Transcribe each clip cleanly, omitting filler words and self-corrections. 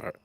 All right.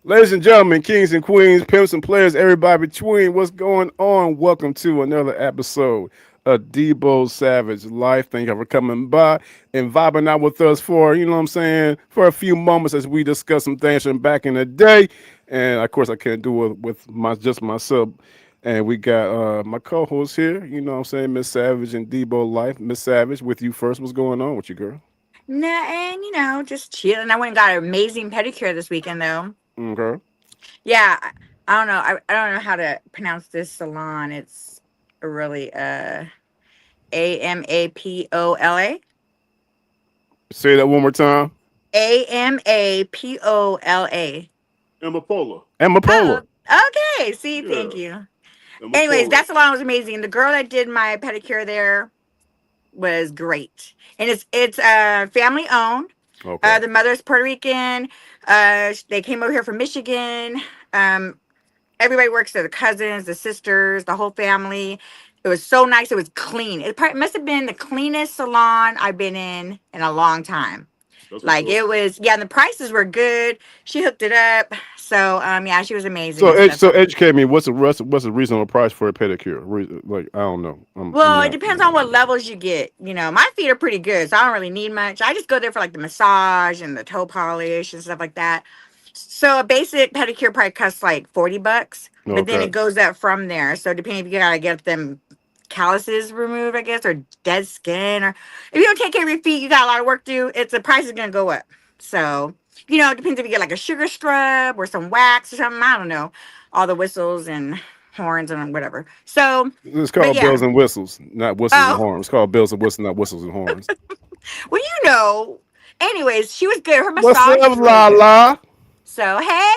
Ladies and gentlemen, kings and queens, pimps and players, everybody between, what's going on? Welcome to another episode of DEBOE'S Savage Life. Thank you for coming by and vibing out with us for, you know what I'm saying, for a few moments as we discuss some things from back in the day. And of course, I can't do it with just myself. And we got my co-host here, you know what I'm saying, Miss Savage and DEBOE Life. Miss Savage, with you first. What's going on with you, girl? Nah, and just chilling. I went and got an amazing pedicure this weekend, though. Okay. Yeah, I don't know. I don't know how to pronounce this salon. It's really AMAPOLA. Say that one more time. AMAPOLA. Amapola. Amapola. Oh, okay. See, Yeah. thank you. Anyways, Amapola. that salon was amazing. The girl that did my pedicure there was great, and it's family owned. Okay. The mother's Puerto Rican. They came over here from Michigan. Everybody works there, the cousins, the sisters, the whole family. It was so nice. It was clean. It must have been the cleanest salon I've been in a long time. Like it was, yeah, and the prices were good. She hooked it up. So, yeah, she was amazing. So educate me. What's the reasonable price for a pedicure? Like, I don't know. Well, it depends on what levels you get. You know, my feet are pretty good, so I don't really need much. I just go there for like the massage and the toe polish and stuff like that. So a basic pedicure probably costs like $40, but then it goes up from there. So depending if you gotta get them calluses removed, I guess, or dead skin, or if you don't take care of your feet, you got a lot of work to do. The price is gonna go up. So it depends if you get like a sugar scrub or some wax or something. I don't know. All the whistles and horns and whatever. So it's called bells and whistles, not whistles and horns. It's called bells and whistles, not whistles and horns. Well, anyways, she was good. Her massage. What's up, Lala? So hey,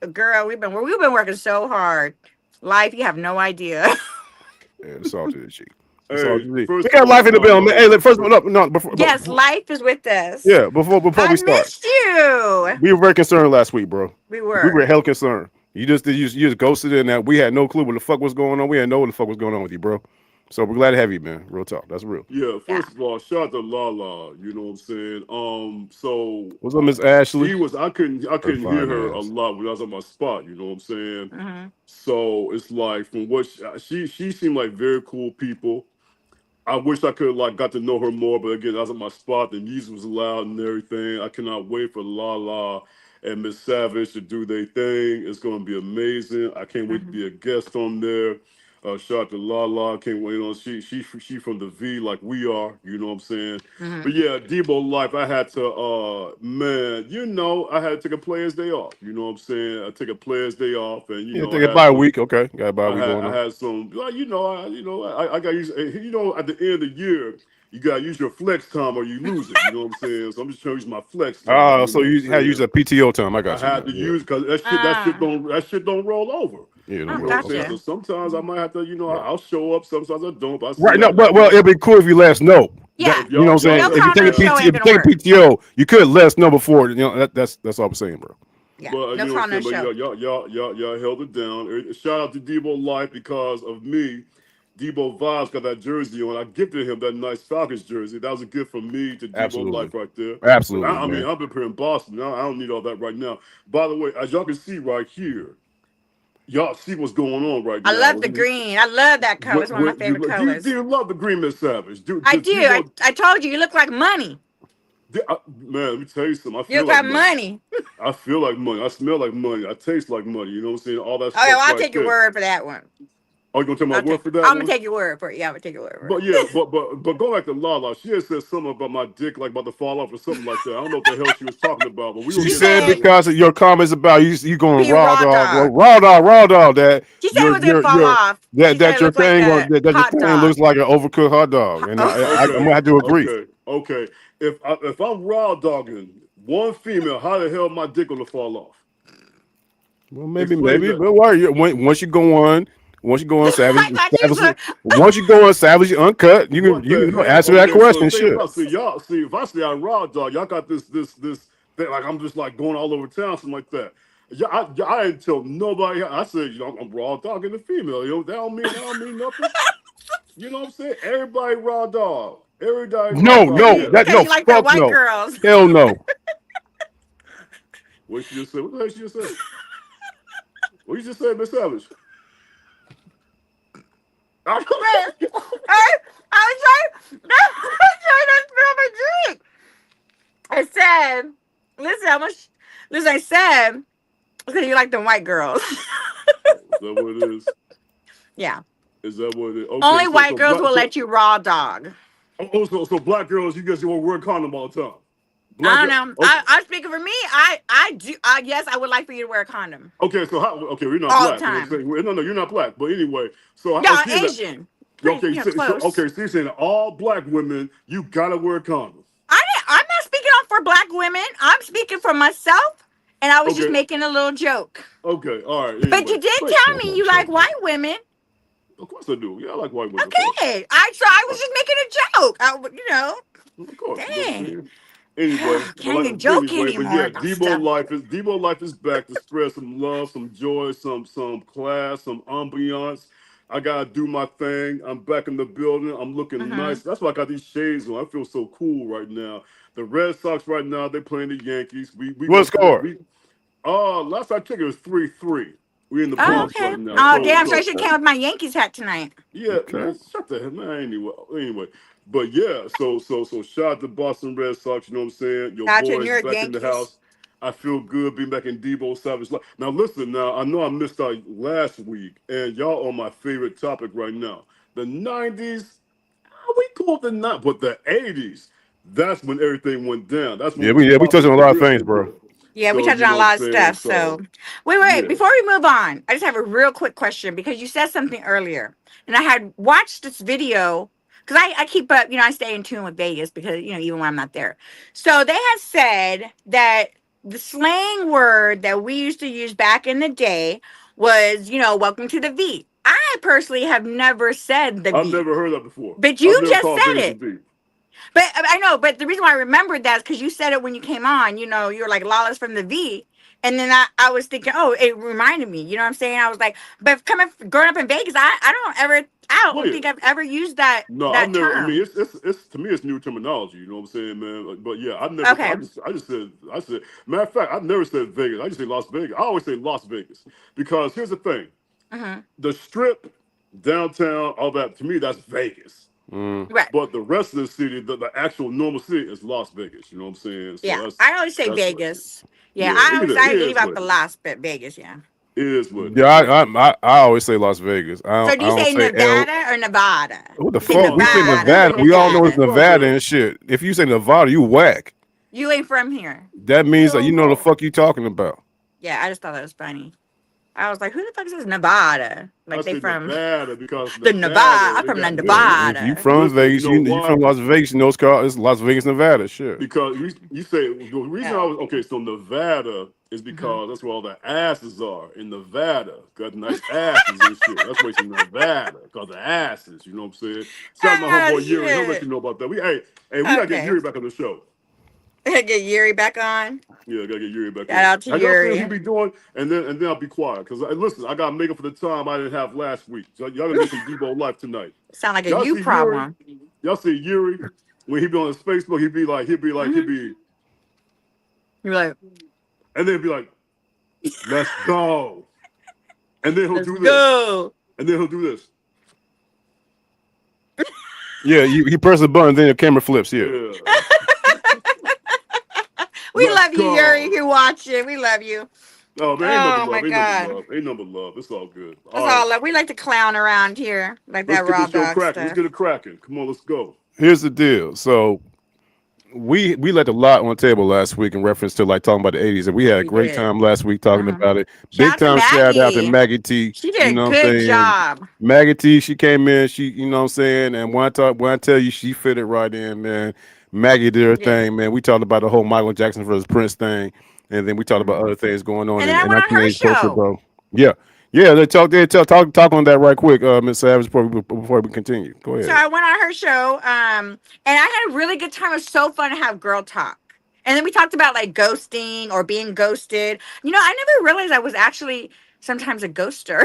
Mama. Girl, we've been working so hard. Life, you have no idea. Yeah, it's all to the cheek. Hey, we got Life in the building. Hey, first of all, no, before. Yes, Life is with us. Yeah, before we start. I missed you. We were very concerned last week, bro. We were. We were hell concerned. You just ghosted in that. We had no clue what the fuck was going on. We had no what the fuck was going on with you, bro. So we're glad to have you, man. Real talk. That's real. Yeah, first of all, shout out to Lala, you know what I'm saying? So what's up, Miss Ashley? I couldn't hear her a lot when I was on my spot, you know what I'm saying? Mm-hmm. So it's like from what she seemed like very cool people. I wish I could have got to know her more, but again, I was on my spot, the music was loud and everything. I cannot wait for Lala and Miss Savage to do their thing. It's gonna be amazing. I can't wait to be a guest on there. Shout out to Lala. Can't wait on she from the V like we are, you know what I'm saying? Mm-hmm. But yeah, DEBOE Life, I had to I had to take a player's day off. You know what I'm saying? I take a player's day off and take it by a week, okay. Got about a week I had some I got used at the end of the year. You gotta use your flex time or you lose it. You know what I'm saying? So I'm just trying to use my flex time. Oh, so you had to use a PTO time. I got you. I had to use because that shit don't roll over. Yeah, gotcha. So sometimes I might have to, I'll show up. Sometimes I don't. But right. No, but it'd be cool if you let us know. Yeah. You know what I'm saying? No, if you take a PTO, you could let us know before. That's all I'm saying, bro. Yeah. But no problem. No show. Y'all held it down. Shout out to DEBOE Life because of me. DEBOE Vibes got that jersey on. I gifted him that nice Falcons jersey. That was a gift from me to DEBOE Life right there. Absolutely. I mean, I'm up here in Boston. I don't need all that right now. By the way, as y'all can see right here, y'all see what's going on right now. I love the green. I love that color. It's one of my favorite colors. Do you love the green, Miss Savage? I do. I told you look like money. Man, let me tell you something. You got money. I feel like money. I smell like money. I taste like money. You know what I'm saying? All that stuff. Okay, well, I'll take your word for that one. Oh, you gonna take my word for that? I'm gonna take your word for it. Yeah, I'm gonna take your word for it. But yeah, but go back to Lala. She had said something about my dick like about to fall off or something like that. I don't know what the hell she was talking about. But she said because of your comments about you going raw dog. That she said it was gonna fall off. That your thing looks like an overcooked hot dog, and I'm gonna have to agree. Okay. If I'm raw dogging one female, how the hell my dick gonna fall off? Well, maybe, Explain that. but why? Once you go on, Savage, I thought you Savage, said, once you go on Savage Uncut, What you the can hell? answer that Okay, so the question. thing Shit. about y'all see if I say I raw dog, y'all got this thing like I'm just like going all over town, something like that. Yeah, I didn't tell nobody. I said I'm raw dog and the female. That don't mean nothing. You know what I'm saying? Everybody raw dog. Everybody raw No, dog. no, Yeah. that because no, you like that fuck white no, girls. hell no. What she just said? What the hell she just said? What you just said, Miss Savage? Wait, I was trying to spill my drink. I said, listen, I said, because you like them white girls. Is that what it is? Yeah. Is that what it is? Okay, Only white so girls black will let you raw dog. so black girls, you guys you want to wear a condom all the time. Black I girl. don't know. Okay. I'm speaking for me. I do. Yes, I would like for you to wear a condom Okay, so how? Okay, we're not all the black. You know what I'm time. saying? No, you're not black. But anyway, so Yeah, seeing that. Asian. Pretty, Okay, close. okay, so you're saying that all black women, you gotta wear a condom. I'm not speaking on for black women. I'm speaking for myself, and I was just Okay, making a little joke. okay, all right. But Anyway, you did wait. tell me you like white women. Of course I do. Yeah, I like white women. Of course, Okay, I was just making a joke. of course. You know what I'm Dang. saying? Anyway, Can't even joke but yeah, anymore about stuff. Debo life is back to spread some love, some joy, some class, some ambiance. I gotta do my thing. I'm back in the building. I'm looking Mm-hmm. nice. That's why I got these shades on. I feel so cool right now. The Red Sox right now, they're playing the Yankees. We What gonna play. score? Last I checked, it was 3-3. We're in the Oh, Bronx okay. right now. Oh, So damn. So I so should have came with my Yankees hat tonight. yeah, Okay. man, shut the hell, man. Anyway, but yeah, so shout out to Boston Red Sox. You know what I'm saying? Your Shout out to the New boys York back in the Yankees. house. I feel good being back in Debo Savage. Now listen, now I know I missed out last week, and y'all on my favorite topic right now. The '90s, we called the not, but the '80s. That's when everything went down. That's when Yeah, it was we touching popping a for lot of real, things, for bro. real. Yeah, we So touched you on know a what I'm lot of saying. stuff. So, So wait. yeah, Before we move on, I just have a real quick question because you said something earlier, and I had watched this video because I keep up. I stay in tune with Vegas because even when I'm not there. So they had said that the slang word that we used to use back in the day was, "Welcome to the V." I personally have never said the I've V, never heard that before. but I've you never just called said Vegas a it. beat. But I know, but the reason why I remembered that is because you said it when you came on. You were like Lawless from the V, and then I was thinking, oh, it reminded me. You know what I'm saying? I was like, but growing up in Vegas, I Well, don't yeah. think I've ever used that No, I've that never. I mean, term. it's to me, it's new terminology. You know what I'm saying, man? But yeah, I've never. Okay. I just said. Matter of fact, I've never said Vegas. I just say Las Vegas. I always say Las Vegas because here's the thing: Mm-hmm. the Strip, downtown, all that. To me, that's Vegas. Mm. Right. But the rest of the city, the actual normal city, is Las Vegas. You know what I'm saying? So Yeah. I always say that's what. Vegas. Yeah. Yeah, I it leave is out what the it is. last bit. Vegas. Yeah. It is what it Yeah, is. I always say Las Vegas. So I do you don't say say L. Nevada or Nevada? What the You say Come fuck? on We say now. Nevada Nevada. or We all know it's Nevada. Well, Nevada and shit. If you say Nevada, you whack. You ain't from here. That means that hell you know the no. fuck you talking about. Yeah. I just thought that was funny. I was like, who the fuck says Nevada? I Like they say from Nevada because the Nevada. Nevada, I'm they from the got Yeah, women. if you Nevada. from Listen, you Vegas, know you why? from Las Vegas, you know it's Las Vegas, Nevada. Shit. Because you say the reason I Oh. was okay. So Nevada is Mm-hmm. because that's where all the asses are in Nevada. Got nice asses and shit. That's why it's in Nevada because the asses. You know what I'm saying? Shout out to my Oh homeboy Yuri. He'll let you shit. know about that. We gotta get Okay. Yuri back on the show. Get Yuri back on. Yeah, gotta get Yuri back Shout on. out to Have y'all seen what he Yuri. be doing? And then I'll be quiet because listen, I gotta make up for the time I didn't have last week. So y'all gonna get some Debo life tonight. Sound like a Y'all you see Yuri? problem. Y'all see Yuri when he be on his Facebook? He'd Mm-hmm. be, You're like, and then he'd be like, "Let's go," and then he'll let's do this, go. and then he'll do this. Yeah, you press the button, then the camera flips. Yeah. Yeah, We let's love you, Yuri. If go. you're watching, we love you. Oh man, Oh my god. ain't number love. It's all good. That's All right, all love. We like to clown around here, like let's that get raw this show dog cracking. Let's stuff. get it cracking. Come on, let's go. Here's the deal. So we left a lot on the table last week in reference to like talking about the 80s, and we had a We great did. time last week talking Uh-huh. about it. Shout Big out to time shout out to Maggie. Maggie T. She You did a know what I'm good saying? job. Maggie T, she came in, you know what I'm saying? And when I tell you she fit it right in, man. Maggie did her She did. thing, man. We talked about the whole Michael Jackson versus Prince thing. and then we talked about other things going on And then I in went on her 1980s culture, show. bro. Yeah, yeah. Talk on that right quick, Miss Savage, before we continue. Go So ahead. I went on her show, and I had a really good time. It was so fun to have girl talk. And then we talked about like ghosting or being ghosted. I never realized I was actually sometimes a ghoster.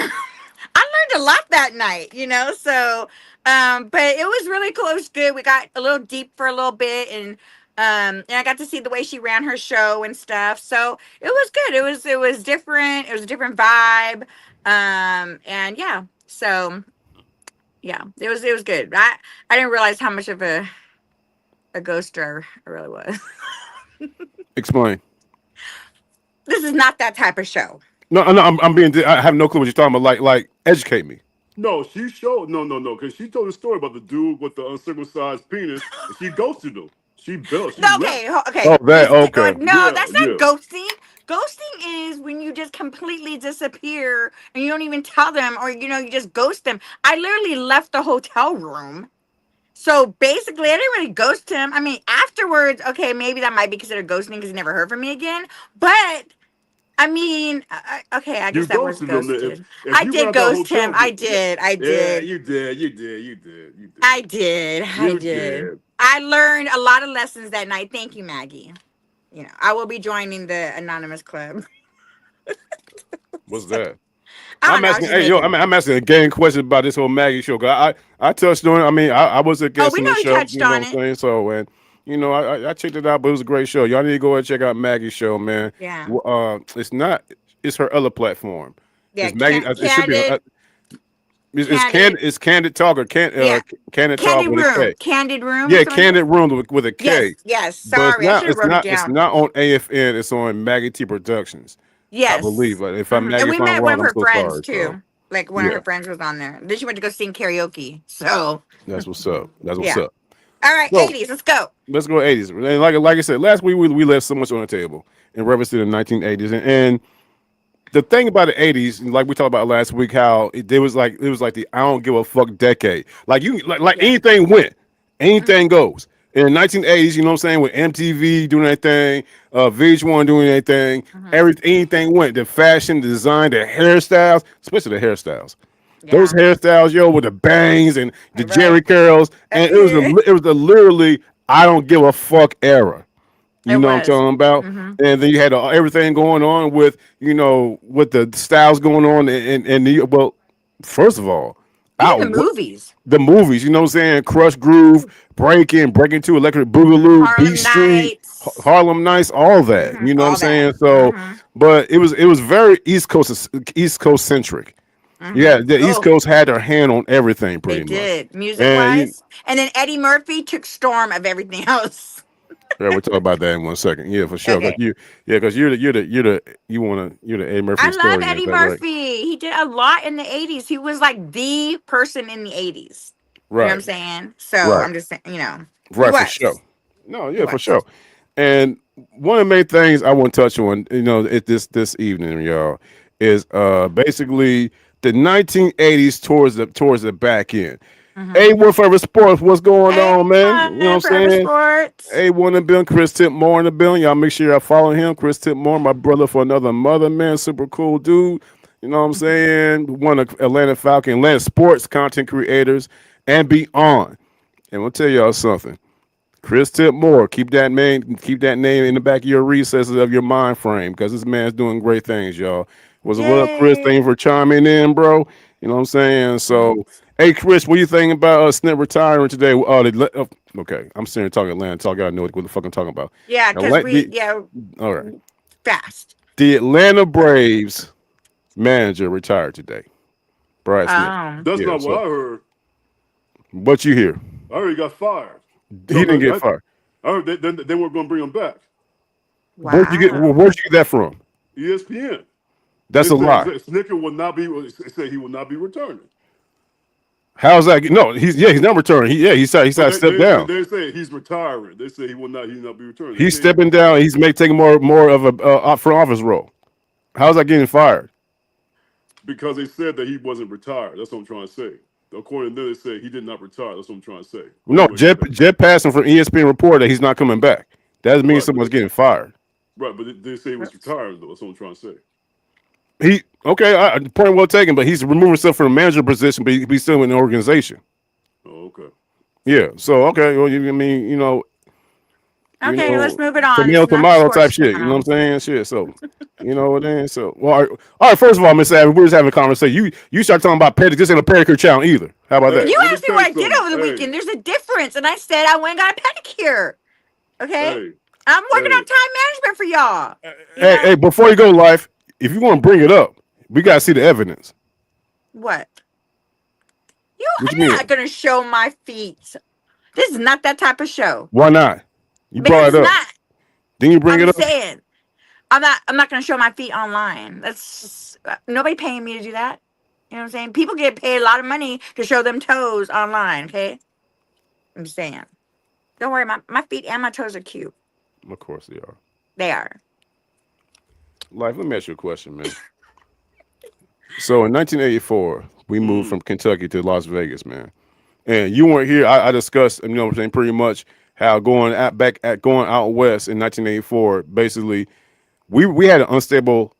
I learned a lot that night. But it was really cool. It was good. We got a little deep for a little bit, and I got to see the way she ran her show and stuff. So it was good. It was different. It was a different vibe. And yeah. So yeah, it was good. I didn't realize how much of a ghoster I really was. Explain. This is not that type of show. No, no, I'm being. I have no clue what you're talking about. Like, educate me. No, she showed no, because she told a story about the dude with the uncircumcised penis, and she ghosted him. She built. She No, left. okay. Oh, that okay. No, Yeah, that's not yeah. ghosting. Ghosting is when you just completely disappear and you don't even tell them, or you just ghost them. I literally left the hotel room. So basically, I didn't really ghost him. I mean, afterwards, okay, maybe that might be considered ghosting because he never heard from me again. But I mean, okay, I You guess that was ghosted him. ghosted. If I you went did out that ghost hotel, him. I did. I yeah, did. you did. You did. You did. You did. I did. I You did. did. I learned a lot of lessons that night. Thank you, Maggie. I will be joining the anonymous club. What's that? I don't I'm know. I was asking. just Hey, yo, making. I'm asking a gang question about this whole Maggie show. 'Cause I touched on it. I mean, I was a Oh, guest we in know the you show. touched You know on what I'm it. saying? So, and I checked it out, but it was a great show. Y'all need to go and check out Maggie's show, man. Yeah. It's not. It's her other platform. Yeah. It's Maggie. It should be. Candid. It's Candid. candid. It's candid talk or Yeah. candid talk Candid with a room. K. Candid room or Yeah, something like that. candid room with a K. Yes. Yes. But it's Sorry, I not. should have It's wrote it not. It's down. not on AFN. It's on Maggie T Productions. I believe. Yes. If I'm And Maggie, we if I'm met one wrong, of I'm her so friends sorry. So too. Like one of yeah, her friends was on there. Then she went to go sing karaoke. So that's what's up. That's what's yeah. up. All right, So 80s. Let's go. let's go 80s. And like I said, last week we left so much on the table in reference to the 1980s, and the thing about the 80s, like we talked about last week, how it was like the I don't give a fuck decade. Like you like Yeah. anything went, Mhm. anything goes. In the 1980s, you know what I'm saying, with MTV doing anything, VH1 doing anything, Mhm. anything went. The fashion, the design, the hairstyles, especially the hairstyles. Those Yeah. hairstyles, yo, with the bangs and the Jerry Right. curls, and it was a literally I don't give a fuck era. You It know what I'm was. talking about? Hmm. And then you had everything going on with, with the styles going on and well, first of all, Even out the movies. the movies, you know what I'm saying? Crush Groove, Breaking to Electric Boogaloo, Beat Harlem Street, Nights. Harlem Nights, all that. You know what I'm All that. saying? So, Hmm. but it was very East Coast centric. Hmm. Yeah, the East Oh, Coast had their hand on everything they pretty much. did. Music And wise. And then Eddie Murphy took storm of everything else. yeah, we'll talk about that in 1 second. Yeah, for sure. Cause Okay. because you're the Eddie Murphy I love historian. Is Eddie that right? Murphy. He did a lot in the 80s. He was like the person in the 80s. You know what I'm Right, saying? So right, I'm just saying, he right, for sure. was. No, He yeah, for was. sure. And one of the main things I want to touch on, this evening, y'all, is basically the 1980s towards the back end. Mm-hmm. A1 Forever Sports, what's going on, man? You know what I'm A1 Forever saying? Sports. A1 in the building, Chris Tip Moore in the building. Y'all make sure y'all follow him. Chris Tip Moore, my brother for another mother, man. Super cool dude. You know what I'm saying? One of Atlanta sports content creators and beyond. And we'll tell y'all something. Chris Tip Moore, keep that name in the back of your recesses of your mind frame, because this man's doing great things, y'all. What up, Chris? Thank you Yay. for chiming in, bro. You know what I'm saying? So, hey, Chris, what do you think about Snip retiring today? Okay, I'm sitting here talking Atlanta talk. I know what the fuck I'm talking about. Yeah, because All right, fast. the Atlanta Braves manager retired today. Brad Snip. That's Yeah. not what So, I heard. what you hear? I heard he got fired. He No, didn't no, get fired. I heard they weren't going to bring him back. Wow. Where'd you get that from? ESPN. That's They a said lie. Snicker will not be. They say he will not be returning. How's that? No, he's not returning. He said No, step down. they say he's retiring. They say he will not be returning. They He's can't. stepping down. He's taking more of a front office role. How's that getting fired? Because they said that he wasn't retired. That's what I'm trying to say. According to them, they said he did not retire. That's what I'm trying to say. But No, anyway, go ahead. Jed Passing from ESPN reported that he's not coming back. That doesn't mean Right. someone's getting fired. Right, but they say he was Oops. retired though. That's what I'm trying to say. Point well taken, but he's removing himself from the manager position, but he's still in the organization. Oh, okay. Yeah. So okay, well, I mean, Okay, let's move it on. tomato It's not tomato type sports shit. You know what channel. I'm saying? Shit. So, what then? So, well, all right. First of all, Miss Savage, we're just having a conversation. You start talking about pedicure. This ain't a pedicure channel either. How about Hey, that? You let me asked me tell what you I did something. over the Hey, weekend. There's a difference, and I said I went and got a pedicure. Okay, hey, I'm working hey. on time management for y'all. You Hey, know before you go, life, if you want to bring it up, we gotta see the evidence. what? What you I'm not mean? gonna show my feet. This is not that type of show. Why not? You Because brought it it's up. not. Then you bring I'm it just up. saying. I'm not gonna show my feet online. That's just, nobody paying me to do that. You know what I'm saying? People get paid a lot of money to show them toes online. Okay, I'm just saying. Don't worry, my feet and my toes are cute. Of course they are. They are. Life, let me ask you a question, man. So in 1984, we moved Mm, from Kentucky to Las Vegas, man. And you weren't here. I discussed, what I'm saying, pretty much how going out west in 1984, basically, we had an unstable.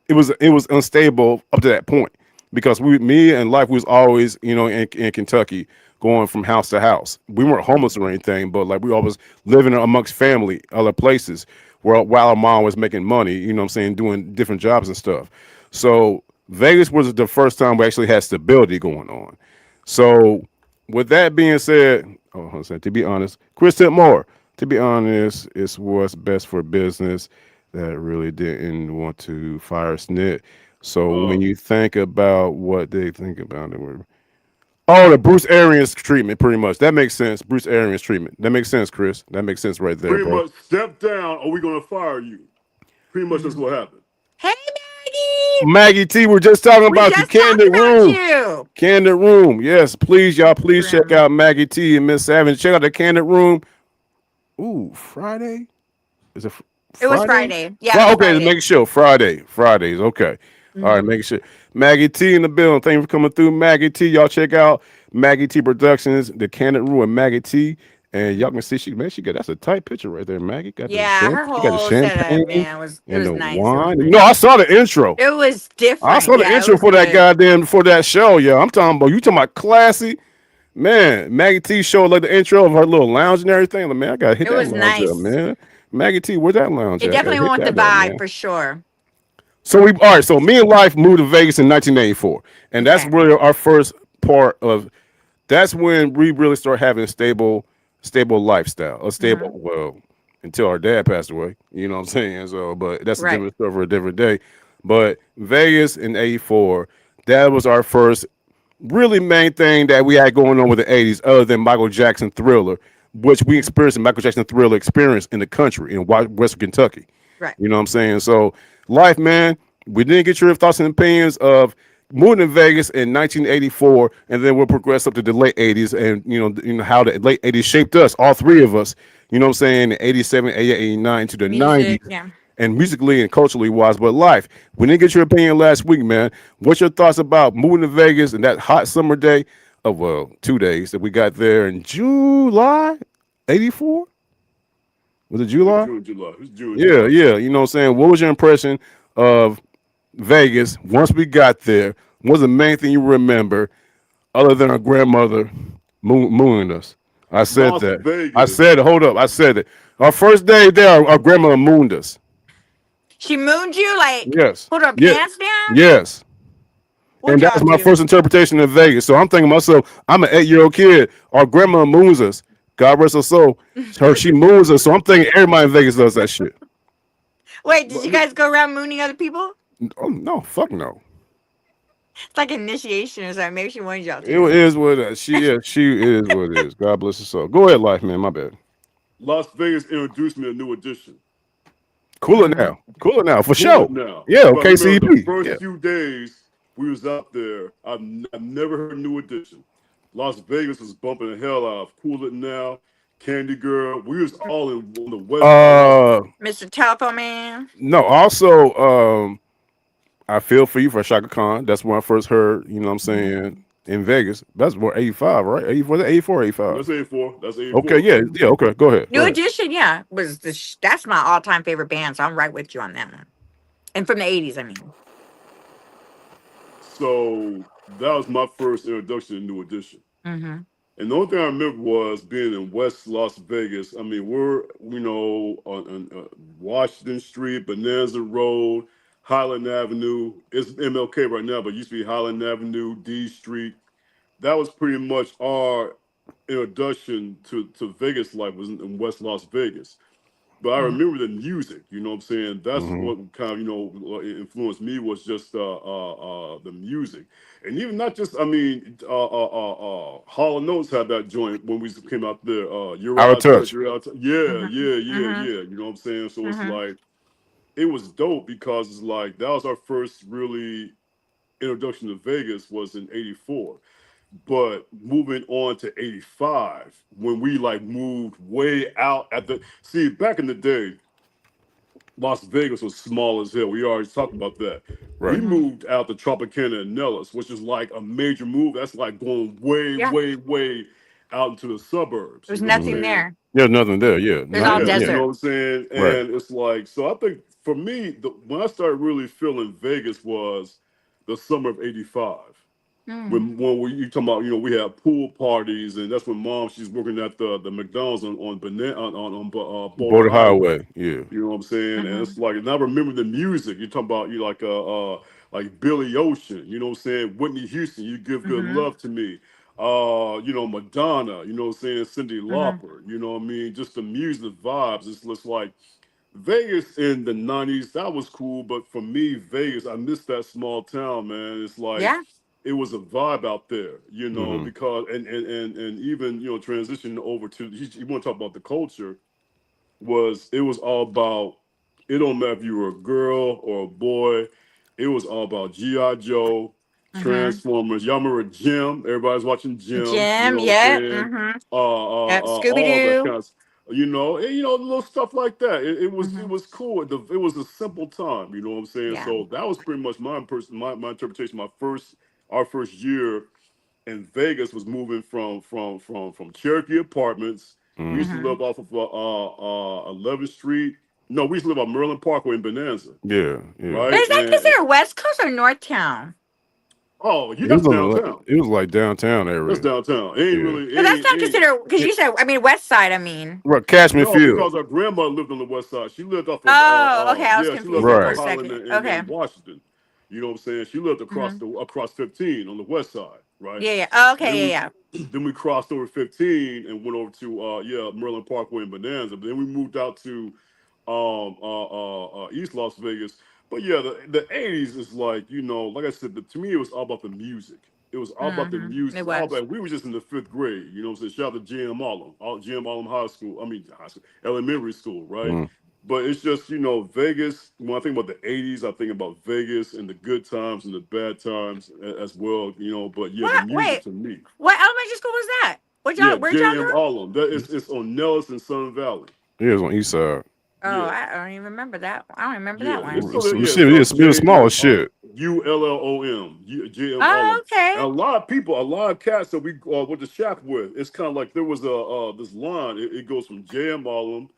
It was unstable up to that point because me and life was always, in Kentucky, going from house to house. We weren't homeless or anything, but like we always living amongst family, other places, while our mom was making money. You know what I'm saying, doing different jobs and stuff. So Vegas was the first time we actually had stability going on. So with that being said, to be honest, Chris Tipmore, to be honest, it's what's best for business that really didn't want to fire Snit. So when uh, you think about what they think about it, the Bruce Arians treatment, pretty much. That makes sense. Bruce Arians treatment. That makes sense, Chris. That makes sense right there, pretty bro. much step down or we're gonna fire you. Pretty much that's Mhm. what happened. Hey, Maggie. Maggie T, we're just talking We about you. just talked Candid about Room. you. Candid Room. Yes, please, y'all. Candid Please check room. out Maggie T and Miss Savage. Check out the Candid Room. Ooh, Friday? Is it It was Friday? Friday. Yeah, it Well, was okay, to Friday. make sure. Fridays. Okay. All right, Hmm. make sure. Maggie T in the building. Thank you for coming through, Maggie T. Y'all check out Maggie T Productions, the Candid Room, and Maggie T. And y'all can see she got that's a tight picture right there, Maggie. Got the Yeah, her she got the whole setup, champagne man, it and was the nice. It was wine. No, nice. I saw the intro. It was I different. saw the Yeah, it intro was for good. that show, yeah. I'm talking about you talking about classy. Man, Maggie T showed like the intro of her little lounge and everything. Like, man, I gotta hit It that was lounge up, nice. man. Maggie T, where's that lounge It at? I gotta definitely hit went with that the up, vibe man. for sure. So we all right. So me and Life moved to Vegas in 1984, and that's Okay. really our first part of. That's when we really start having a stable lifestyle, a stable Hmm. until our dad passed away. You know what I'm saying? So, but that's a Right. different story for a different day. But Vegas in '84, that was our first really main thing that we had going on with the 80s, other than Michael Jackson Thriller, which we Hmm. experienced in Michael Jackson Thriller experience in the country in Western Kentucky. Right. You know what I'm saying? So, life, man, we didn't get your thoughts and opinions of moving to Vegas in 1984, and then we'll progress up to the late 80s, and how the late 80s shaped us, all three of us. You know what I'm saying? 87, 88, 89 to the Music. 90s, Yeah. and musically and culturally wise. But life, we didn't get your opinion last week, man. What's your thoughts about moving to Vegas and that hot summer day of 2 days that we got there in July '84? Was it Yeah, July? June, July. It's June, Yeah, July. yeah. You know what I'm saying? What was your impression of Vegas once we got there? What was the main thing you remember other than our grandmother mooning us? I said Las that. I Vegas. said, hold up. I said it. Our first day there, our grandmother mooned us. She mooned you, like Yes. put her Yeah. pants down. Yes. And What'd that y'all was my do? first interpretation of Vegas. So I'm thinking to myself, I'm an 8-year-old kid. Our grandma moons us. God rest her soul. She moons us. So I'm thinking everybody in Vegas does that shit. Wait, did But you guys go around mooning other people? Oh no, fuck no. It's like initiation or something. Maybe she wanted y'all It to. is what it is. She is what it is. God bless her soul. Go ahead, life, man. My bad. Las Vegas introduced me to New Edition. Cool it Hmm. now. Cool it now for Cool sure. it now. Yeah, But remember, the KCP. first Yeah. few days we was out there, I've never heard New Edition. Las Vegas was bumping the hell out of Cool It Now, Candy Girl. We was all on the West Coast. Uh Mr. Telephone Man. no, also I feel for you for Shaka Khan. That's when I first heard, you know what I'm Hmm. saying, in Vegas. That's what 85, right? 84, 84, 85. That's 84. That's Okay, 84. yeah, yeah. Okay, go ahead. Go New ahead. Edition, yeah, was that's my all time favorite band. So I'm right with you on that one. And from the 80s, I mean. So that was my first introduction to New Edition. Mm-hmm. And the only thing I remember was being in West Las Vegas. I mean, we're, on Washington Street, Bonanza Road, Highland Avenue. It's MLK right now, but it used to be Highland Avenue, D Street. That was pretty much our introduction to Vegas life, was in West Las Vegas. But I Mm-hmm. remember the music, you know what I'm saying? That's Mm-hmm. what kind of, influenced me, was just the music. And even not just, I mean, Hall & Oates had that joint when we came out there. You're Out of out of touch, touch. you're out of touch. Yeah, Mm-hmm. yeah, yeah, Mm-hmm. yeah. You know what I'm saying? So it's Mm-hmm. like, it was dope because it's like, that was our first really introduction to Vegas, was in 84. But moving on to 85, when we like moved way out at the, see, back in the day, Las Vegas was small as hell. We already talked about that. We Right. Mm-hmm. moved out to Tropicana and Nellis, which is like a major move. That's like going way, Yeah, way, way out into the suburbs. there's You know what I'm nothing Mm-hmm. saying? there. There's nothing there. Yeah, There's not all Yeah, you know desert. what I'm saying? right. And it's like, so I think for me, when I started really feeling Vegas was the summer of 85. Mm. When you talking about, we had pool parties, and that's when mom, she's working at the McDonald's on Boulder Border Highway. Highway. Yeah. You know what I'm saying? And Mm-hmm. it's like, and I remember the music. You're talking about, like Billy Ocean. You know what I'm saying? Whitney Houston, You Give Good Mm-hmm. Love to Me. Madonna. You know what I'm saying? Cyndi Mm-hmm. Lauper. You know what I mean? Just the music, the vibes. It's just like Vegas in the '90s. That was cool, but for me, Vegas, I miss that small town, man. It's like, Yeah. it was a vibe out there, Mm-hmm. because and even transitioning over to, you want to talk about the culture, it was all about, it don't matter if you were a girl or a boy, it was all about G.I. Joe, Mm-hmm. Transformers. Y'all remember Jim? Everybody's watching Jim, you Jim, know what I'm yep. saying? Mm-hmm. Yep. Scooby All that Doo. kind of, little stuff like that. It Mm-hmm. was cool. It was a simple time, you know what I'm saying? Yeah. So that was pretty much my interpretation. Our first year in Vegas was moving from Cherokee Apartments. We used to Mm-hmm. Mm-hmm. live off of 11th Street. No, we used to live on Maryland Parkway in Bonanza, Yeah. Yeah. But right? is that And considered West Coast or North Town? oh, It was that's on the, downtown. it was like downtown That's area. downtown. It ain't Yeah. really, But that's not it ain't. considered because It, you said, I mean, West Side. I mean. right. Cashman No, Field. because our grandmother lived on the west side. She lived off of Oh, okay. I was yeah, she lived confusing off for of a Right. Highland second. in Okay. Washington. You know what I'm saying? She lived Mm-hmm. across 15 on the west side, right? Yeah, yeah. Oh, Then okay, yeah, then we crossed over 15 and went over to Maryland Parkway in Bonanza. But then we moved out to East Las Vegas. But yeah, the 80s is like, like I said, to me it was all about the music. It was all yeah. about the Mm-hmm. music. It It's all was. about, we were just in the 5th grade, you know what I'm saying? Shout out to Jim Allen, High School. I mean, high school, elementary school, right? Mm. But it's just, Vegas. When I think about the 80s, I think about Vegas and the good times and the bad times as well, But yeah, the What? music Wait. to me. What elementary school was that? What Yeah, y'all? Where'd y'all J.M. go? Allen. It's on Nellis and Sun Valley. It was on East Side. Oh, Yeah. I don't even remember that. I don't remember Yeah, that it's one. so that, yeah, Shit, it was small as shit. ULLOM, JM Oh, Allen. And okay. a lot of people, a lot of cats that we went to shop with, it's kind of like there was this line. It goes from JM Allen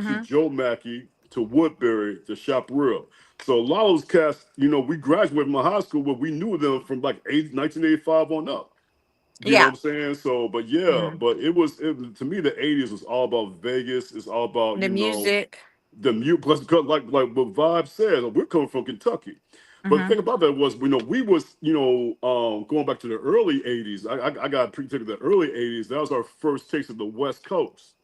to Mm-hmm. Joe Mackey to Woodbury to Chaparral. So a lot of those cats, we graduated from high school, but we knew them from like 1985 on up. You know what Yeah. I'm saying? So, but yeah, Mm-hmm. but to me, the 80s was all about Vegas. It's all about, The music. the mute plus like what Vibe said, we're coming from Kentucky. But the Mm-hmm. thing about that was, we was, going back to the early 80s. I got to the early 80s. That was our first taste of the West Coast.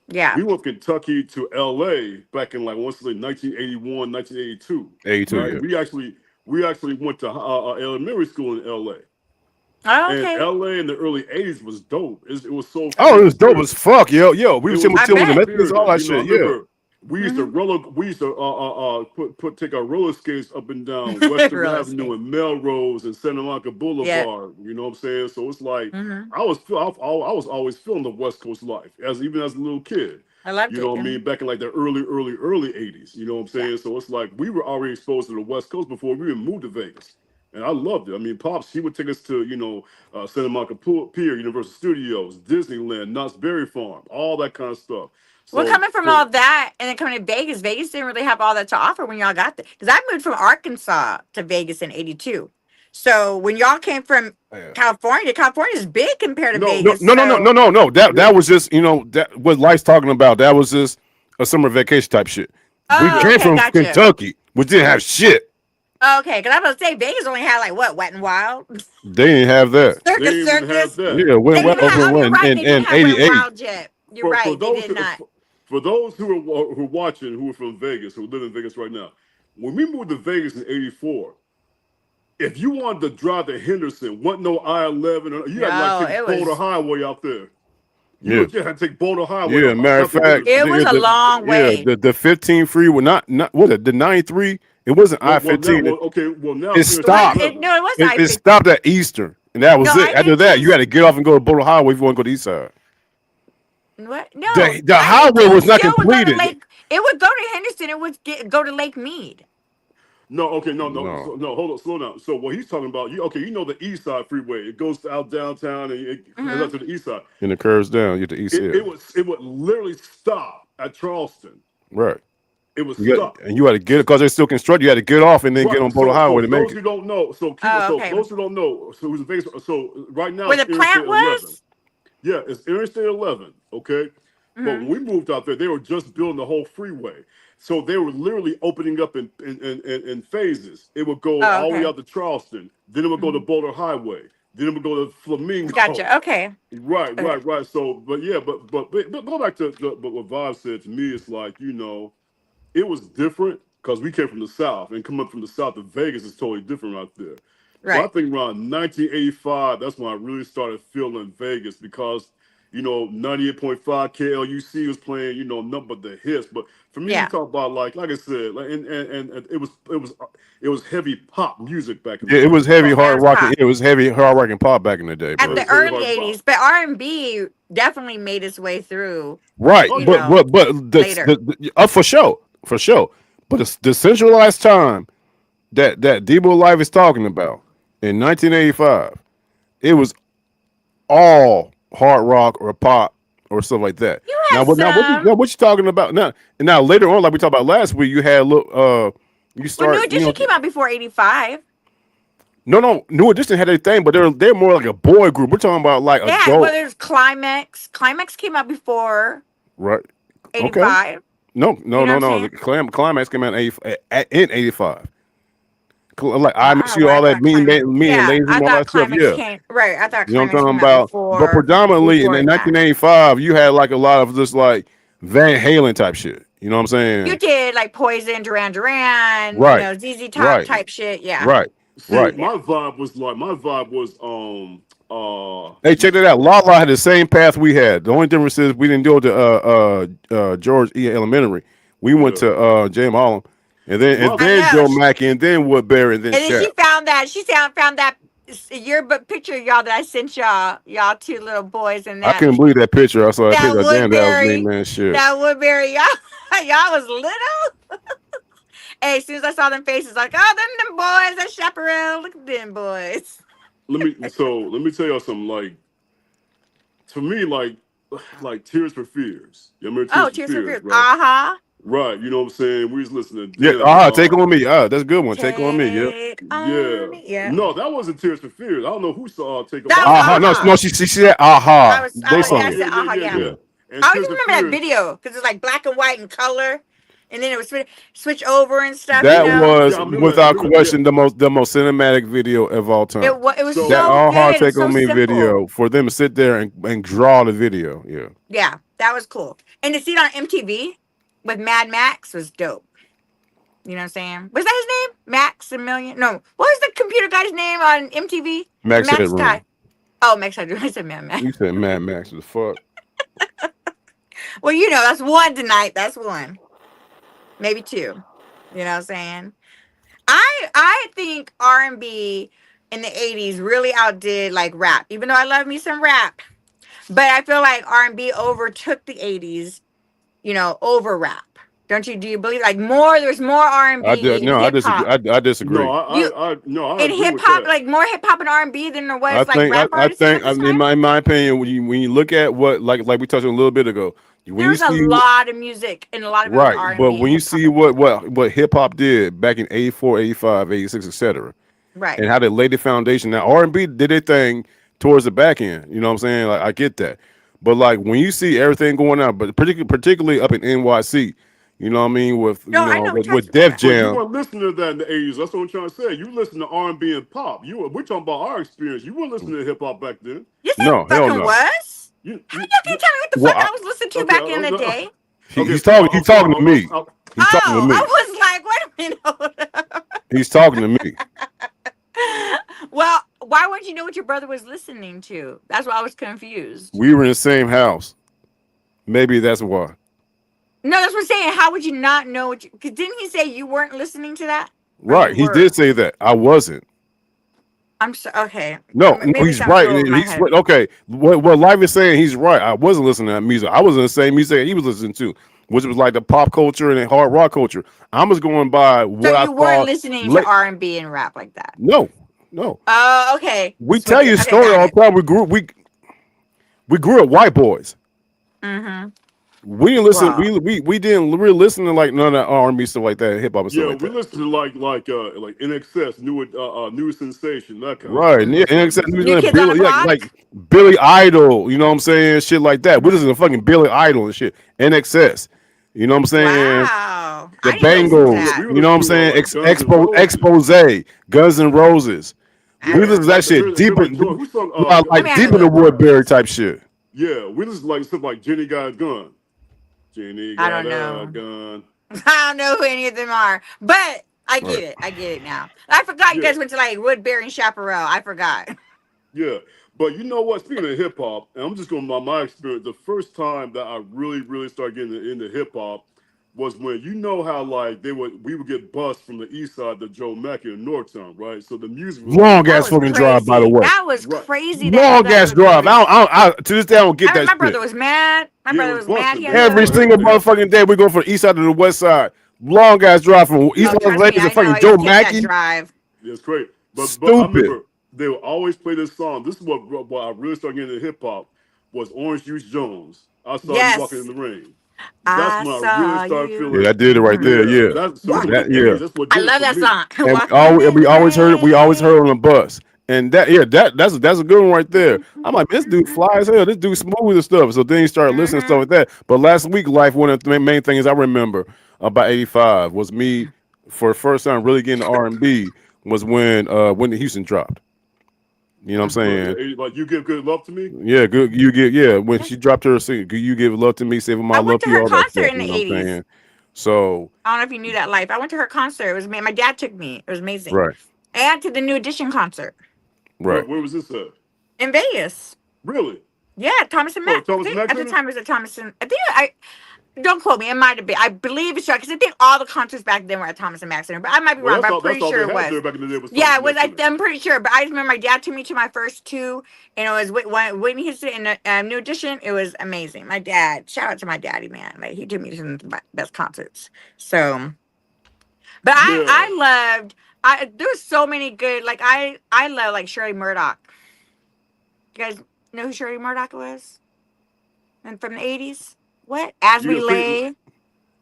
Yeah. We went from Kentucky to LA back in like, once like 1981, 1982. 82, Right? yeah. We actually went to elementary school in LA. Oh, And okay. LA in the early 80s was dope. It was so Oh, it free was dope as spirited. fuck, yo. Yo, we It was was I chilling with free the bet. Mexicans, all spirited. that I shit. Yeah. remember Mm-hmm. we used to take our roller skates up and down Western Roller Avenue skate. and Melrose and Santa Monica Yeah. Boulevard. You know what I'm saying? So it's like, Mm-hmm. I was always feeling the West Coast life even as a little kid. I loved You know it. what I Mm-hmm. mean? Back in like the early 80s. You know what I'm Yeah. saying? So it's like we were already exposed to the West Coast before we even moved to Vegas. and I loved it. I mean, Pops, he would take us to, Santa Monica Pier, Universal Studios, Disneyland, Knott's Berry Farm, all that kind of stuff. Well, So coming from for all that and then coming to Vegas, Vegas didn't really have all that to offer when y'all got there. Because I moved from Arkansas to Vegas in '82. So when y'all came from Yeah. California is big compared to no, No, Vegas. no, no, no, So no, no, no. That yeah, that was just that what Life's talking about. That was just a summer vacation type shit. We yeah, oh, came okay, from gotcha. Kentucky. We didn't have shit. Okay, because I was about to say Vegas only had like what, Wet and Wild, They didn't have that. they Circus, didn't even have Circus. that. Yeah, when They well didn't have. open Oh, you're when right. They didn't in have Wet and '88. Wild yet. You're For right. They those did not. for those who are watching, who are from Vegas, who live in Vegas right now, when we moved to Vegas in '84, if you wanted to drive to Henderson, wasn't no I-11, you had to like No, take it Boulder was Highway out there. Yeah, You had to take Boulder Highway yeah. Matter of out to fact, it Henderson. was a long way. the 15 free was not what the 93. It wasn't Now, I-15. now It it's Interstate What? stopped. It, 11. no, it was I It 50. stopped at Eastern, and that No, was it. I After that, you 15's. had to get off and go to Boulder Highway if you want to go to the East Side. What? No, The I highway 15 was not still would go to completed. Lake. It would go to Henderson. It would go to Lake Mead. No, okay, no, No, hold on, slow down. So what he's talking about, you know the East Side Freeway. It goes out downtown and it heads Hmm. out to the East Side. and it curves down. You get the East It, Hill. it would literally stop at Charleston. Right. It would You got stop. and you had to get it because they're still constructed. You had to get off and then get Right. on Boulder So Highway for to make those it. who don't know, Oh, so for okay. those who don't know, so who's Vegas? So right now Where it's the Interstate plant 11. was? Yeah, it's Interstate 11. Okay. But Hmm. when we moved out there, they were just building the whole freeway. So they were literally opening up in phases. It would go Oh, all the way okay. out to Charleston. Then it would go to Hmm. Boulder Highway. Then it would go to Flamingo. Gotcha. Okay. Right, Okay. right, right. So, but yeah, but go back to but what Vibe said to me. It's like it was different because we came from the South, and coming from the South to Vegas is totally different out there. So I Right. think around 1985, that's when I really started feeling Vegas because 98.5 KLUC was playing, nothing but the hits. But for me, you Yeah. talk about like I said, like and it was heavy pop music back in the Yeah, it day. was heavy Yeah, it hard was rocking. pop It was heavy hard rocking pop back in the day, at It bro. the was heavy early hard pop. '80s, but R&B definitely made its way through. Right, Oh You yeah, know, but later. for sure, for sure. But the centralized time that Debo Life is talking about in 1985, it was all hard rock or pop or stuff like that. You Now had what some. what you talking about now? And now later on, like we talked about last week, you had look you Well, New start Edition came out before '85. no New Edition had their thing, but they're more like a boy group. We're talking about like Yeah, well, adult, there's Climax. Climax came out before right? Okay. '85. No, You no, know what no, I'm no. saying? The climax came out in 85. Like Well, I I don't miss know you, why I all that thought Climax. mean Yeah, ladies I and all thought that stuff. Climax Yeah. came. Right, I thought You know what I'm Climax talking came out about? But predominantly in before 85. 1985, you had like a lot of this like Van Halen type shit. You know what I'm You saying? did like Poison, Duran Duran, Right, ZZ Top right, type shit. Yeah, right, see, right. yeah. my vibe was Hey, check that out. Lala had the same path we had. The only difference is we didn't go to George E. Elementary. We went yeah. to James Harlem, My I then know. Joe Mackey, and then Woodbury, and then And then she Shap. found that. Found that yearbook picture of y'all that I sent y'all two little boys in I that couldn't believe that picture. I saw that that picture. Damn, that was me, Woodbury, man. Shit. that Woodbury. Y'all was little. Hey, as soon as I saw them faces, like, oh, them boys, that chaperone. Look at them boys. let me tell y'all something. Like to me, like Tears for Fears. You remember Tears Oh, for Tears for Fears, Fears. right? Uh huh. Right. You know what I'm saying? We was listening to Yeah. them. Take on me. That's a good one. Take on me. Yep. Take Yeah. on me. Yeah. No, that wasn't Tears for Fears. I don't know who saw Take On. That That was was No, Aha. she said, aha. They Yeah, sung I it. said Aha. Yeah. yeah. Yeah. And I always Tears for remember that Fears. video because it's like black and white and color, and then it would switch over and stuff. That Yeah, was I remember that. I without remember that. Yeah. question the most cinematic video of all time. It was That So so aha good. It was take so on me simple. video for them to sit there and draw the video. Yeah. Yeah, that was cool. And to see it on MTV with Mad Max was dope. You know what I'm saying? Was that his name? Maximilian? No. What was the computer guy's name on MTV? The Max Max Headroom. guy. Oh, Max Headroom. I said Mad Max. You said Mad Max was fuck. Well, that's one tonight. That's one. Maybe two. You know what I'm saying? I think R&B in the 80s really outdid like rap. Even though I love me some rap. But I feel like R&B overtook the 80s, over rap. Don't you? Do you believe like more? There's more R&B in No, I hip disagree. hop. I disagree. No, You I in agree hip with hop, that. like more hip hop and R&B than there I was like think rap artists at this time. in my opinion, when you look at what like we touched on a little bit ago, when you There's a see lot of music, and a lot of it was right, but R&B and when you hip hop see at the time. what hip hop did back in 84, 85, 86, etc., Right. and how they laid the foundation. Now R&B did their thing towards the back end. You know what I'm saying? Like I get that, but like when you see everything going on, but particularly up in NYC, you know what I mean, with No, I know we with touched upon Def that. But you Jam. weren't listening to that in the 80s. That's what I'm trying to say. You listen to R&B and pop. We're talking about our experience. You weren't listening to hip hop back then. Yes, I No, hell fucking no. was. You, How you, y'all you can't tell me what the Well, fuck I was listening to okay, back in the day? okay. he's talking to me. He's talking to Oh, me. I was like, wait a minute. He's talking to me. Well, why wouldn't you know what your brother was listening to? That's why I was confused. We were in the same house. Maybe that's why. No, that's what I'm saying. How would you not know what you? Because didn't he say you weren't listening to that, or Right. you He were? did say that. I wasn't. I'm so okay. No, Maybe he's something right. flew over my He's head. okay. What Life is saying, he's right. I wasn't listening to that music. I was in the same music he was listening to, which was like the pop culture and the hard rock culture. I'm just going by So what I you weren't saw. listening to R&B and rap like that. No, no. Oh, okay. We tell Switch you it. a Okay, story got all it. the time. We grew up white boys. Mm-hmm. We didn't listen. Wow. We didn't really listen to like none of that R&B stuff like that, hip hop and stuff Yeah, like we that. listen to like In Excess, new sensation, that kind of Right, stuff. and yeah, That's and what except we we listen New to. listen to Kids on the Billy, Block. like Billy Idol, you know what I'm saying, shit like that. We listen Mm-hmm. to fucking Billy Idol and shit. NXS, you know what I'm saying? Wow. The I didn't listen to Bangles, that. We you know listen what I'm to saying? like Guns N' Roses. Expose, Guns N' Roses. I We Yeah, listen to don't. that shit hear deep like in, Joy. Who sung I like mean, I deep know in the the Woodbury words. type shit. Yeah, we listen like stuff like Jenny Got a Gun. Jenny I got don't a know. gun. I don't know who any of them are, but I Right. get it. I get it now. I forgot you Yeah, guys went to like Woodbury and Chaparral. I forgot. yeah. But you know what? Speaking of hip hop, and I'm just going by my experience. The first time that I really started getting into hip hop was when you know how like we would get bused from the east side to Joe Mackey in Northtown, right? So the music was always Long That ass was blasting. fucking drive, by the crazy. way. That was Right. crazy that you Long guys ass would go drive. to. To this day I don't get that My shit. brother was mad. My Yeah, it brother was was mad. busting. He They had to had go Every like to. single they had motherfucking day we go from the east side to the west side. Long ass drive from East Oh, Las trust me, Vegas to I know. fucking I used Joe to take that Mackey. drive. Yeah, it's great. But I Stupid. remember they would always play this song. This is what I really started getting into hip hop was Orange Juice Jones. I saw you walking in Yes, the rain. That's I when I really saw started you. Yeah, feeling. I did it right there. Yeah, Yeah, that's so from the that Walking. yeah. '80s. That's what I did it love for that me. song. And Walking in the we always heard rain. on the bus. And that's a good one right there. I'm like, this dude fly as hell. This dude smooth and stuff. So then you start listening to stuff Mm-hmm. like that. But last week, life, one of the main things I remember about '85 was me for the first time really getting R&B was when Whitney Houston dropped. You know what I'm Uh-huh. saying? Like you give good love to me. Yeah, good. You get when she dropped her single, you give love to me, saving my I love went to for you, her all that concert stuff. in You the know what I'm 80's. saying? So I don't know if you knew that life. I went to her concert. It was me. My dad took me. It was amazing. right, And to the New Edition concert right. Where was this at? in Vegas. Really? Yeah, Thomas and Oh, Mack. I Thomas think Mack at the Center? time it was at Thomas and I think I don't quote me. It might have been. I believe it's because I think all the concerts back then were at Thomas and Mack Center, but I might be Well, wrong. But I'm that's pretty all sure they it had was. there back in the day was Yeah, Thomas it was. Mack Center. I'm pretty sure. But I just remember my dad took me to my first two, and it was Whitney Houston in the New Edition. It was amazing. My dad, shout out to my daddy, man. Like he took me to some of the best concerts. So, but Yeah. I loved. There was so many good. Like I love like Shirley Murdoch. You guys know who Shirley Murdoch was? And from the 80's? What? As You We can sing. Lay.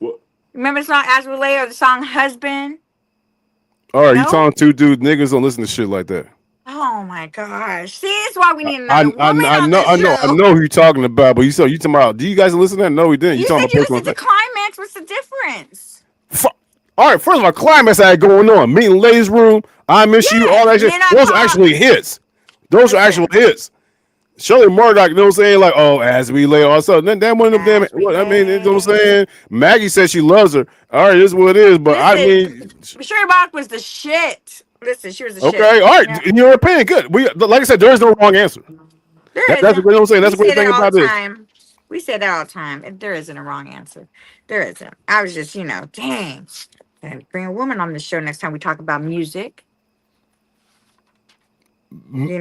What? Remember the song As We Lay or the song Husband? All right, you No? talking two dudes? Niggas don't listen to shit like that. Oh my gosh. See, that's why we need another woman on this I show. know who you're talking about. But you talking about? Do you guys listen to that? No, we didn't. You You talking said about you personal? listened to Climax. What's the difference? All right, first of all, climax I had going on. Meeting ladies room. I miss you. All Yes, that shit. Men I Those are Call. actually hits. Those are actual Listen. hits. Shirley Murdoch, you know what I'm saying? Like, oh, as we lay or something. That one of them. As We What I mean, you know what I'm Lay. saying? Maggie says she loves her. All right, this is what it is. But I Listen, mean, Shirley Murdoch was the shit. Listen, she was the shit. okay, all right. Yeah. In your opinion, good. We like I said, there is no wrong answer. There That's isn't. you know what I'm saying. That's We the great say thing that all about the this. time. We say that all the time. There isn't a wrong answer. There isn't. I was just, dang. Gotta bring a woman on the show next time we talk about music.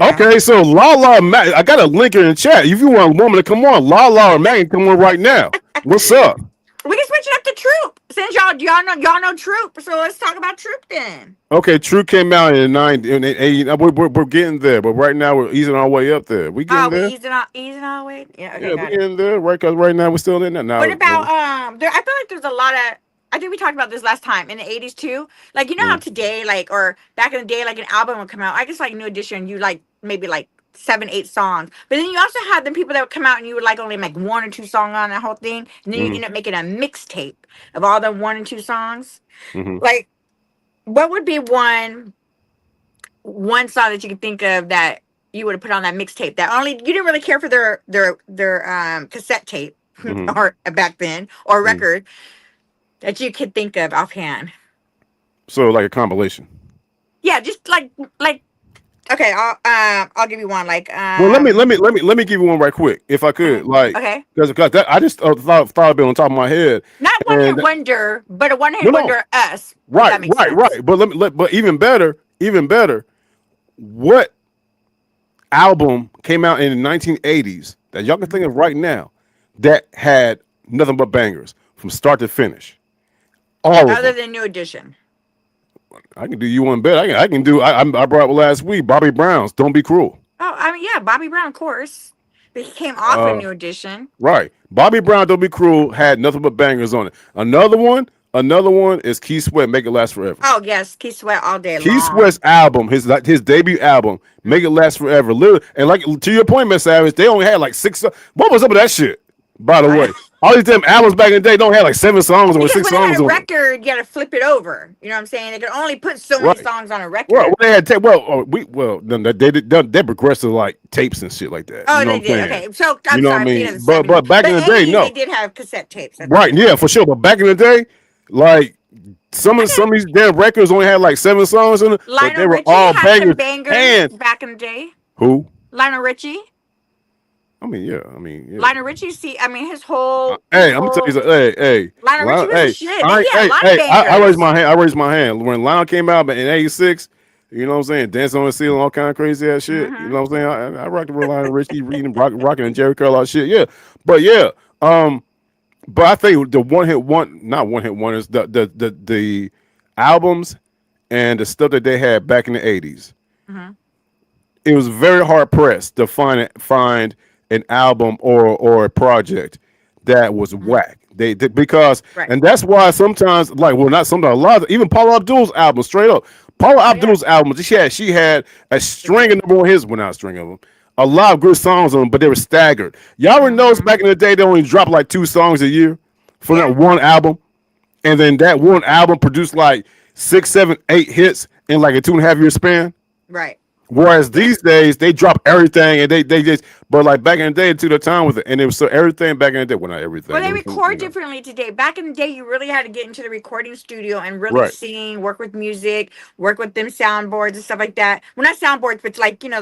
Okay, so Lala, I got a link in the chat. If you want a woman to come on, Lala or Maggie, come on right now. What's up? We can switch it up to Troop. since y'all know Troop, so let's talk about Troop then. Okay, True came out in the 90s, in the 80s. We're getting there, but right now we're easing our way up there. We getting Oh, we there. easing all the way. Yeah, okay, Yeah, we got it. getting there, right? Because right now we're still in that now. What about I feel like there's a lot of. I think we talked about this last time in the 80's too. Like you know how today, like or back in the day, like an album would come out. I guess like New Edition, you like maybe like 7, 8 songs. But then you also had the people that would come out and you would like only make 1 or 2 songs on that whole thing. And then you end up making a mixtape of all the 1 and 2 songs. Like, what would be one song that you could think of that you would have put on that mixtape that only you didn't really care for their cassette tape or back then or record that you could think of offhand? So like a compilation. Yeah, just like okay, I'll give you one. Like Well, let me give you one right quick, if I could. Like, okay, because that I just thought of it on top of my head. not one hit wonder, but a one hit wonder. Us, right. But but even better. What album came out in the 1980s that y'all can think of right now that had nothing but bangers from start to finish? All of other them. than New Edition. I can do you one better. I can do. I brought up last week. Bobby Brown's "Don't Be Cruel." Oh, I mean, yeah, Bobby Brown, of course. But he came off a New Edition. Right. Bobby Brown, "Don't Be Cruel" had nothing but bangers on it. Another one is Keith Sweat, "Make It Last Forever." Oh yes, Keith Sweat all day long. Keith Sweat's album, his debut album, "Make It Last Forever." Literally, and like to your point, Miss Savage, they only had like 6. What was up with that shit? By the way, all these damn albums back in the day don't have like 7 songs or 6 songs on it. Because when they had a record, you got to flip it over. You know what I'm saying? They could only put so many songs on a record. Well, they had they progressed to like tapes and shit like that. Oh, you know they did. Okay, so I'm you know sorry. what I mean? But back in the day, no, they did have cassette tapes. Right? Yeah, for sure. But back in the day, like some of these damn records only had like 7 songs in it, but they were all bangers. And back in the day. Who? Lionel Richie. Yeah. Lionel Richie, his whole. Hey, I'm gonna tell you something. Hey. Lionel Richie was the shit. I raised my hand when Lionel came out in '86. You know what I'm saying? Dance on the Ceiling, all kind of crazy ass shit. You know what I'm saying? I rocked the Lionel Richie, reading, rocking, and Jerry Curl, all shit. Yeah, but I think the not one hit wonders, the albums and the stuff that they had back in the '80s. It was very hard pressed to find an album or a project that was whack. They because and that's why sometimes, like, well, not sometimes, a lot of, even Paula Abdul's album, straight up, Paula Abdul's albums, she had a string of number one hits, well, not a string of them, a lot of good songs on them, but they were staggered. Y'all would notice back in the day they only dropped like 2 songs a year for that one album, and then that one album produced like 6, 7, 8 hits in like a 2.5 year span. Right. Whereas these days they drop everything and they just, but like back in the day, to the time with it, and it was so everything back in the day. Well, not everything. Well, they record differently today. Back in the day, you really had to get into the recording studio and really sing, work with music, work with them soundboards and stuff like that. Well, not soundboards, but like, you know,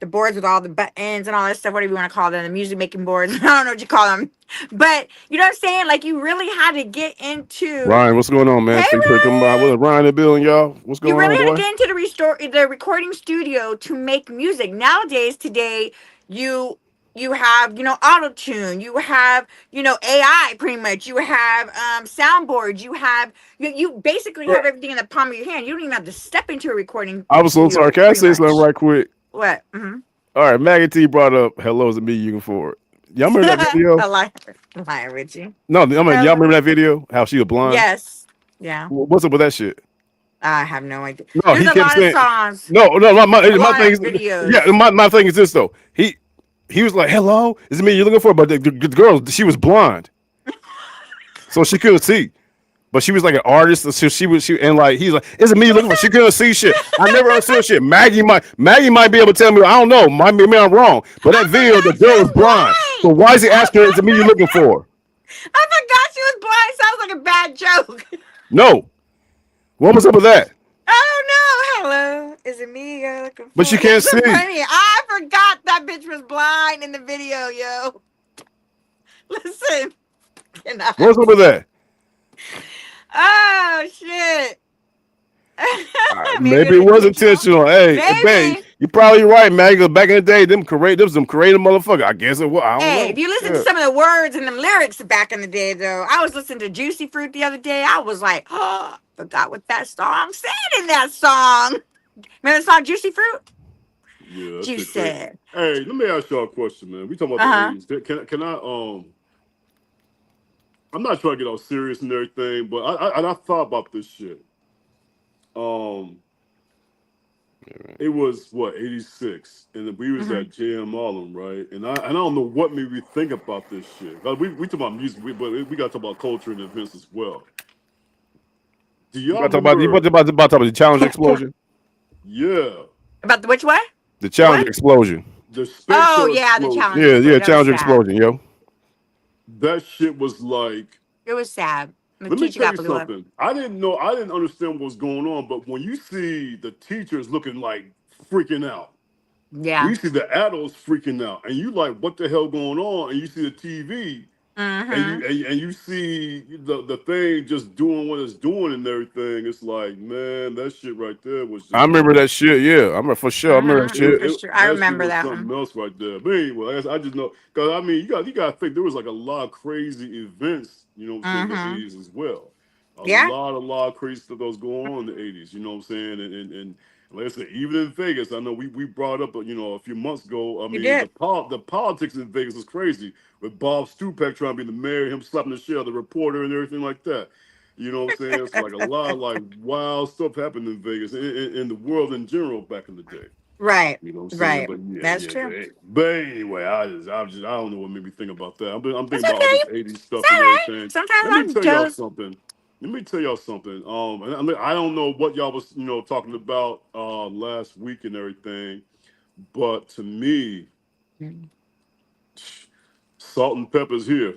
the boards with all the buttons and all that stuff, whatever you want to call them, the music making boards. I don't know what you call them, but you know what I'm saying? Like, you really had to get into. Ryan, what's going on, man? Hey, Ryan. Ryan and Bill and y'all. What's going on? You really had to get into the recording studio to make music. Nowadays, today, you have, you know, auto-tune, you have, you know, AI pretty much, you have soundboards, you basically have everything in the palm of your hand. You don't even have to step into a recording. I was so sorry. Can I say something right quick? What? All right, Maggie T brought up "Hello, is it me you can forward." Y'all remember that video? Lie, Richie. No, y'all remember that video? How she was blind? Yes. Yeah. What's up with that shit? I have no idea. No, There's a lot of songs. No. My thing is, yeah, my thing is this though. He was like, "Hello, is it me you're looking for?" But the girl, she was blind, so she couldn't see. But she was like an artist, so she and like he's like, "Is it me you're looking for?" She couldn't see shit. I never understood shit. Maggie might be able to tell me. I don't know. Maybe I'm wrong. But that video, the girl is blind. So why is he asking her, "Is it me you're looking for?" I forgot she was blind. Sounds like a bad joke. No. What was up with that? I don't know. Hello, is it me you're looking for? But she can't see. I forgot that bitch was blind in the video, yo. Listen. What's up with that? Oh shit. Maybe it was intentional. Hey, babe, You're probably right, man. Because back in the day, them creative motherfucker. I guess it was. I don't Hey, know. if you listen to Shit. some of the words and them lyrics back in the day, though, I was listening to Juicy Fruit the other day. I was like, oh, forgot what that song said in that song. Remember the song Juicy Fruit? Yeah, that shit Juicy. crazy. Hey, let me ask y'all a question, man. We talking about Uh-huh. the 80s. Can I I'm not trying to get all serious and everything, but I thought about this shit. It was what 86, and we was at JM Harlem, right? And I don't know what made me think about this shit. But we talk about music, but we got to talk about culture and events as well. Do You y'all about to talk remember? about the challenge explosion? Yeah, About the which one? The challenge What? explosion. the Space Oh, Shuttle yeah, the explosion. challenge Yeah, explosion. That was challenge sad. explosion, yo. That shit was like. It was sad. The Let me teacher tell got you blew up. something. I didn't understand what was going on, but when you see the teachers looking like freaking out, Yeah. we see the adults freaking out, and you like, what the hell going on? And you see the TV, Mm-hmm. and you see the thing just doing what it's doing and everything. It's like, man, that shit right there was I just remember like that shit. Yeah, I remember for sure. I remember that Mm-hmm. shit. For sure. I that shit remember was that something one. else right there. But anyway, I just know because I mean, you got to think there was like a lot of crazy events, you know what I'm saying, in the Mm-hmm. '80s as well. Yeah. A lot of crazy stuff that was going on in the '80s. You know what I'm saying, and like I said, even in Vegas, I know we brought up, a few months ago. I You mean, did. the politics in Vegas is crazy with Bob Stupak trying to be the mayor, him slapping the shit out of the reporter and everything like that. You know what I'm saying? It's like a lot of like wild stuff happened in Vegas and in the world in general back in the day. Right. You know what I'm saying? Right. But yeah, That's yeah. true. But anyway, I don't know what made me think about that. I'm It's thinking about all this okay. '80s It's stuff and all right. everything. Sometimes Let me I'm tell y'all jealous. something. Let me tell y'all something. And I mean, I don't know what y'all was, talking about last week and everything, but to me, Salt and Pepper's here.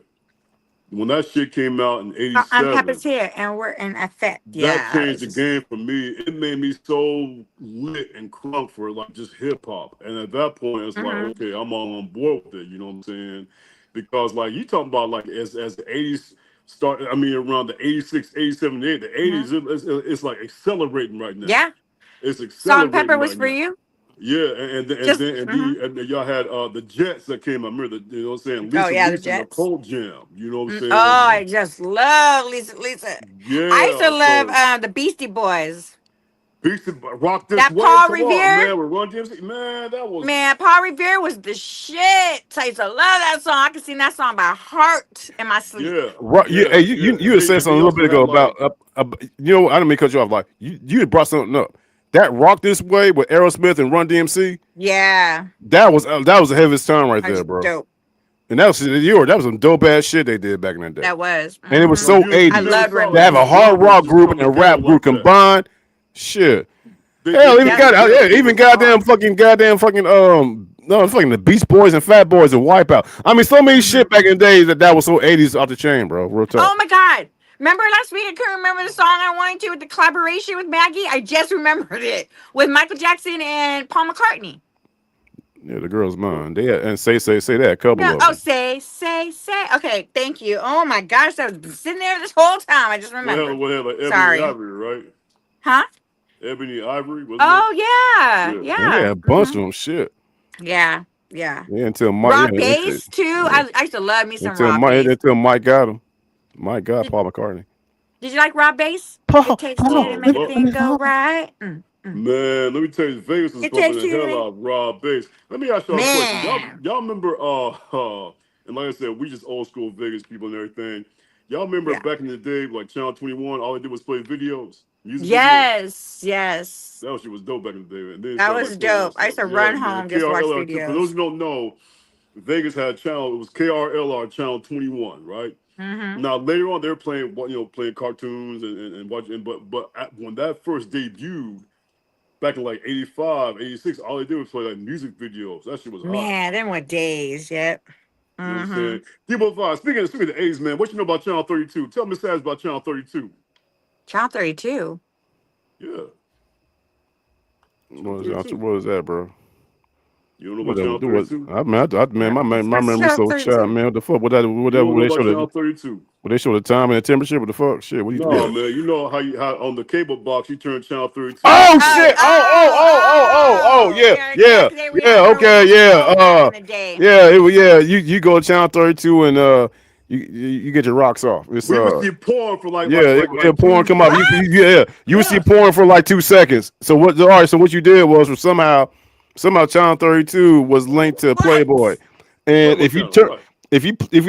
When that shit came out in I'm Pepper's '87, here, and we're in effect. that Yeah. changed This the is. game for me. It made me so lit and crunk for like just hip hop. And at that point, it's like, Mm-hmm. okay, I'm all on board with it. You know what I'm saying? Because like you talking about like as the '80s started, I mean around the '86, '87, the Mm-hmm. '80s, it's like accelerating right now. Yeah. It's Salt and Pepper accelerating was right for now. you. Yeah, Just. Mm-hmm. and then y'all had the Jets that came out. Remember you know what I'm saying? Oh Lisa yeah, the Lisa and the Jets. Colt Jam. You know what I'm Oh, I saying? just love Lisa. Lisa. I used to Yeah, love so the Beastie Boys. Beastie Rock This That Way. Paul Come on, Revere. man. With Run DMC. Man, that was. Man, Paul Revere was the shit. I used to love that song. I could sing that song by heart in my sleep. Yeah, Right, yeah, yeah. you had said And they something a little also bit had ago about like. I didn't mean to cut you off. Like you had brought something up. That Rock This Way with Aerosmith and Run DMC. Yeah, That was ahead of its time right that was there, bro. dope. And that was some dope ass shit they did back in the day. That was. And it was No, Mm-hmm. so I you 80s never loved saw Run to like have a two DMC. hard brothers rock just group come and a together rap group like that. combined. Shit. They Hell, even came Yep. got together. It even was hot. goddamn fucking no fucking the Beast Boys and Fat Boys and Wipeout. I mean, so many Mm-hmm. shit back in the days that was so 80s off the chain, bro. Real talk. Oh my God. Remember last week I couldn't remember the song I wanted to with the collaboration with Maggie? I just remembered it with Michael Jackson and Paul McCartney. Yeah, the girl's mine. They had, and say that a couple Yeah. of Oh, them. say. Okay, thank you. Oh my gosh, I was sitting there this whole time. I just remembered. What hell, like Ebony Sorry. Ivory, right? Huh? Ebony Ivory, wasn't it? Oh yeah, Yeah. yeah. Yeah, a bunch Mm-hmm. of them. Shit. Yeah, yeah. Yeah, until Mike. Raw Yeah, bass too. yeah. I used to love me some raw bass. Until Mike got him. Mike got Did, Paul McCartney. did you like raw bass? It Paul, takes two to Oh, make a love. thing go right. Man, let me tell you, Vegas is It bumping takes the two to hell make. out of Rob Bass. Let me ask y'all a question. Man. Y'all remember and like I said, we just old school Vegas people and everything. Y'all remember Yeah. back in the day, like Channel 21, all they did was play videos, music videos. Yes. Yes. That shit was dope back in the day. And then they That started was like playing other dope. I stuff. used to Yeah, run man. home just watch KRLR too. For those videos. who don't know, Vegas had a channel. It was KRLR Channel 21, right? Mm-hmm. Now later on, they were playing playing cartoons and watching. But when that first debuted back in like '85, '86, all they did was play like music videos. That shit was hot. Man, them were days. Yep. You know what I'm Mm-hmm. saying? DEBOE'S, speaking of '80s, man, what you know about Channel 32? Tell Miss Sass about Channel 32. Child 32. Yeah, Channel What is that? 32. What is that, bro? You don't know about Whatever. Channel Do what? 32? Man, my That's memory's Child so shot, 32. man. What the fuck? You don't know What they about show Channel 32? the time and the temperature? What the fuck? Shit. What do you No, do? man. You know how on the cable box you turn Channel 32 Oh on. Oh, shit! oh, Oh yeah. 'cause we had Okay, all back in the day. You go to Channel 32 and you get your rocks off. It's We would see porn for like porn 2 come up. You would see porn for like 2 seconds. So what? All right. So what you did was somehow Channel 32 was linked to Playboy, and if you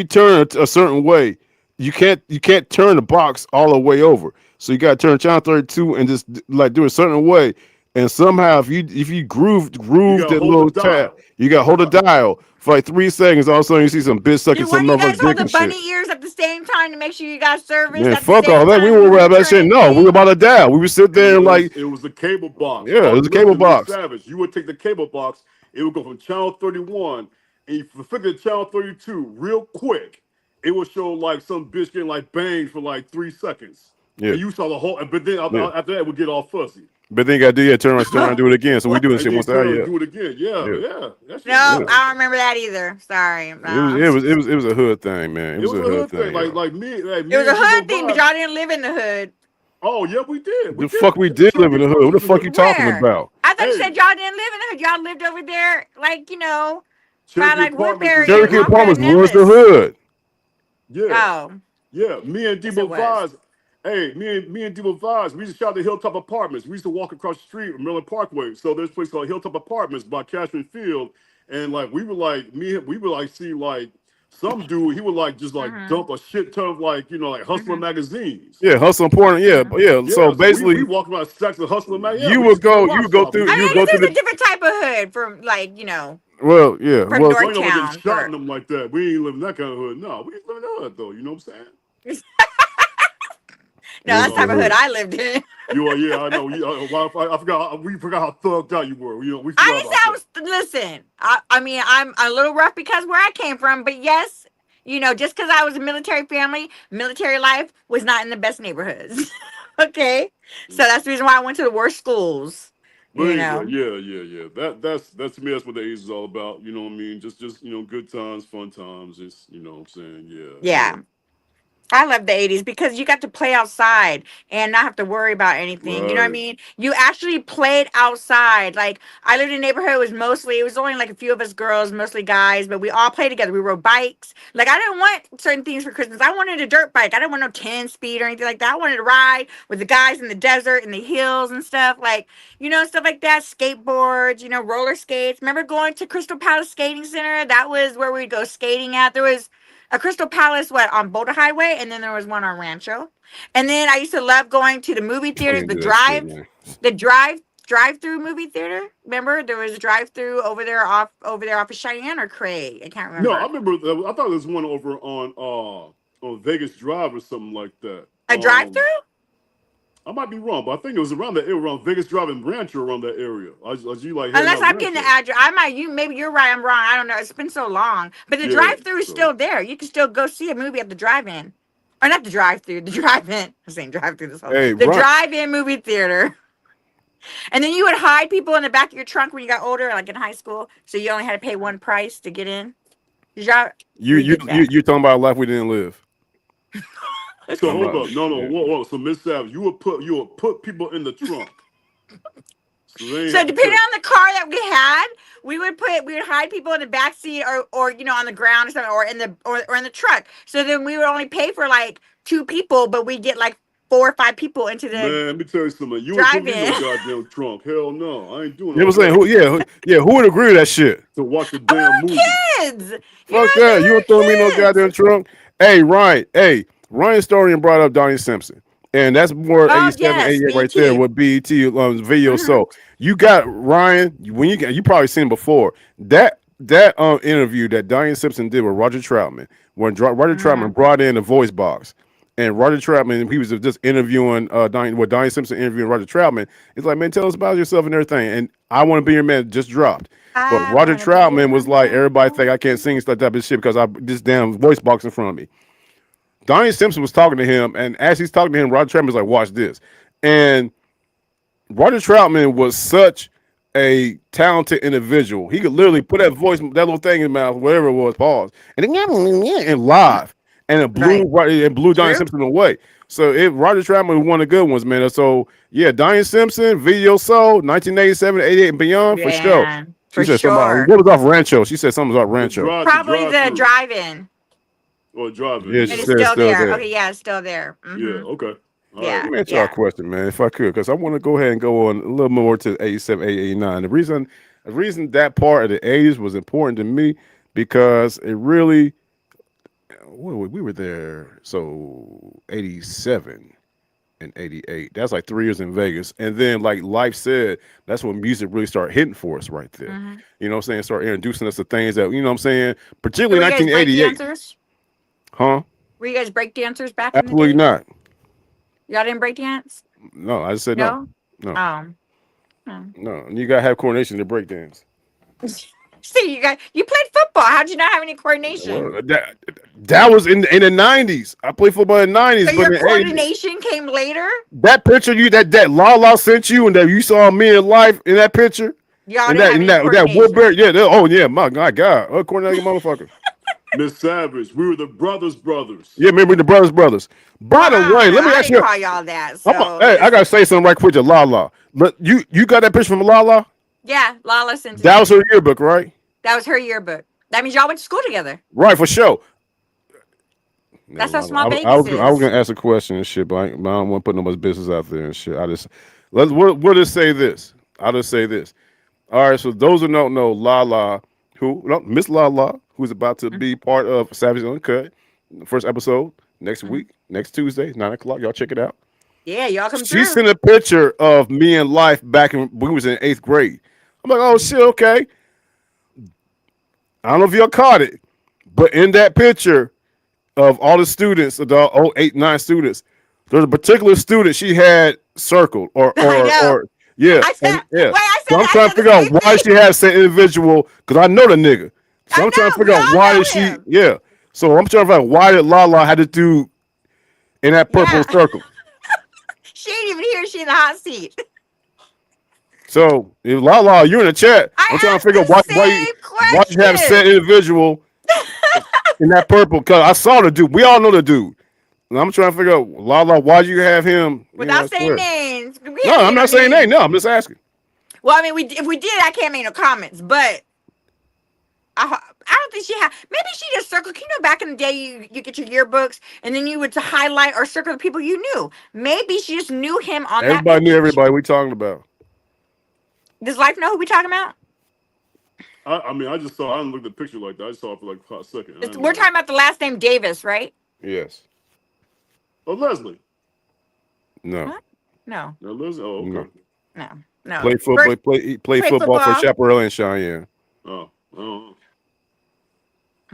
turn a certain way, you can't turn the box all the way over. So you got to turn Channel 32 and just like do a certain way. And somehow, if you groove that little tab, you got to hold the dial for like 3 seconds. All of a sudden, you see some bitch sucking some motherfucker's dick hold and the bunny shit. ears at the same time to make sure you got service. Man, at fuck the same all that. time We won't grab that shit. No, we were about to dial. We would sit there and like it was a cable box. Yeah, it was a cable box. Savage. You would take the cable box. It would go from channel 31, and you flick to channel 32 real quick. It would show like some bitch getting like banged for like 3 seconds. Yeah. And you saw the whole. But then after that, it would get all fuzzy. But then you got to do turn around and do it again. So we doing shit once that. Yeah. Do it again. Yeah. No, I don't remember that either. Sorry. It was a hood thing, man. It was a hood thing. Like me. It was a hood thing, but y'all didn't live in the hood. Oh yeah, we did. The fuck we did live in the hood. What the fuck you talking about? I thought you said y'all didn't live in the hood. Y'all lived over there, like by like Woodbury. Cherokee Apartments was the hood. Yeah. Oh. Yeah. Me and DEBOE'S. Hey, me and DEBOE'S, we used to shop at Hilltop Apartments. We used to walk across the street from Maryland Parkway. So there's a place called Hilltop Apartments by Cashman Field. And like we would see like some dude, he would like just like dump a shit ton of like, like Hustler magazines. Yeah, Hustler important. Yeah. So basically we walk around stacks of Hustler magazines. You would go through. This is a different type of hood from like, Well, yeah. From Northtown. Shot them like that. We ain't living that kind of hood. No, we ain't living that hood though. You know what I'm saying? No, that's the type of hood I lived in. I know. I forgot. We forgot how thugged out you were. Listen. I mean, I'm a little rough because where I came from, but yes, just because I was a military family, military life was not in the best neighborhoods. Okay, so that's the reason why I went to the worst schools. Yeah. That's to me. That's what the 80s is all about. You know what I mean? Just good times, fun times. Just what I'm saying. Yeah. I love the 80s because you got to play outside and not have to worry about anything. Right. You know what I mean? You actually played outside. Like, I lived in a neighborhood. It was only like a few of us girls, mostly guys, but we all played together. We rode bikes. Like, I didn't want certain things for Christmas. I wanted a dirt bike. I didn't want no 10-speed or anything like that. I wanted to ride with the guys in the desert and the hills and stuff. Like, stuff like that. Skateboards, roller skates. Remember going to Crystal Palace Skating Center? That was where we'd go skating at. There was a Crystal Palace, on Boulder Highway, and then there was one on Rancho. And then I used to love going to the movie theaters, the drive-through movie theater. Remember, there was a drive-through over there off of Cheyenne or Craig. I can't remember. No, I remember. I thought there was one over on Vegas Drive or something like that. A drive-through? I might be wrong, but I think it was around that area, around Vegas Drive and Rancho, around that area. Unless I'm getting the address, maybe you're right, I'm wrong. I don't know. It's been so long, but the drive-through is still there. You can still go see a movie at the drive-in, or not the drive-through, the drive-in. I'm saying drive-through this whole. Drive-in movie theater. And then you would hide people in the back of your trunk when you got older, like in high school, so you only had to pay one price to get in. You're talking about a life we didn't live. So hold up, whoa. So Miss Savage, you would put people in the trunk. So depending on the car that we had, we would hide people in the back seat or on the ground or something, or in the truck. So then we would only pay for like 2 people, but we get like 4 or 5 people into the. Man, let me tell you something. You would put me in the goddamn trunk. Hell no, I ain't doing that. You was saying who would agree to that shit? To watch the damn movie. Kids. Fuck that. You would throw me in no goddamn trunk. Hey, Ryan. Hey. Ryan Storian brought up Donnie Simpson, and that's more 87, 88 right there with BET video. So you got Ryan. When you probably seen him before that interview that Donnie Simpson did with Roger Troutman when Roger Troutman brought in the voice box, and Roger Troutman, he was just interviewing Donnie Simpson interviewing Roger Troutman. It's like, man, tell us about yourself and everything. And I Want to Be Your Man just dropped. But Roger Troutman was like, everybody think I can't sing stuff that shit because I this damn voice box in front of me. Donnie Simpson was talking to him, and as he's talking to him, Roger Troutman was like, watch this. And Roger Troutman was such a talented individual. He could literally put that voice, that little thing in his mouth, whatever it was, pause, and live. And it blew Donnie Simpson away. So Roger Troutman was one of the good ones, man. So yeah, Diane Simpson, Video Soul, 1987, 88, and beyond for sure. Yeah, She for said something about sure. what was off Rancho. She said something about Rancho. Probably the through. drive-in. Or drive-in. Yeah, And she it's said still still there. there. Okay, yeah, it's still there. Yeah, okay. All Yeah. right. Let me answer our question, man, if I could, because I want to go ahead and go on a little more to 87, 88, 89. The reason that part of the 80s was important to me because it really, we were there, so 87 and 88. That's like 3 years in Vegas. And then, like Life said, that's when music really started hitting for us right there. You know what I'm saying? Start introducing us to things that, you know what I'm saying? Particularly 1988. Huh? Were you guys break dancers back Absolutely in the day? not. Y'all didn't break dance? No, I just said no. No. No. You got to have coordination to break dance. See, you played football. How'd you not have any coordination? Well, that was in the 90s. I played football in the 90s. So your coordination came later? That picture that Lala sent you and that you saw me in life in that picture. Y'all didn't have any that Woodbury, my God. Coordinating motherfucker. Miss Savage, we were the brothers. Yeah, remember the brothers. By the way, let me ask you. I didn't call y'all that. So hey, I gotta say something right quick to Lala. But you got that picture from Lala? Yeah, Lala sent it. That was her yearbook, right? That was her yearbook. That means y'all went to school together. Right, for sure. That's how small Vegas is. I was gonna ask a question and shit, but I don't want to put no much business out there and shit. We'll just say this. I'll just say this. All right, so those who don't know Lala, Miss Lala, who's about to be part of Savage Uncut, first episode next week, next Tuesday, 9:00. Y'all check it out. Yeah, y'all come through. She sent a picture of me and Life back when we was in 8th grade. I'm like, oh shit, okay. I don't know if y'all caught it, but in that picture of all the students, the 8, 9 students, there's a particular student she had circled or yeah. I said, So I'm trying to figure out why she has that individual, because I know the nigga. So I'm trying to figure out why did she, So I'm trying to figure out why did Lala had to do in that purple circle. She ain't even here. She in the hot seat. So if Lala, you're in the chat. I'm trying to figure out why you have said individual in that purple. Because I saw the dude. We all know the dude. And I'm trying to figure out, Lala, why do you have him? Without saying names. No, I'm not saying names. No, I'm just asking. Well, I mean, if we did, I can't make no comments. But I don't think she had. Maybe she just circled. You know, back in the day, you get your yearbooks, and then you would highlight or circle the people you knew. Maybe she just knew him on that. Everybody knew everybody. We talking about. Does Life know who we talking about? I mean, I didn't look at the picture like that. I just saw it for like a second. We're talking about the last name Davis, right? Yes. Oh, Leslie. No. What? No. No, Leslie. Oh, okay. No. Play football. Play football for Chaparral and Cheyenne. Oh.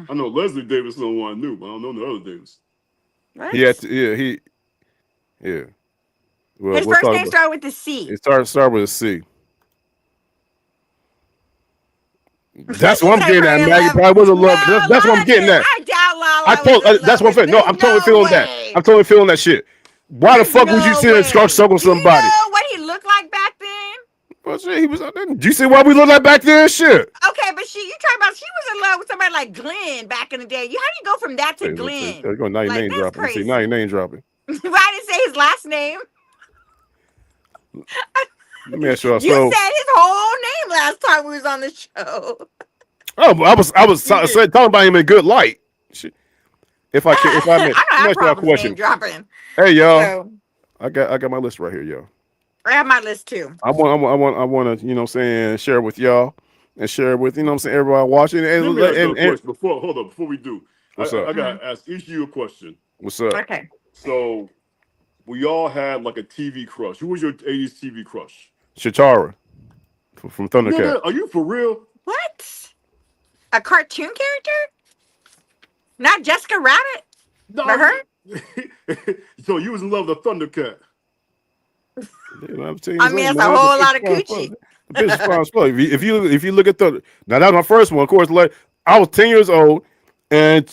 I know Leslie Davis is the one I knew, but I don't know the other Davis. What? Yeah. Well, his first name started with a C. It started with a C. That's what I'm getting at, Maggie. Probably was a love. That's what I'm getting at. I doubt Lala. That's what I'm saying. No, I'm totally feeling that. I'm totally feeling that shit. Why the fuck would you sit and start circling somebody? You know what he looked like back then? Well, shit, he was. Do you see what we look like back then? Shit. Okay, but you talking about she was in love with somebody like Glenn back in the day. How do you go from that to Glenn? Now your name dropping. See, now your name dropping. Why didn't say his last name? Let me ask you. You said his whole name last time we was on the show. Oh, I was talking about him in good light. Shit. If I may, I don't have problems name dropping. Hey y'all, I got my list right here, y'all. I have my list too. I want to, you know what I'm saying, share it with y'all and share it with, you know what I'm saying, everybody watching. Before we do, I gotta ask each of you a question. What's up? Okay. So we all had like a TV crush. Who was your 80s TV crush? Shatara from Thundercat. Yeah, are you for real? What? A cartoon character? Not Jessica Rabbit? No, for her? So you was in love with the Thundercat. I mean, it's a whole lot of coochie. If you look at now that was my first one, of course. Like I was 10 years old, and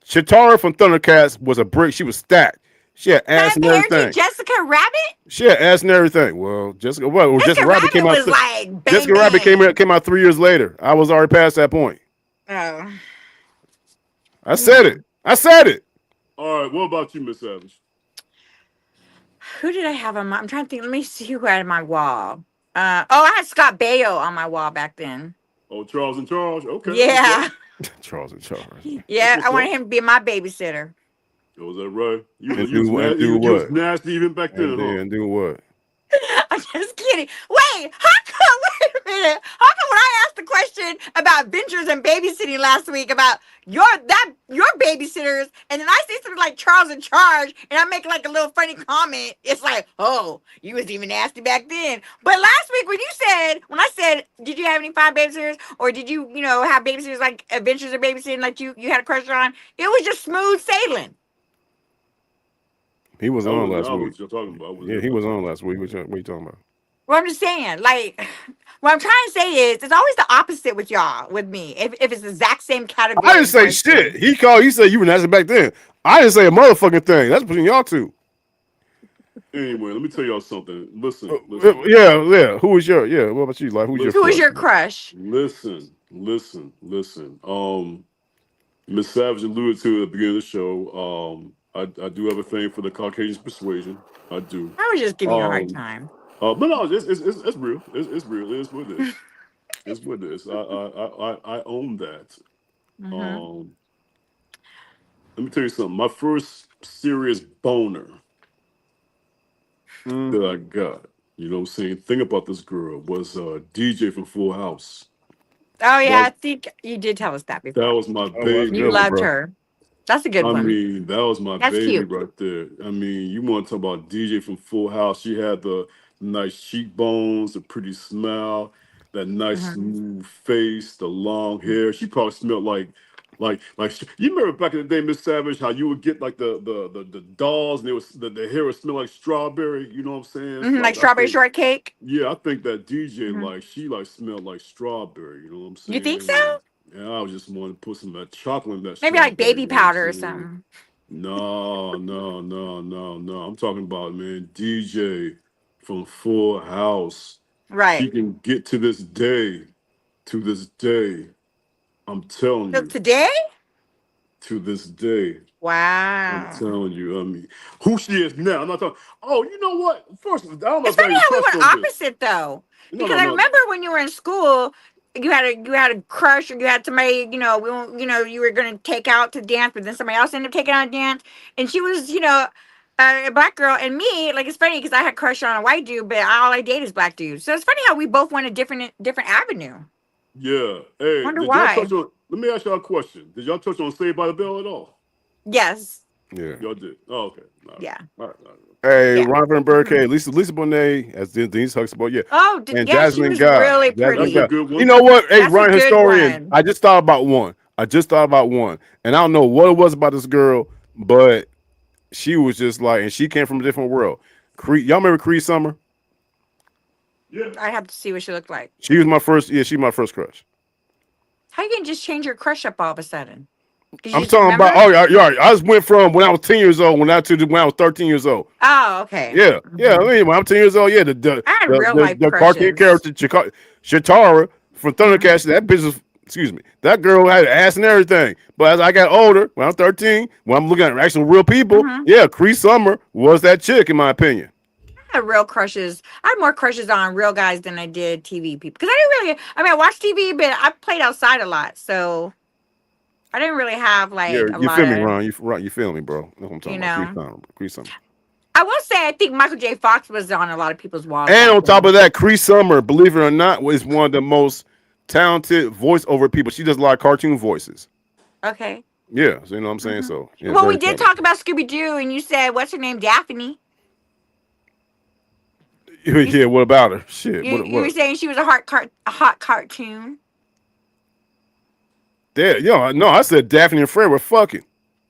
Chitara from Thundercats was a brick. She was stacked. She had ass and everything. Jessica Rabbit? She had ass and everything. Well, Jessica Rabbit came out. Like Jessica Rabbit came out 3 years later. I was already past that point. Oh. I said it. All right. What about you, Miss Savage? Who did I have on my? I'm trying to think. Let me see who I had on my wall. I had Scott Baio on my wall back then. Oh, Charles and Charles. Okay, that's what's Yeah, up. Charles and Charles. That's yeah. I what's wanted up. him to be my babysitter. Oh, is that right? And do You was what? nasty even back then, huh? And do what? I'm just kidding. Wait, how come? Wait a minute. How come when I asked the question about ventures and babysitting last week about your babysitters, and then I say something like Charles in Charge, and I make like a little funny comment, it's like, oh, you was even nasty back then. But last week when I said, did you have any fine babysitters, or did you have babysitters like Adventures of Babysitting like you had a crush on? It was just smooth sailing. He was on last I week. what you're talking about. Yeah, he was on last week. What you talking about? Well, I'm just saying, like, what I'm trying to say is, it's always the opposite with y'all, with me. If it's the exact same category. I didn't say shit. He said you were nasty back then. I didn't say a motherfucking thing. That's between y'all two. Anyway, let me tell y'all something. Listen. Yeah. Who was your? Yeah. What about you? Like, Who was your crush? Listen. Miss Savage alluded to it at the beginning of the show. I do have a thing for the Caucasian persuasion. I do. I was just giving you a hard time. But no, it's real. It's real. It is what it is. It's what it is. I own that. Mm-hmm. Let me tell you something. My first serious boner that I got, you know what I'm saying? Think about this girl, was DJ from Full House. Oh, yeah, I think you did tell us that before. That was my baby. You loved her. That's a good one. I mean, that was my baby cute. right there. I mean, you want to talk about DJ from Full House. She had the nice cheekbones, the pretty smile, that nice smooth face, the long hair. She probably smelled like you remember back in the day, Miss Savage, how you would get like the dolls and the hair would smell like strawberry. You know what I'm saying? Like strawberry shortcake. Yeah, I think that DJ she smelled like strawberry. You know what I'm saying? You think so? Yeah, I was just wanting to put some of that chocolate in that. Maybe like baby powder or something. No. I'm talking about, man, DJ from Full House. Right. She can get to this day. I'm telling you. Today? To this day. Wow. I'm telling you. I mean, who she is now. I'm not talking. Oh, you know what? First, I don't know. It's funny how we went opposite though. Because I remember when you were in school, you had a crush, or you had somebody, you were gonna take out to dance, but then somebody else ended up taking out to dance, and she was, a black girl, and me, like, it's funny because I had crush on a white dude, but all I date is black dudes. So it's funny how we both went a different avenue. Yeah. Hey, wonder why. let me ask y'all a question. Did y'all touch on Saved by the Bell at all? Yes. Yeah. Y'all did. Oh, okay. Yeah. All right. Hey, Robin Burkhead, Lisa Bonet, as Denise Huxtable, yeah. Oh, and yeah, she was really pretty. That's a good one. You know what? Hey, That's Ryan Historian, one. I just thought about one. And I don't know what it was about this girl, but she was just like, and she came from a different world. Y'all remember Cree Summer? Yeah. I have to see what she looked like. She was my first. Yeah, she my first crush. How you gonna just change your crush up all of a sudden? I'm talking about. Oh, yeah. I just went from when I was 10 years old when I was 13 years old. Oh, okay. Yeah, yeah. I mean, when I'm 10 years old, yeah. The cartoon character Chitara from Thundercats. That bitch is. Excuse me. That girl had ass and everything. But as I got older, when I'm 13, when I'm looking at actual real people, yeah, Cree Summer was that chick in my opinion. I had real crushes. I had more crushes on real guys than I did TV people. Because I watched TV, but I played outside a lot. So I didn't really have a lot you feel me, Ron? You feel me, bro? That's what I'm talking about. Cree Summer. I will say I think Michael J. Fox was on a lot of people's walls. And on top of that, Cree Summer, believe it or not, was one of the most talented voiceover people. She does a lot of cartoon voices. Okay. Yeah, so you know what I'm saying? So yeah, well, we did talk about Scooby-Doo, and you said, what's her name? Daphne. Yeah, what about her? Shit. You were saying she was a hot cartoon. Yeah, no, I said Daphne and Fred were fucking.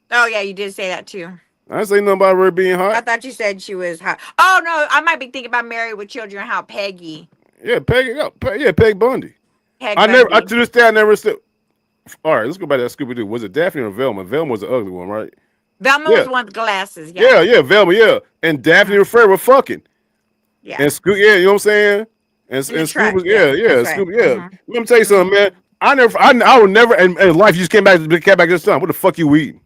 Oh, yeah, you did say that too. I didn't say nothing about her being hot. I thought you said she was hot. Oh, no, I might be thinking about Married with Children, how Peggy. Yeah, Peg Bundy. Bundy. To this day, I never said. All right, let's go back to that Scooby-Doo. Was it Daphne or Velma? Velma was the ugly one, right? Velma was the one with glasses. Yeah, Velma, yeah. And Daphne and Fred were fucking. Yeah. And you know what I'm saying? And Scooby, Scooby, yeah. Let me tell you something, man. I would never in life. You just came back this time. What the fuck you eating?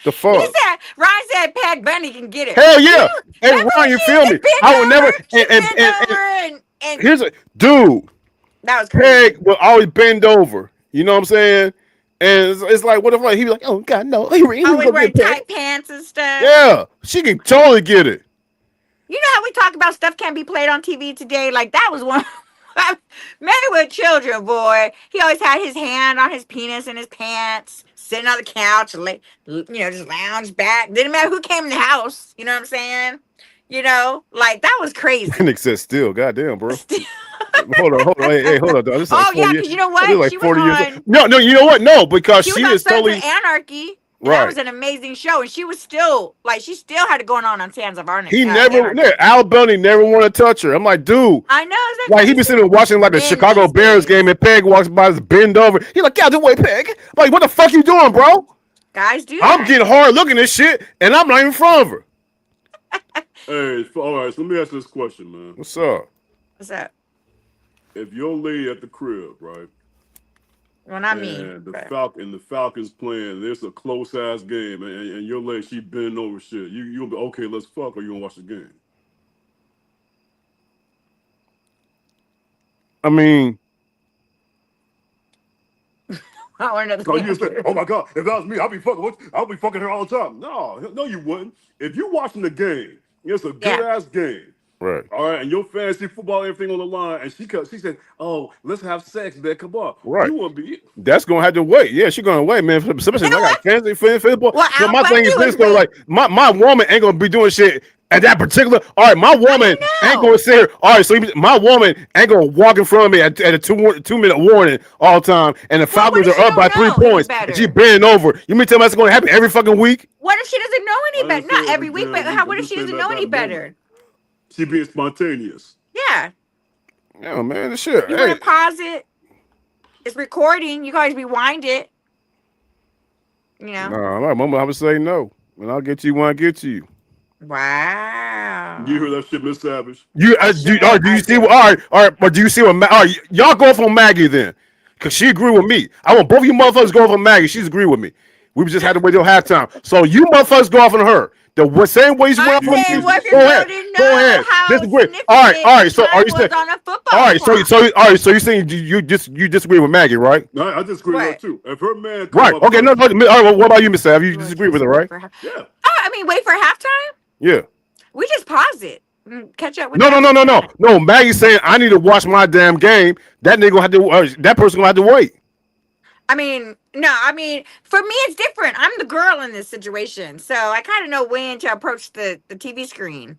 The He fuck. said, Ryan said Peg Bunny can get it. Hell yeah. Hey, Remember Ryan, you she feel me? bent I would over? never. She bent And over and here's a dude. that was crazy. Peg will always bend over. You know what I'm saying? And it's like, what if like he be like, oh God, no, he Always go wearing get Peg. tight pants and stuff. Yeah, she can totally get it. You know how we talk about stuff can't be played on TV today? Like that was one. Married with Children, boy. He always had his hand on his penis in his pants, sitting on the couch, just lounge back. Didn't matter who came in the house. You know what I'm saying? Like that was crazy. Nick said still, goddamn, bro. Hold on, hey, hold on, dog. This is like 40 yeah, years. because you know This what? is like She was 40 years. on. No, you know what? No, because She she was on is Sons totally of Anarchy. And right. that was an amazing show, and she was still she still had it going on Sons of Anarchy. He never, Al Bundy never want to touch her. I'm like, dude. I know. Like he be sitting watching like the Men Chicago these Bears days. game, and Peg walks by, just bend over. He like, get out the way, Peg. I'm like, what the fuck you doing, bro? Guys do that. I'm getting hard looking at shit, and I'm not even in front of her. Hey, all right. So let me ask this question, man. What's up? What's up? If your lady at the crib, right? Well, not me. And the Falcons playing, there's a close ass game, and your lady she bending over shit. You'll be okay. Let's fuck, or you gonna watch the game? I mean, I want another. So you say, oh my God, if that was me, I'll be fucking her all the time. No, you wouldn't. If you watching the game, it's a good ass game. right. All right, and your fantasy football, everything on the line, and she said, "Oh, let's have sex, man. Come on." Right. You want to be? That's gonna have to wait. Yeah, she's gonna wait, man. Especially You know I got fancy football. Well, So Al my thing is Bundy this was though, like my woman ain't gonna be doing shit at that particular. All right, my woman ain't gonna sit here. All right, so my woman ain't gonna walk in front of me at a 2-minute warning all the time, and the Falcons are up by 3 points, and she bending over. You mean tell me that's gonna happen every fucking week? What if she doesn't know any better? Not every week, but what if she doesn't know any better? She being spontaneous. Yeah. Yeah, man, the shit. You want to pause it? It's recording. You guys rewind it. You know. Nah, my mama, I would say no, and I'll get you when I get to you. Wow. You hear that shit, Miss Savage? Do you see what? All right, but do you see what? All right, y'all go for Maggie then, because she agree with me. I want both of you motherfuckers go for Maggie. She's agree with me. We just had to wait till halftime. So you motherfuckers go off on her. The same way you went off on me. Go ahead. Disagree. All right. So are you saying? All right. So you saying you disagree with Maggie, right? No, I disagree with her too. If her man, right? Okay. No. All right. What about you, Miss Sav? You disagree with her, right? Yeah. Oh, I mean, wait for halftime. Yeah. We just pause it. Catch up with. No. Maggie's saying I need to watch my damn game. That nigga gonna have to. That person gonna have to wait. I mean, no, for me, it's different. I'm the girl in this situation. So I kind of know when to approach the TV screen.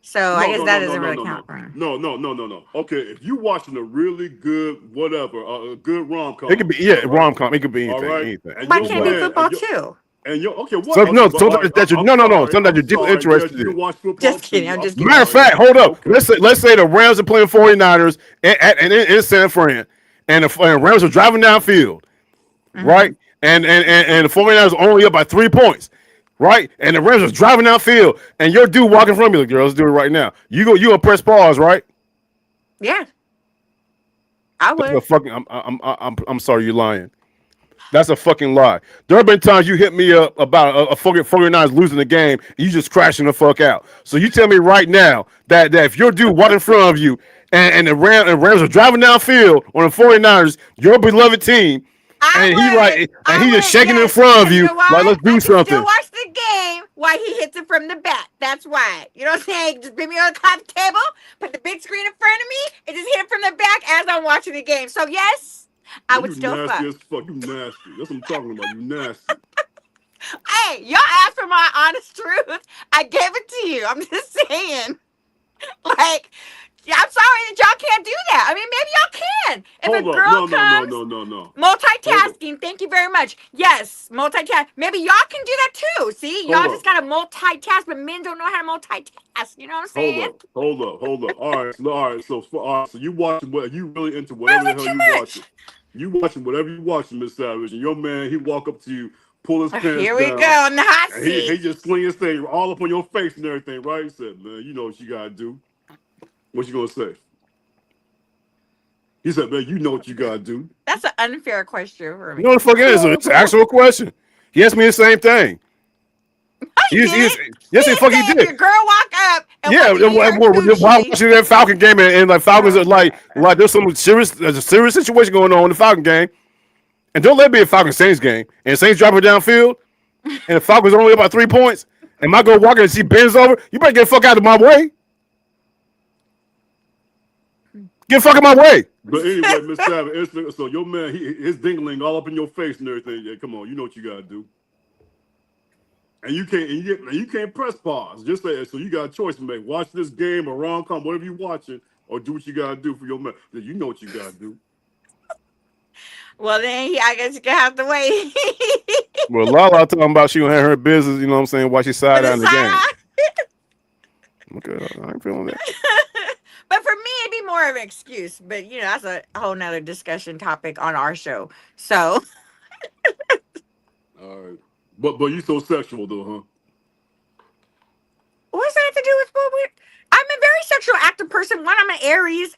So I guess that doesn't really count for me. No. Okay, if you watching a really good, whatever, a good rom-com. It could be, rom-com. It could be anything. Anything. Why can't it be football too? And you're, okay, what? Something that you're deeply interested in. Just kidding. I'm just kidding. Matter of fact, hold up. Okay. Let's say the Rams are playing 49ers in San Fran, and the Rams are driving downfield. Right, and the 49ers are only up by 3 points, right? And the Rams are driving downfield, and your dude walking in front of me, like, girl, let's do it right now. You gonna press pause, right? Yeah, I would. That's a fucking, I'm sorry, you're lying. That's a fucking lie. There have been times you hit me up about a fucking 49ers losing the game, and you just crashing the fuck out. So you tell me right now that if your dude walking in front of you, and the Rams are driving downfield on the 49ers, your beloved team. He just shaking in front of you, like, let's do something. Still watch the game while he hits it from the back. That's why. You know what I'm saying? Just bring me on the coffee table, put the big screen in front of me, and just hit it from the back as I'm watching the game. So yes, I would still fuck. You nasty. That's what I'm talking about. You nasty. Hey, y'all asked for my honest truth. I gave it to you. I'm just saying. Like, I'm sorry that y'all can't do that. I mean, maybe y'all can. If a girl comes, no. Multitasking. Thank you very much. Yes, multitask. Maybe y'all can do that too. See, y'all just gotta multitask, but men don't know how to multitask. You know what I'm saying? Hold up. All right. So you watching what? You really into whatever the hell you watching? You watching whatever you watching, Miss Savage, and your man he walk up to you, pull his pants down. Here we go in the hot seat. He just swing his thing all up on your face and everything, right? He said, "Man, you know what you gotta do." What you gonna say? He said, "Man, you know what you gotta do." That's an unfair question for me. You know what the fuck it is? It's an actual question. He asked me the same thing. he Yes, didn't. the fuck he If did. your girl walk up and Yeah, wants to eat her while coochie. watching that Falcon game, and like Falcons are like there's there's a serious situation going on in the Falcon game, and don't let it be a Falcon Saints game, and Saints drop it downfield, and the Falcons are only about 3 points, and my girl walking and she bends over, you better get the fuck out of my way. Get the fuck out of my way. But anyway, Miss Savage, so your man, his dingling all up in your face and everything. Yeah, come on, you know what you gotta do. And you can't press pause. Just say so. You got a choice to make: watch this game or rom-com, whatever you're watching, or do what you gotta do for your man. You know what you gotta do. Well, then I guess you gonna have to wait. Well, Lala talking about she gonna have her business, you know what I'm saying, while she side down the game. Okay, I ain't feeling that. But for me, it'd be more of an excuse. But that's a whole nother discussion topic on our show. So. All right, but you so sexual though, huh? What does that have to do with what we? I'm a very sexual active person. One, I'm an Aries.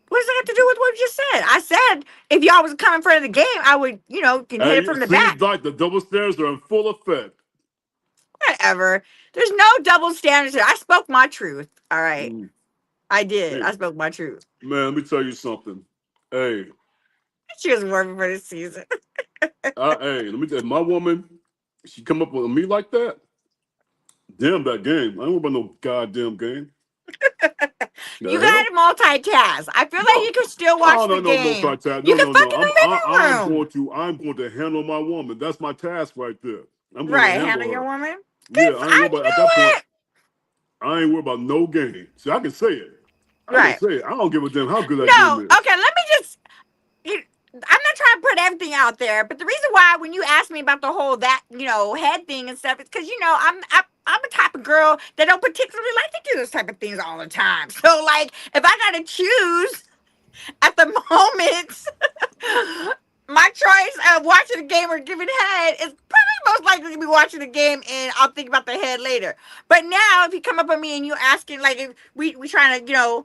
What does that have to do with what we just said? I said if y'all was coming in front of the game, I would, can hit it from the back. Like the double standards are in full effect. Whatever. There's no double standards here. I spoke my truth. All right. I did. Hey, I spoke my truth. Man, let me tell you something. Hey. She was working for this season. Hey, let me tell you, my woman, she come up with me like that. Damn that game. I don't worry about no goddamn game. You got to multitask. I feel like you can still watch the game. No, you can fucking move in the room. I'm going to handle my woman. That's my task right there. I'm going to handle your woman? Yeah, I ain't worried about, at that point, I ain't worried about no game. See, I can say it. I can say it. I don't give a damn how good that game is. Okay, let me just... I'm not trying to put everything out there, but the reason why when you ask me about the whole head thing and stuff, it's because I'm a type of girl that don't particularly like to do those type of things all the time. So like, if I gotta choose at the moment, my choice of watching the game or giving head is probably most likely to be watching the game, and I'll think about the head later. But now, if you come up on me and you asking like, if we trying to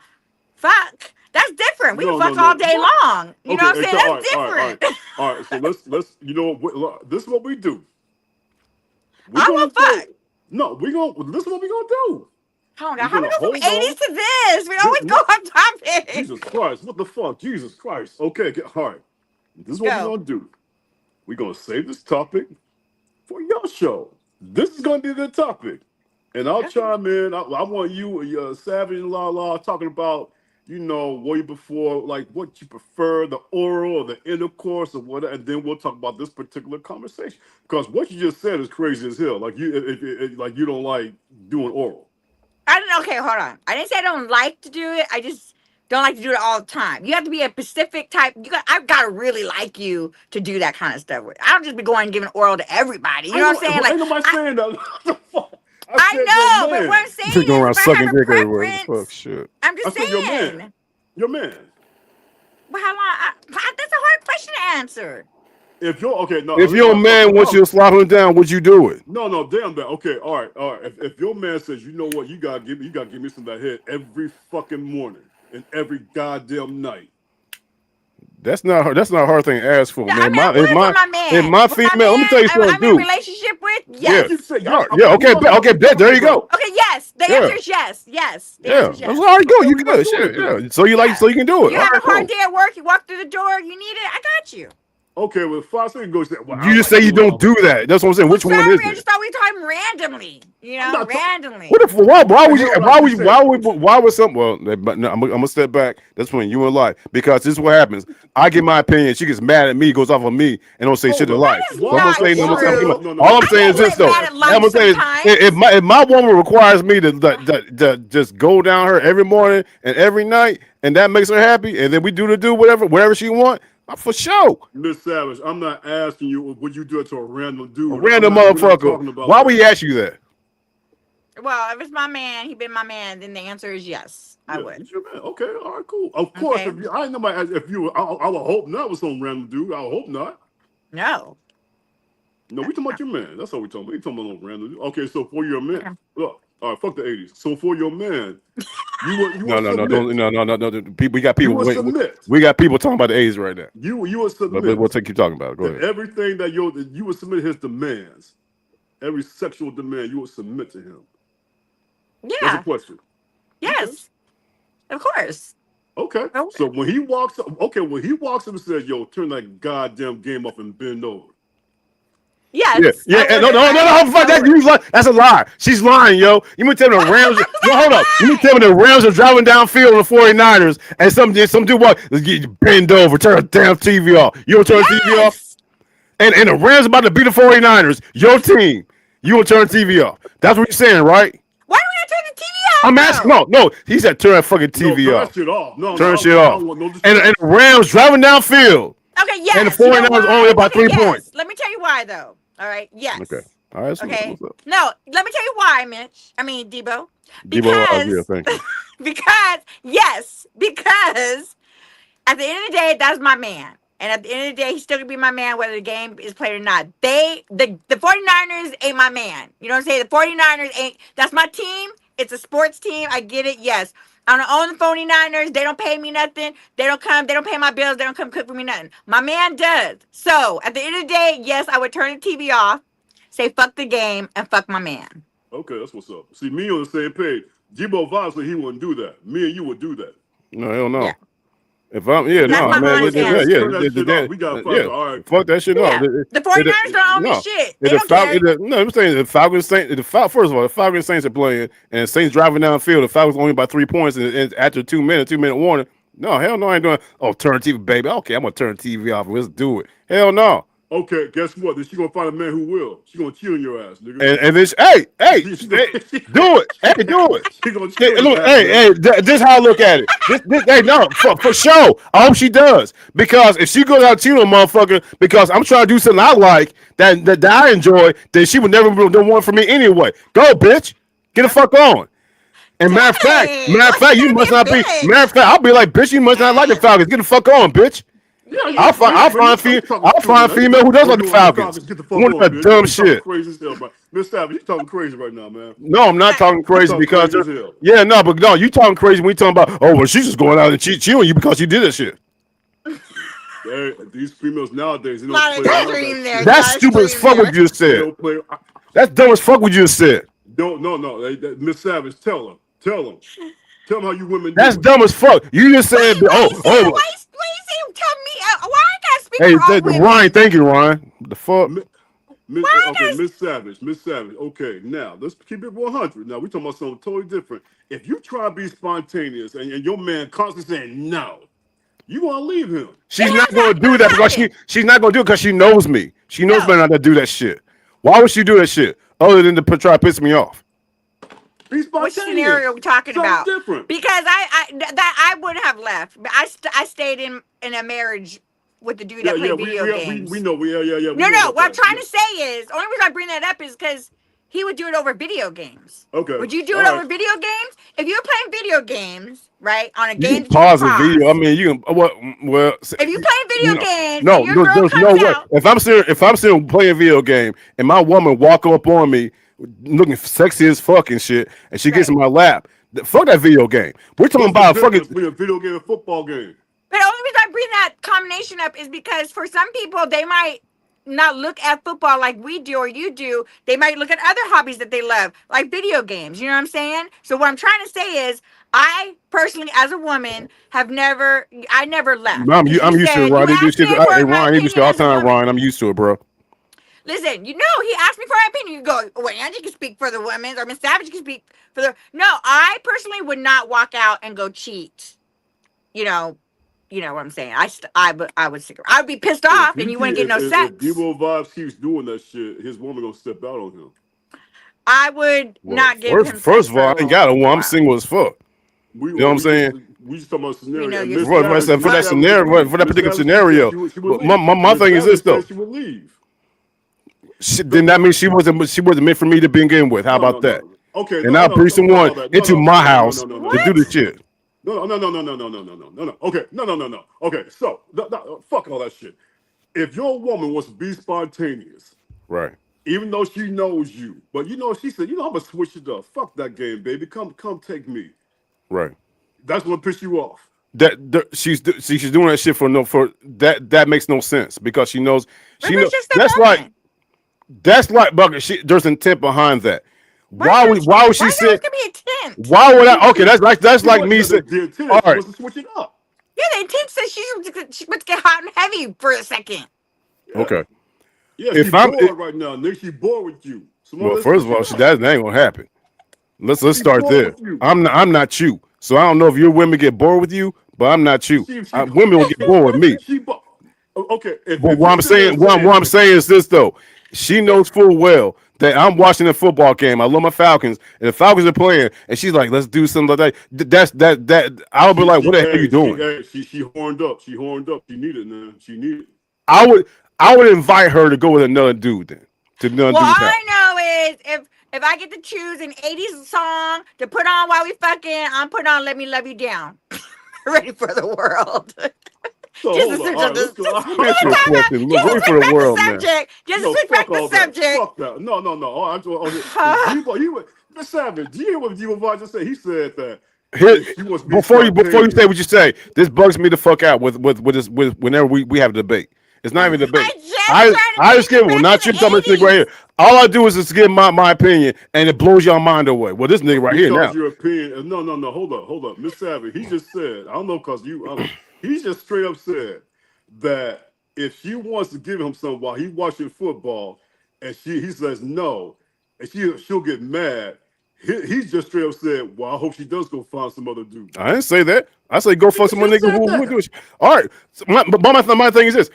fuck. That's different. We can fuck all day long. You know what I'm saying? That's different. All right. So let's this is what we do. I want fuck. No, this is what we gonna do. Oh my God, how we go from 80s to this? We always go off topic. Jesus Christ, what the fuck? Jesus Christ. Okay, all right. This is what we're gonna do. We're gonna save this topic for your show. This is gonna be the topic. And I'll chime in. I want you, Savage and La talking about way before, like what you prefer, the oral or the intercourse or whatever, and then we'll talk about this particular conversation. Because what you just said is crazy as hell. Like you don't like doing oral. Okay, hold on. I didn't say I don't like to do it. I just don't like to do it all the time. You have to be a specific type. I've got to really like you to do that kind of stuff with. I don't just be going and giving oral to everybody. You know what I'm saying? Ain't nobody saying that. What the fuck? I know, but what I'm saying is, going around sucking dick everywhere. Fuck shit. I'm just saying. Your man. But how long? That's a hard question to answer. If your man wants you to slap him down, would you do it? No, damn that. Okay, all right. If your man says, you know what, you gotta give me some of that head every fucking morning and every goddamn night. That's not a hard thing to ask for, man. If my female, let me tell you something, I'm in a relationship with, yes. Okay, there you go. Okay, yes. The answer is yes. Yes. That's all right, go. You good. Shit, yeah. So you can do it. You have a hard day at work, you walk through the door, you need it, I got you. Okay, well, 5 seconds goes. You just say you don't do that. That's what I'm saying. Which one is it? I just thought we were talking randomly. Randomly. What if? Why would some? Well, I'm gonna step back. That's when you and LYFE, because this is what happens. I give my opinion. She gets mad at me, goes off on me, and don't say shit to LYFE. So I'm gonna say all I'm saying is this though. I'm gonna say if my woman requires me to just go down her every morning and every night, and that makes her happy, and then we do whatever she want. For sure. Miss Savage, I'm not asking you, would you do it to a random dude? A random motherfucker. Why would you ask you that? Well, if it's my man, he been my man, then the answer is yes. I would. It's your man. Okay, all right, cool. Of course, I ain't nobody. I would hope not with some random dude. I would hope not. No. No, we talking about your man. That's all we talking about. We talking about no random dude. Okay, so for your man, look. All right, fuck the 80s. So for your man, We got people. We got people talking about the 80s right now. You would submit. But we'll keep talking about it. Go ahead. Everything that you would submit his demands, every sexual demand, you would submit to him? That's Yeah. a question. Yes. Of course. Okay. Oh. So when he walks up, and says, "Yo, turn that goddamn game off and bend over." Yes. Yeah. I No. would. Fuck that. That's a lie. She's lying, yo. You mean tell me the Rams? No, hold up. You mean tell me the Rams are driving downfield with the 49ers and some dude what? Bend over, turn the damn TV off. You don't turn the TV off? And the Rams about to beat the 49ers, your team. You will turn the TV off. That's what you're saying, right? Why do we turn the TV off? I'm asking. No. He said turn that fucking TV turn off. That shit off. No, turn no, shit off. And the Rams driving downfield. Okay, yes. And the 49ers only about 3 points. Let me tell you why, though. All right. Yes. Okay. All right. So okay. No, let me tell you why, Mitch. I mean, Debo. Because, thank you. because at the end of the day, that's my man. And at the end of the day, he's still gonna be my man whether the game is played or not. The 49ers ain't my man. You know what I'm saying? The 49ers ain't, that's my team. It's a sports team. I get it. Yes. I don't own the 49ers. They don't pay me nothing. They don't pay my bills. They don't come cook for me nothing. My man does. So at the end of the day, yes, I would turn the TV off, say fuck the game, and fuck my man. Okay, that's what's up. See, me on the same page. Debo Vibes said he wouldn't do that. Me and you would do that. No, hell no. Yeah. If I'm, we got all right. Fuck that shit off. The 49ers don't own me shit. They don't care. No, I'm saying the Falcons Saints. First of all, the Falcons Saints are playing, and the Saints driving downfield. The Falcons only by 3 points, and after 2 minute warning. No, hell no, I ain't doing. Oh, turn TV, baby. Okay, I'm gonna turn TV off. Let's do it. Hell no. Okay, guess what? Then she gonna find a man who will. She gonna cheat on your ass, nigga. And this, hey, do it. Hey, do it. She gonna cheat on Look, your ass, this is how I look at it. Hey, no, for sure. I hope she does, because if she goes out cheating on a motherfucker, because I'm trying to do something I like that I enjoy, then she would never do one for me anyway. Go, bitch. Get the fuck on. And matter of fact, you must not be. Matter of fact, I'll be like, bitch, you must not like the Falcons. Get the fuck on, bitch. Yeah, I'll find a female who does like the Falcons. What that dumb shit. Miss Savage, you talking crazy right now, man. No, I'm not talking crazy because you talking crazy when you talking about, oh, well, she's just going out and cheat on you because you did that shit. Hey, these females nowadays, they don't play. That's stupid as fuck what you just said. That's dumb as fuck what you just said. No. Miss Savage, tell them. Tell them how you women. That's dumb as fuck. You just said, Why you tell me? Why I gotta speak for all women? Ryan, thank you, Ryan. The fuck? Miss Savage. Okay, now let's keep it 100. Now we talking about something totally different. If you try to be spontaneous and your man constantly saying no, you gonna leave him. She's not gonna do that because she's not gonna do it because she knows me. She knows better not to do that shit. Why would she do that shit other than to try to piss me off? What scenario are we talking about? Different. Because I wouldn't have left. I stayed in a marriage with the dude that played video games. We know. No. What I'm trying to say is, the only reason I bring that up is because he would do it over video games. Okay. Would you do it over video games? If you're playing video games, right, on a game, pause the video. I mean, you can. Well, if you play video games, there's no way. If I'm sitting playing a video game and my woman walk up on me looking sexy as fucking shit, and she gets in my lap, fuck that video game. We're talking about a fucking video game, a football game. But the only reason I bring that combination up is because for some people, they might not look at football like we do or you do. They might look at other hobbies that they love, like video games. You know what I'm saying? So what I'm trying to say is, I personally, as a woman, I never left. I'm used to it, Ryan. They do shit. Hey, Ryan, used to all the time, Ryan. I'm used to it, bro. Listen, he asked me for my opinion. You go, well, Angie can speak for the women, or Miss Savage can speak for the. No, I personally would not walk out and go cheat. You know what I'm saying? I would stick around. I would be pissed off, and you wouldn't get no sex. If Debo Vibes keeps doing that shit, his woman gonna step out on him. I would not give him. First of all, I ain't got a one. I'm single as fuck. You know what I'm saying? We just talking about scenario. For that scenario, for that particular scenario. My thing is this though. She would leave. Then that means she wasn't meant for me to begin with. How about that? Okay. And now bring someone into my house to do the shit. No. Okay, no. Okay, so fuck all that shit. If your woman wants to be spontaneous, right? Even though she knows you, but she said, I'm gonna switch it up. Fuck that game, baby. Come take me. Right. That's gonna piss you off. She's doing that shit for that makes no sense because she knows. That's like. That's like bucket. There's intent behind that. Why would she Why say? there's gonna be a tent? Why would I? Okay, that's like me saying. The All intent. She right, wants to switch it up. Yeah, the tent says she wants to get hot and heavy for a second. Yeah. okay. Yeah, If she's I'm bored right now, Nick. She's bored with you. So well, let's first of switch all, it up. that ain't gonna happen. Let's She's start bored there. with you. I'm not you, so I don't know if your women get bored with you, but I'm not you. She Women will get bored with me. Okay. But If you sit there and what say I'm saying is this though. She knows full well that I'm watching a football game. I love my Falcons, and the Falcons are playing, and she's like, "Let's do something like that." That. I'll be like, "What the hell are you doing?" she horned up. She horned up. She needed, man. She needed. I would invite her to go with another dude then. To another Well, all dude's house. I know is if I get to choose an 80s song to put on while we fucking, I'm putting on "Let Me Love You Down." Ready for the world. So Just hold to on. switch All up right, let's the go. Answer a question. Look, ready for the world, man. subject. Just to switch back Fuck the all that. subject. Fuck that. No. Oh, Debo, Miss Savage, do you hear what Debo just said? He said that she wants me Before you say what you say, this bugs me the fuck out with whenever we have a debate. It's not even a debate. I just give not you talking this nigga right here. All I do is just give my opinion, and it blows your mind away. Well, this nigga right here now. Your opinion. No. Hold up. Miss Savage, he just said, I don't know, because he just straight up said that if she wants to give him something while he's watching football, and he says no, and she'll get mad. He just straight up said, "Well, I hope she does go find some other dude." I didn't say that. I say go fuck some nigga who do it. All right, so my thing is this: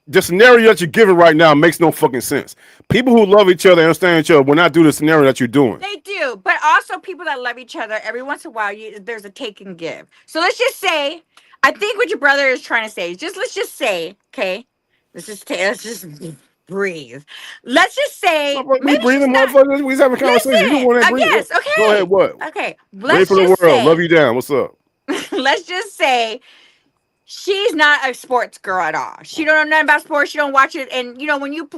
the scenario that you're giving right now makes no fucking sense. People who love each other, understand each other, will not do the scenario that you're doing. They do, but also people that love each other. Every once in a while, there's a take and give. So let's just say, I think what your brother is trying to say is let's just say, okay, let's just breathe. Let's just say, We breathing, motherfuckers. We having a conversation. You want to breathe? Yes, okay. Go ahead. What? Okay. Ready for the world. Say, love you down. What's up? Let's just say she's not a sports girl at all. She don't know nothing about sports. She don't watch it. And you know, when you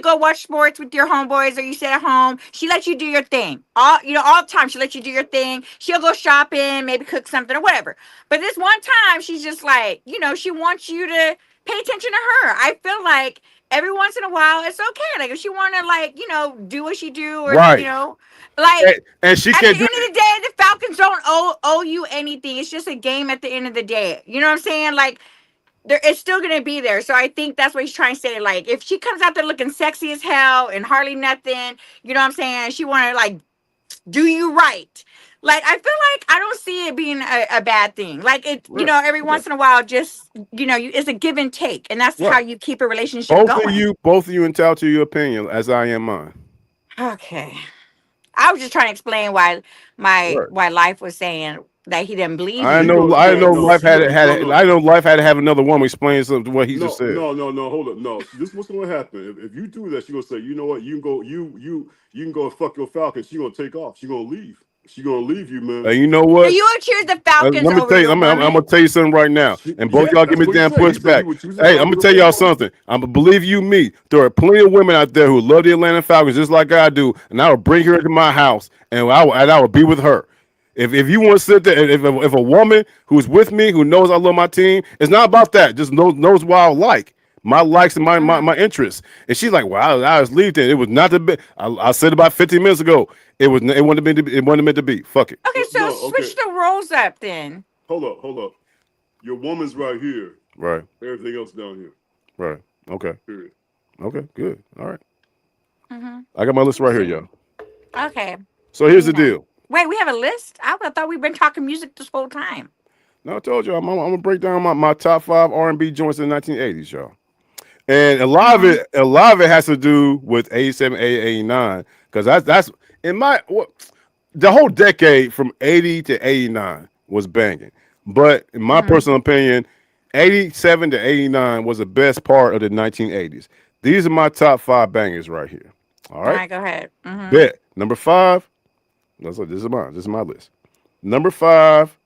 go watch sports with your homeboys or you sit at home, she lets you do your thing. All the time she lets you do your thing. She'll go shopping, maybe cook something or whatever. But this one time she's just like, she wants you to pay attention to her. I feel like every once in a while it's okay. Like if she wanna do what she do or right. And she can't. At the end of the day, the Falcons don't owe you anything. It's just a game. At the end of the day, you know what I'm saying? Like, it's still gonna be there. So I think that's what he's trying to say. Like, if she comes out there looking sexy as hell and hardly nothing, you know what I'm saying? She want to do you right. Like, I feel like I don't see it being a bad thing. Like, every once in a while, just it's a give and take, and that's how you keep a relationship going. Both of you entitled to your opinion, as I am mine. Okay. I was just trying to explain why LYFE was saying that he didn't believe. I know LYFE had to have another woman explain something to what he just said. No, hold up. No, this is what's gonna happen. If you do that, she's gonna say, you know what, you can go and fuck your Falcon. She's gonna take off. She's gonna leave. She's gonna leave you, man. You know what? So you would choose the Falcons let me over tell you, your I'm gonna tell you something right now. And both y'all give me damn pushback. Hey, I'm gonna tell y'all something. I'm gonna believe you me. There are plenty of women out there who love the Atlanta Falcons just like I do, and I will bring her into my house and I will be with her. If you want to sit there, if a woman who's with me, who knows I love my team, it's not about that. Just knows what I like. My likes and my interests. And she's like, "Well, I was leaving. It was not the bit." I said about 15 minutes ago. It wasn't meant to be. Fuck it. Okay, so switch the roles up then. Hold up. Your woman's right here. Right. Everything else down here. Right. Okay. Period. Okay. Good. All right. Mm-hmm. I got my list right here, y'all. Okay. So here's the deal. Wait, we have a list? I thought we've been talking music this whole time. No, I told you I'm gonna break down my top 5 R&B joints in the 1980s, y'all. And a lot of it has to do with 87, 89, because that's in the whole decade from 80 to 89 was banging. But in my personal opinion, 87 to 89 was the best part of the 1980s. These are my top 5 bangers right here. All right. All right, go ahead. Mm-hmm. Bet. Number 5. This is mine. This is my list. Number 5,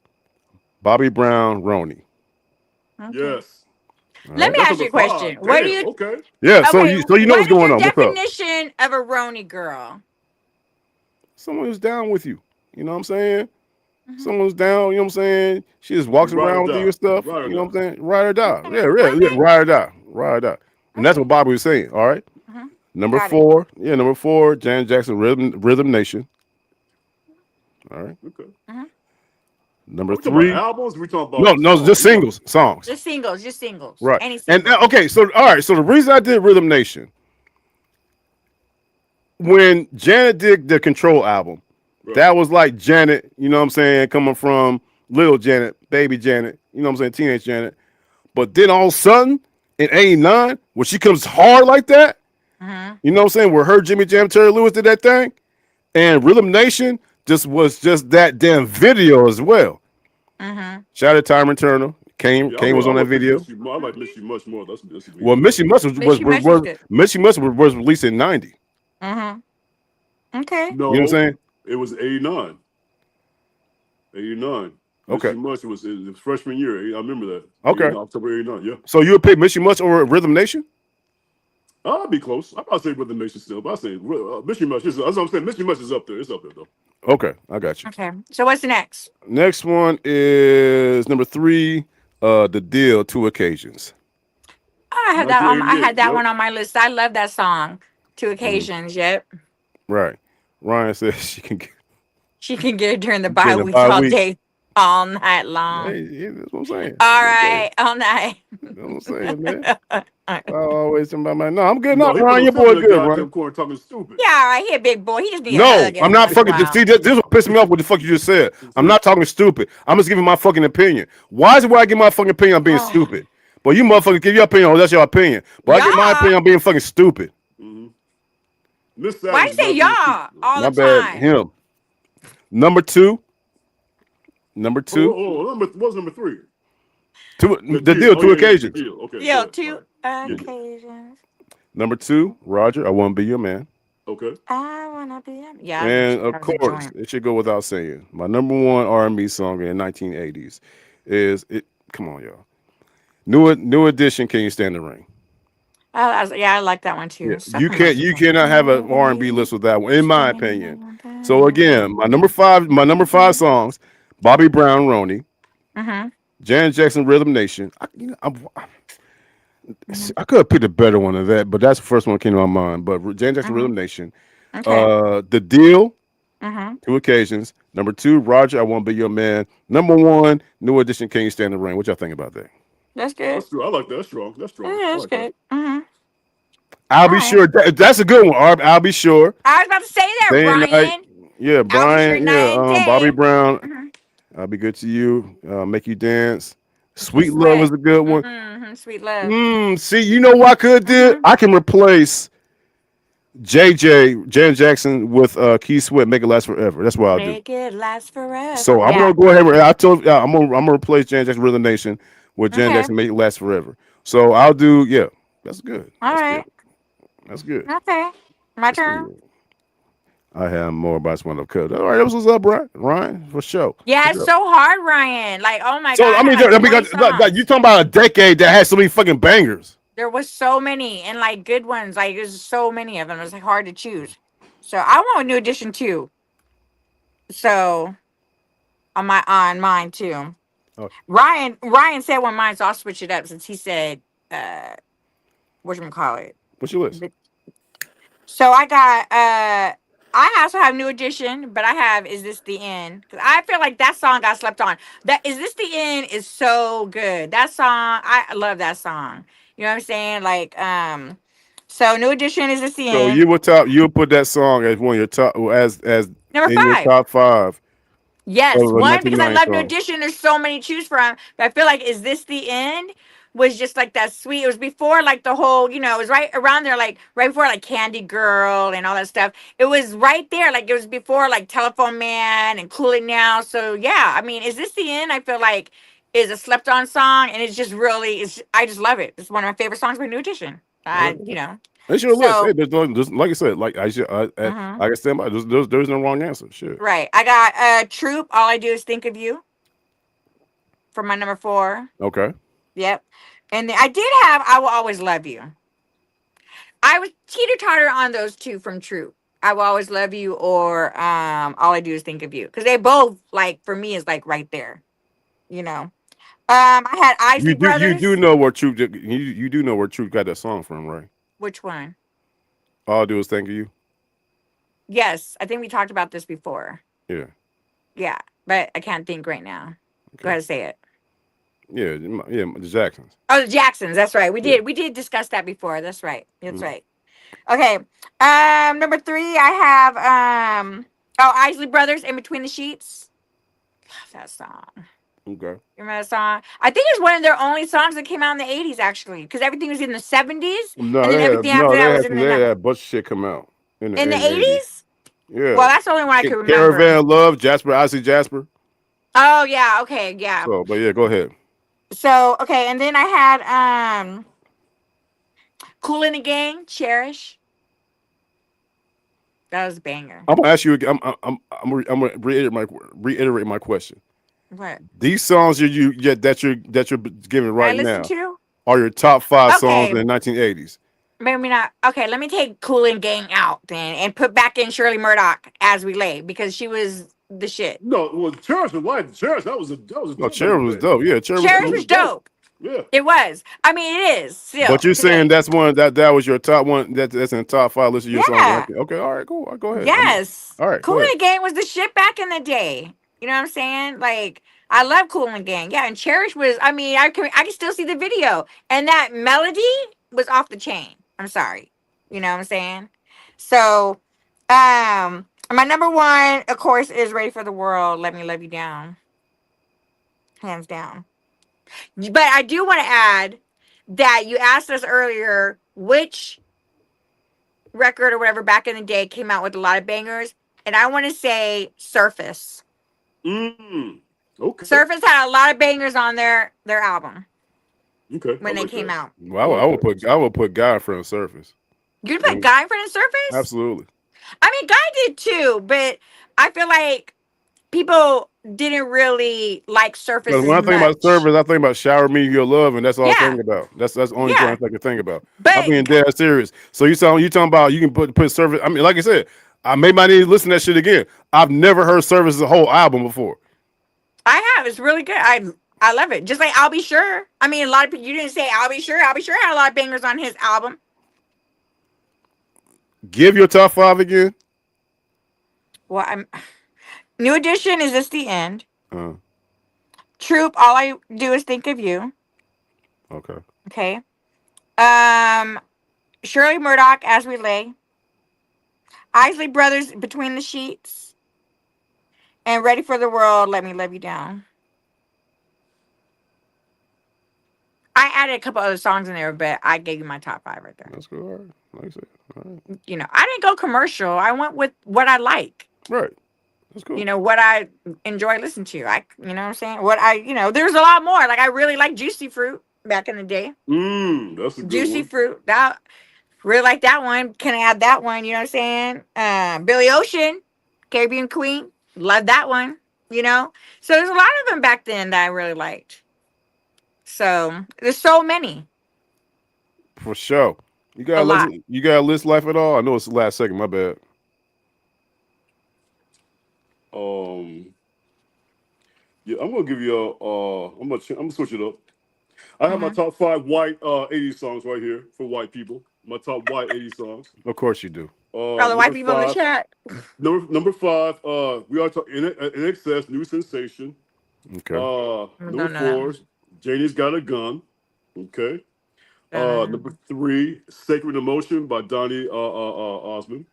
Bobby Brown, Roni. Okay. Yes. Let me ask you a question. What do you? Okay. Yeah. So you know what's going on. What's your definition of a Roni girl? Someone who's down with you. You know what I'm saying? Someone's down. You know what I'm saying? She just walks around with you and stuff. You know what I'm saying? Ride or die. Yeah. Ride or die. And that's what Bobby was saying. All right. Number Got it. four, number four, Janet Jackson, Rhythm Nation. All right. Okay. Hmm. Are Number we talking about three, albums? Or we talking no, about no, songs? just singles, songs. Just singles, just singles. Right. Any And single. okay, so all right, so the reason I did Rhythm Nation, when Janet did the Control album, Right. that was like Janet, you know what I'm saying, coming from little Janet, baby Janet, you know what I'm saying, teenage Janet. But then all of a sudden, in '89, when she comes hard like that, Mm-hmm. you know what I'm saying, where her Jimmy Jam, Terry Lewis did that thing, and Rhythm Nation was just that damn video as well. Mm-hmm. Shout out to Tyron Turner. Kane Yeah, was on I'm that a pick video. Miss You. I like Miss You much more. That's a Well, video. Missy Must Miss You Much was good. Was released in '90. Mm-hmm. Okay. You know what I'm No, saying? it was '89. '89. Miss Okay. You much it was freshman year. I remember that. Okay. October '89. Yeah. So you would pick Missy Much over Rhythm Nation? I'll be close. I'll probably say Rhythm Nation still, but I say Miss You much. That's what I'm saying. Miss You much is up there. It's up there though. Okay, I got you. Okay. So what's the next? Next one is number three, The Deal, Two Occasions. I had that on. I 1988. had that Yep. one on my list. I love that song. Two Mm-hmm. occasions. Yep. Right. Ryan says she can get She can get it during the bye during the weeks bye all week. day, all night long. Hey, yeah, that's what I'm saying. All right, all night. That's what I'm saying, man. I always talking about my no, I'm good. No, No, he put Ryan, your himself boy in the good, Ryan. goddamn corner talking stupid. Yeah, all right. He a big boy. He just need a No, hug I'm every not once in a fucking. while. See, this is what pissed me off. What the fuck you just said? I'm not talking stupid. I'm just giving my fucking opinion. Why is it where I give my fucking opinion? I'm being Oh. stupid. But you motherfuckers give your opinion. Oh, that's your opinion. But I give my Y'all. opinion. I'm being fucking stupid. Mm-hmm. Miss Why Savage you is say not being y'all stupid. all My the bad. time? Him. Number two. What's number three? The deal. Oh Two yeah, the occasions. deal. Okay, Yo, good. two All right. Yeah. occasions. Number two, Roger. I want to be your man. Okay. I wanna be. Yeah, And of that was a course, joint. it should go without saying. My number one R&B song in 1980s is it. Come on, y'all. New edition. Can you stand the rain? Oh, yeah, I like that one Yeah, too. you Something can't. about You you. cannot have an R&B list with that one, in my opinion. So again, my number five songs: Bobby Brown, Roni, Mm-hmm. Janet Jackson, Rhythm Nation. I could have picked a better one than that, but that's the first one that came to my mind. But Janet Jackson, Mm-hmm. Rhythm Nation, Okay. The Deal, Mm-hmm. Two Occasions. Number two, Roger, I Want to Be Your Man. Number one, New Edition, Can You Stand the Rain? What y'all think about that? That's good. That's true. I like that. That's strong. That's strong. Yeah, I that's like that. good. Mm-hmm. I'll All be right. sure. That's a good one. I'll be sure. I was about to say that, Day and night. Ryan. Yeah, I'll be sure Brian. night and Yeah, Bobby day. Brown. Mm-hmm. I'll be good to you. Make you dance. Make you Sweet Love is sweat. a good one. Mm-hmm. Sweet love. See, you know what I could do? Mm-hmm. I can replace Janet Jackson with Keith Sweat. Make it last forever. That's what I'll do. Make it last forever. So I'm Yeah. gonna go ahead. I told I'm gonna replace Janet Jackson Rhythm Nation with Janet Okay. Jackson. Make it last forever. So I'll do. Yeah, that's good. All That's right. good. That's good. Okay. My That's turn. good. I have more, but I just want to cut. All right, that was what's up, Ryan. Ryan, for sure. Yeah, For it's sure. so hard, Ryan. Like, oh my So God, I mean, I had like because 20 songs. you talking about a decade that has so many fucking bangers. There was so many and like good ones. Like there's so many of them. It was like hard to choose. So I want New Edition too. So on mine too. Oh, Ryan said one mine, so I'll switch it up since he said whatchamacallit. what's your list? So I got I also have New Edition, but I have Is This the End? Because I feel like that song got slept on. That Is This the End is so good. That song, I love that song. You know what I'm saying? Like, so New Edition, Is This the So End? you would put that song as one of your top as Number in your 5. top 5 of Yes, a one because I 1990 love New song. Edition. There's so many to choose from, but I feel like Is This the End was just like that sweet. It was before like the whole, it was right around there, like right before like Candy Girl and all that stuff. It was right there, like it was before like Telephone Man and Cool It Now. So yeah, I mean, Is This the End? I feel like is a slept on song, and it's just really, I just love it. It's one of my favorite songs by New Edition. All right. You know, It's your list. Hey, so. there's like I said, like I should, Mhm. like I stand by. There's no wrong answer. Shit. Right, I got Troop. All I Do Is Think of You for my number 4. Okay. Yep. And then I did have I Will Always Love You. I was teeter-totter on those two from Troop. I Will Always Love You or All I Do Is Think of You. Because they both, like, for me, is like right there. You know. I had Isley You Brothers. do know where Truth you do know where Truth got that song from, right? Which one? All I do is think of you. Yes, I think we talked about this before. Yeah. Yeah, but I can't think right now. Go Okay. ahead, say it. Yeah. Yeah. The Jacksons. Oh, the Jacksons. That's right. We Yeah. did discuss that before. That's right. That's Mhm. right. Okay. Number 3, I have Isley Brothers, In Between the Sheets. Love that song. Okay. You remember that song? I think it's one of their only songs that came out in the 80s, actually, because everything was in the 70s, No, and then everything after that was in the they had a bunch of shit come out in in the 80s. 80s. Yeah. Well, that's the only one I can remember. Caravan Love, Jasper, I See Jasper. Oh yeah, okay, yeah. So, but yeah, go ahead. So okay, and then I had Kool and the Gang, Cherish. That was a banger. I'm gonna ask you again. I'm gonna reiterate my question. What? These songs that you're giving I right listen now to? are your top 5 songs Okay, in the 1980s. maybe not. Okay, let me take Kool and Gang out then and put back in Shirley Murdoch as we lay because she was the shit. No, well, Cherish was like Cherish. That was a No, dope Cherry back was then. dope. Yeah, Cherry Cherish was was dope. dope. Yeah. It was. I mean, it is still. But you're saying today. that's one that was your top one. That's in the top 5 list of your songs. Yeah. Okay, all right, cool. All right, go ahead. Yes. All right, Kool go ahead. and the Gang was the shit back in the day. You know what I'm saying? Like, I love Kool and the Gang. Yeah, and Cherish was, I mean, I can still see the video. And that melody was off the chain. I'm sorry. You know what I'm saying? So, my number 1, of course, is Ready for the World, Let Me Love You Down. Hands down. But I do want to add that you asked us earlier which record or whatever back in the day came out with a lot of bangers, and I want to say Surface. Okay. Surface had a lot of bangers on their album Okay. when they came out. Well, I would put Guy in front of Surface. You'd put Guy in front of Surface? Absolutely. I mean, Guy did too, but I feel like people didn't really like Surface as When I think much. about Surface, I think about Shower Me Your Love, and that's all I Yeah. think about. That's the only Yeah. joint I can think about. But I'm being dead serious. So you talking about you can put Surface. I mean, like I said, I may not need to listen to that shit again. I've never heard Surface's whole album before. I have. It's really good. I love it. Just like I'll Be Sure. I mean, a lot of people, you didn't say I'll Be Sure. I'll Be Sure had a lot of bangers on his album. Give your top 5 again. Well, New Edition, Is This the End? Uh, Troop, All I Do Is Think of You. okay. Okay. Shirley Murdoch, As We Lay. Isley Brothers, Between the Sheets. And Ready for the World, Let Me Love You Down. I added a couple other songs in there, but I gave you my top 5 right there. That's good. All right. Like I said. All right. You know, I didn't go commercial. I went with what I like. Right. That's cool. You know, what I enjoy listening to. You know what I'm saying? There's a lot more. Like, I really like Juicy Fruit back in the day. That's a good Juicy one. Fruit. That really like that one. Can I add that one? You know what I'm saying? Billy Ocean, Caribbean Queen. Love that one. You know? So there's a lot of them back then that I really liked. So there's so many. For sure. You got to list Life at all? I know it's the last second. My bad. Yeah, I'm gonna give you I'm gonna switch it up. I have my top 5 white 80s songs right here for white people. My top white 80s songs. Of course you do. The white people in the chat. Number 5, we are talking in excess, New Sensation. Okay. Number 4, Janie's Got a Gun. Okay. Number 3, Sacred Emotion by Donny Osmond.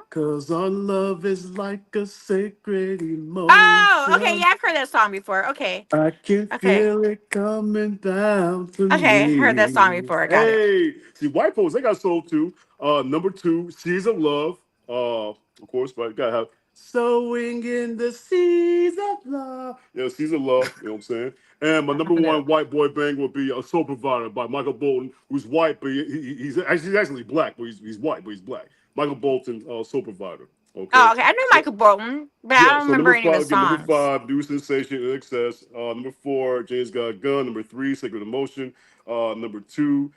Cause our love is like a sacred emotion. Oh, okay. Yeah, I've heard that song before. Okay. I can feel it coming down to me. Okay, heard that song before. I got it. See, white folks, they got soul too. Number 2, Seas of Love. Of course, but you gotta have Sowing in the Seas of Love. Yeah, Seas of Love, you know what I'm saying? And my number 1 white boy bang would be Soul Provider by Michael Bolton, who's white, but he's actually black, but he's white, but he's black. Michael Bolton, Soul Provider. Okay. Oh, okay. I knew Michael Bolton, but I don't remember any of the songs. Number 5, New Sensation in Excess. Number 4, James Got a Gun. Number 3, Sacred Emotion. Number 2,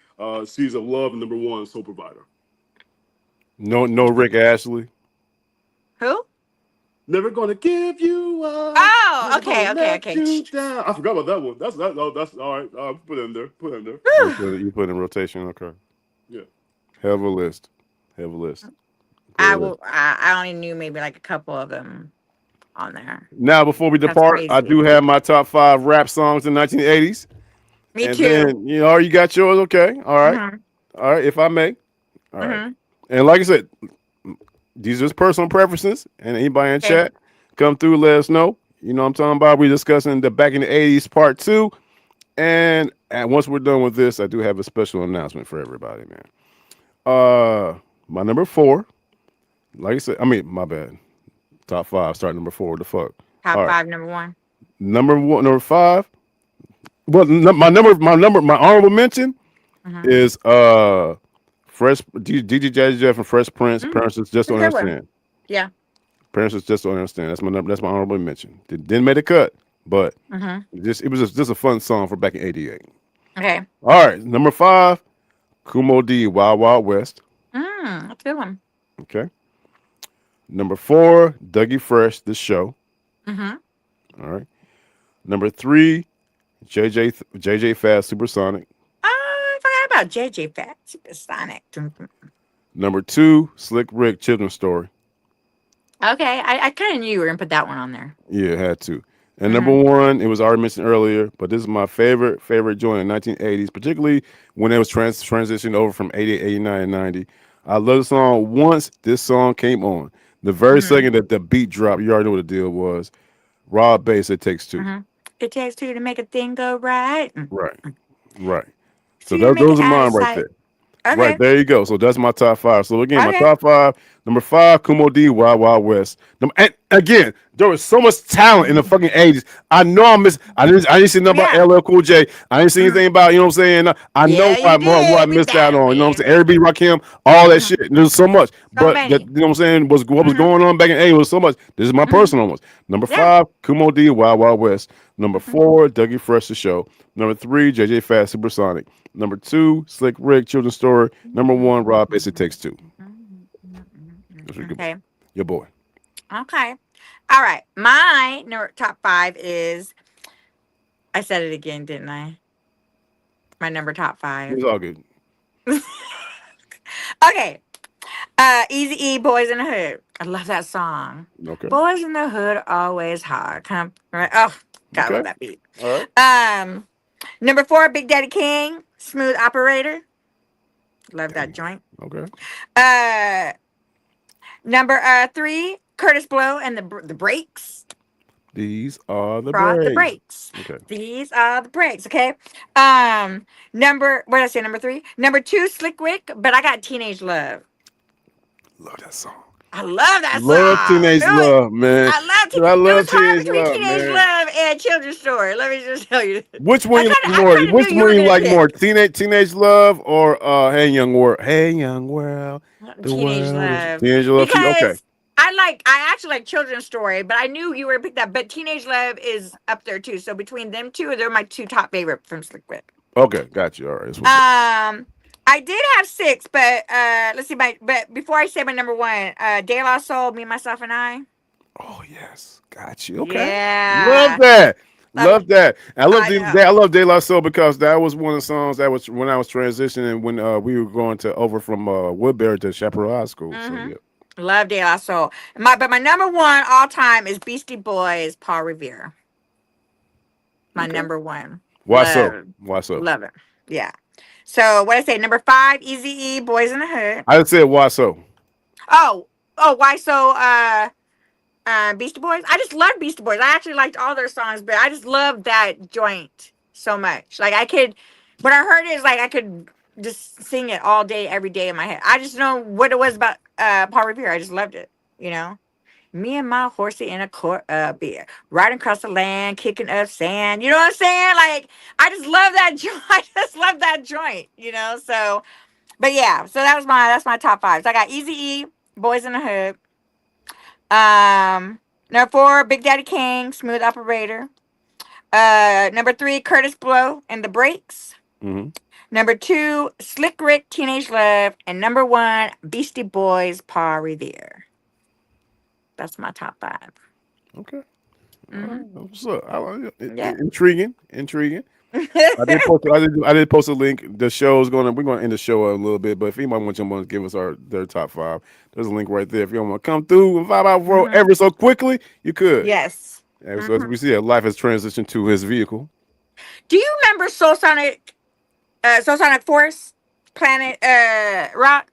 Seas of Love. And number 1, Soul Provider. No Rick Ashley. Who? Never gonna give you up. Oh, okay. I forgot about that one. That's all right. Put it in there. You put it in rotation. Okay. Yeah. Hell of a list. Have a list. I Great list. will. I only knew maybe like a couple of them on there. Now, before we That's depart, I crazy. do have my top 5 rap songs in the 1980s. Me And too. then, you got yours. Okay. All right. Mhm. All right. If I may. All right. Mhm. And like I said, these are just personal preferences. And anybody in Okay. chat, come through, let us know. You know what I'm talking about? We're discussing the back in the 80s part 2. And once we're done with this, I do have a special announcement for everybody, man. My number 4, like I said, I mean, my bad. Top 5, start number 4. What the fuck? Top All right. five, number one. Number 5. Well, my honorable mention Mhm. is Fresh DJ Jazzy Jeff and Fresh Prince. Mm, Parents just that's a don't good one. understand. Yeah. Parents just don't understand. That's my number. That's my honorable mention. Didn't make the cut, but Mhm. it was just a fun song for back in '88. Okay. All right, number 5, Kumo D, Wild Wild West. That's a good one. Okay. Number 4, Dougie Fresh, The Show. Mhm. All right. Number 3, JJ Fast, Supersonic. Oh, I forgot about JJ Fat Supersonic. Number 2, Slick Rick, Children's Story. Okay, I kind of knew you were gonna put that one on there. Yeah, it had to. And number Mhm. 1, it was already mentioned earlier, but this is my favorite joint in 1980s, particularly when it was transitioned over from 88, 89, and 90. I love the song. Once this song came on, the very Mhm. second that the beat dropped, you already know what the deal was. Raw bass, It Takes Two. Mhm. It takes two to make a thing go right. Right, right. So Two to make it those are out of mine right sight. there. Right, Okay. there you go. So that's my top 5. So again, my Okay. top 5. Number 5, Kumo D, Wild Wild West. And again, there was so much talent in the fucking 80s. I know I didn't see nothing about Yeah. LL Cool J. I didn't see Mhm. anything about, you know what I'm saying? I know Yeah, you what I did with missed out that, on. You know what I'm saying? man. Everybody Rakim, all that Mhm. shit. There's so much. So But that, many. you know what I'm saying, what was Mhm. going on back in the 80s was so much. This is my Mhm. personal ones. Number Yeah. 5, Kumo D, Wild Wild West. Number Mhm. 4, Dougie Fresh, The Show. Number 3, JJ Fast, Supersonic. Number 2, Slick Rick, Children's Story. Number 1, Rob Bass, It Takes Two. That's your good boy. Okay. Your boy. Okay. All right. My top five is. I said it again, didn't I? My number top five. It's all good. Okay. Easy E, Boys in the Hood. I love that song. Okay. Boys in the Hood always hard. Come right. Oh, gotta Okay. love that beat. All right. Number 4, Big Daddy King, Smooth Operator. Love that Damn. joint. Okay. Uh, number 3, Curtis Blow and the Breaks. These are the Brought the breaks. breaks. Okay. These are the breaks. Okay. Number what did I say? Number 3. Number 2, Slick Rick. But I got Teenage Love. Love that song. I love that Love song. Teenage Love, man. I love Dude, I it. love Was hard Teenage between Love, Teenage man. Love and Children's Story. Let me just tell you. Which one you like I more? kind of knew Which you one were you gonna like more? pick Teenage Love or Hey Young World? Hey Young World. The Teenage world is Love Teenage Love for you. Okay. because I actually like Children's Story, but I knew you were gonna pick that. But Teenage Love is up there too. So between them two, they're my two top favorite from Slick Rick. Okay. Got you. All right. That's what's up. I did have 6, but let's see. But before I say my number 1, De La Soul, Me, Myself, and I. Oh yes. Got you. Okay. Love Yeah, that. love it. Love that. I know. I love De La Soul because that was one of the songs that was when I was transitioning when we were going to over from Woodbury to Chaparral High School. So Mm-hmm. yeah. Love De La Soul. But my number 1 all time is Beastie Boys, Paul Revere. My Okay. number 1. Why so? Love, Why so? love it. Yeah. So what I say? Number 5, Easy E, Boys in the Hood. I said why so. Oh, oh, why so? Beastie Boys. I just love Beastie Boys. I actually liked all their songs, but I just love that joint so much. Like I could, when I heard it, it's like I could just sing it all day, every day in my head. I just know what it was about Paul Revere. I just loved it. You know, me and my horsey in a quart of beer, riding across the land, kicking up sand. You know what I'm saying? Like I just love that joint. I just love that joint. You know. So, but yeah. So that's my top 5. So I got Easy E, Boys in the Hood. Number 4, Big Daddy King, Smooth Operator. Number 3, Curtis Blow and the Breaks. Mm-hmm. Number 2, Slick Rick, Teenage Love. And number 1, Beastie Boys, Paul Revere. That's my top 5. Okay. All Mm-hmm. right. What's up? I like it. Yeah. Intriguing. Intriguing. I did post a link. The show's we're gonna end the show a little bit, but if anybody wants to give us their top five, there's a link right there. If you don't want to come through and vibe out world Hmm. ever so quickly, you could. Yes. And so as Hmm. we see, life has transitioned to his vehicle, Do you remember Soul Sonic Force, Planet Rock?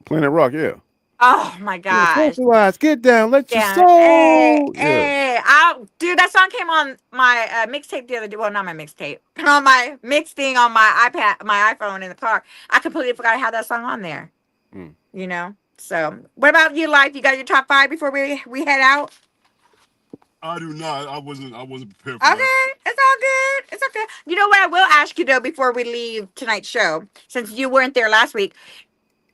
Planet Rock. Yeah, Oh my yeah. gosh. Socialize, get down, let your Yeah. Hey, soul. Yeah. hey. Dude, that song came on my mixtape the other day. Well, not my mixtape. On my mix thing on my iPad, my iPhone in the car. I completely forgot I had that song on there. Mm. You know? So, what about you, Life? You got your top five before we head out? I do not. I wasn't prepared for that. Okay. It's all good. It's okay. You know what I will ask you, though, before we leave tonight's show, since you weren't there last week?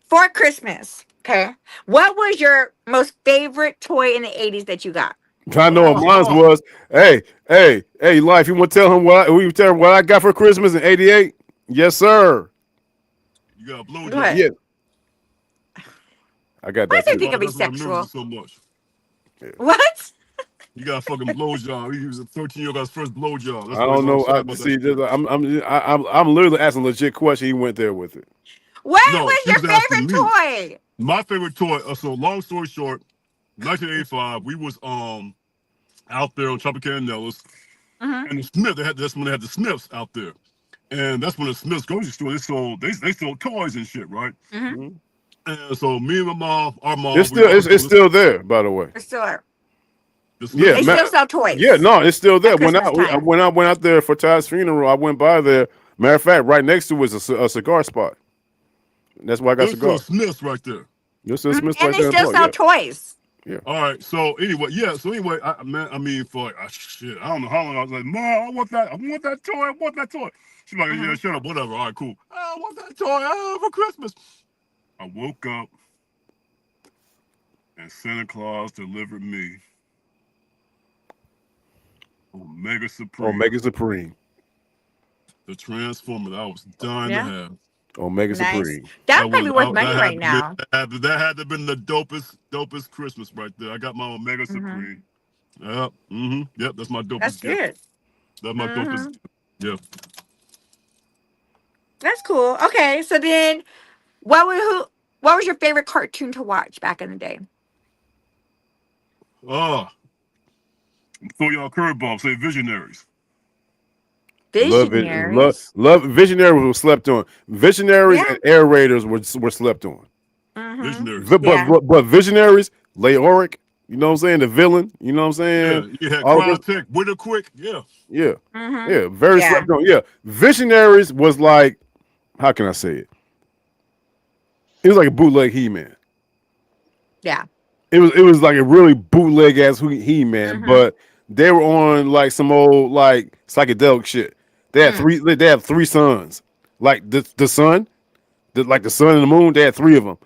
For Christmas, okay, what was your most favorite toy in the 80s that you got? I know what mine Oh, was. Hey, life. You want to tell him what I got for Christmas in '88? Yes, sir. you got a blow Go ahead. job. Yeah, I got Why that does he too. think of me That's why I remember it sexual? so much. What? You got a fucking blow job. He was a 13-year-old guy's first blow job. That's I why he's don't all know. excited about that shit. I'm literally asking a legit question. He went there with it. What No, was he your was asking favorite me. toy? My favorite toy. So long story short, 1985, we was out there on Tropicana Nellis, Mm-hmm. and the Smith. That's when they had the Smiths out there, and that's when the Smiths grocery store they sold toys and shit, right? Mm-hmm. Mhm. And so me and my mom, our It's mom, we still were out it's, there it's with still there, by the way. It's still, the Yeah, they Smiths. still sell yeah, toys no, it's still there. at Christmas time. When I went out there for Ty's funeral, I went by there. Matter of fact, right next to it is a cigar spot. That's why I got There's some cigars. Smiths right there. This is Mhm. Smith And right they there in still Park. sell toys. Yeah. All right. So anyway, yeah. So anyway, I mean, for like shit, I don't know how long I was like, Mom, I want that toy. I want that toy. She's like, yeah, Mm-hmm. shut up, whatever. All right, cool. I want that toy for Christmas. I woke up and Santa Claus delivered me Omega Supreme, Omega Supreme. the Transformer that I was dying to Yeah. have. Omega Nice. Supreme. That's probably worth money right now. That had to been the dopest Christmas right there. I got my Omega Mm-hmm. Supreme. Yep. Mm-hmm. Yep. That's my That's dopest gift. good. That's my dopest. Mm-hmm. Yeah. That's cool. Okay, so then what was your favorite cartoon to watch back in the day? Oh, throw y'all a curveball. Say Visionaries. Love it. Visionaries. Love Visionaries was slept on. Visionaries Yeah. and Air Raiders were slept on. Mm-hmm. Visionaries. Yeah. But Visionaries, Leoric, you know what I'm saying? The villain, you know what I'm Yeah. saying? You had All of this, Cryotech, Winter Quick. Yeah. yeah, Mm-hmm. yeah, very Yeah. slept on. Yeah, Visionaries was like, how can I say it? It was like a bootleg He-Man. Yeah. It was like a really bootleg ass He-Man, Mm-hmm. but they were on like some old like psychedelic shit. Mm. They had three sons, like the sun, like the sun and the moon. They had three of them.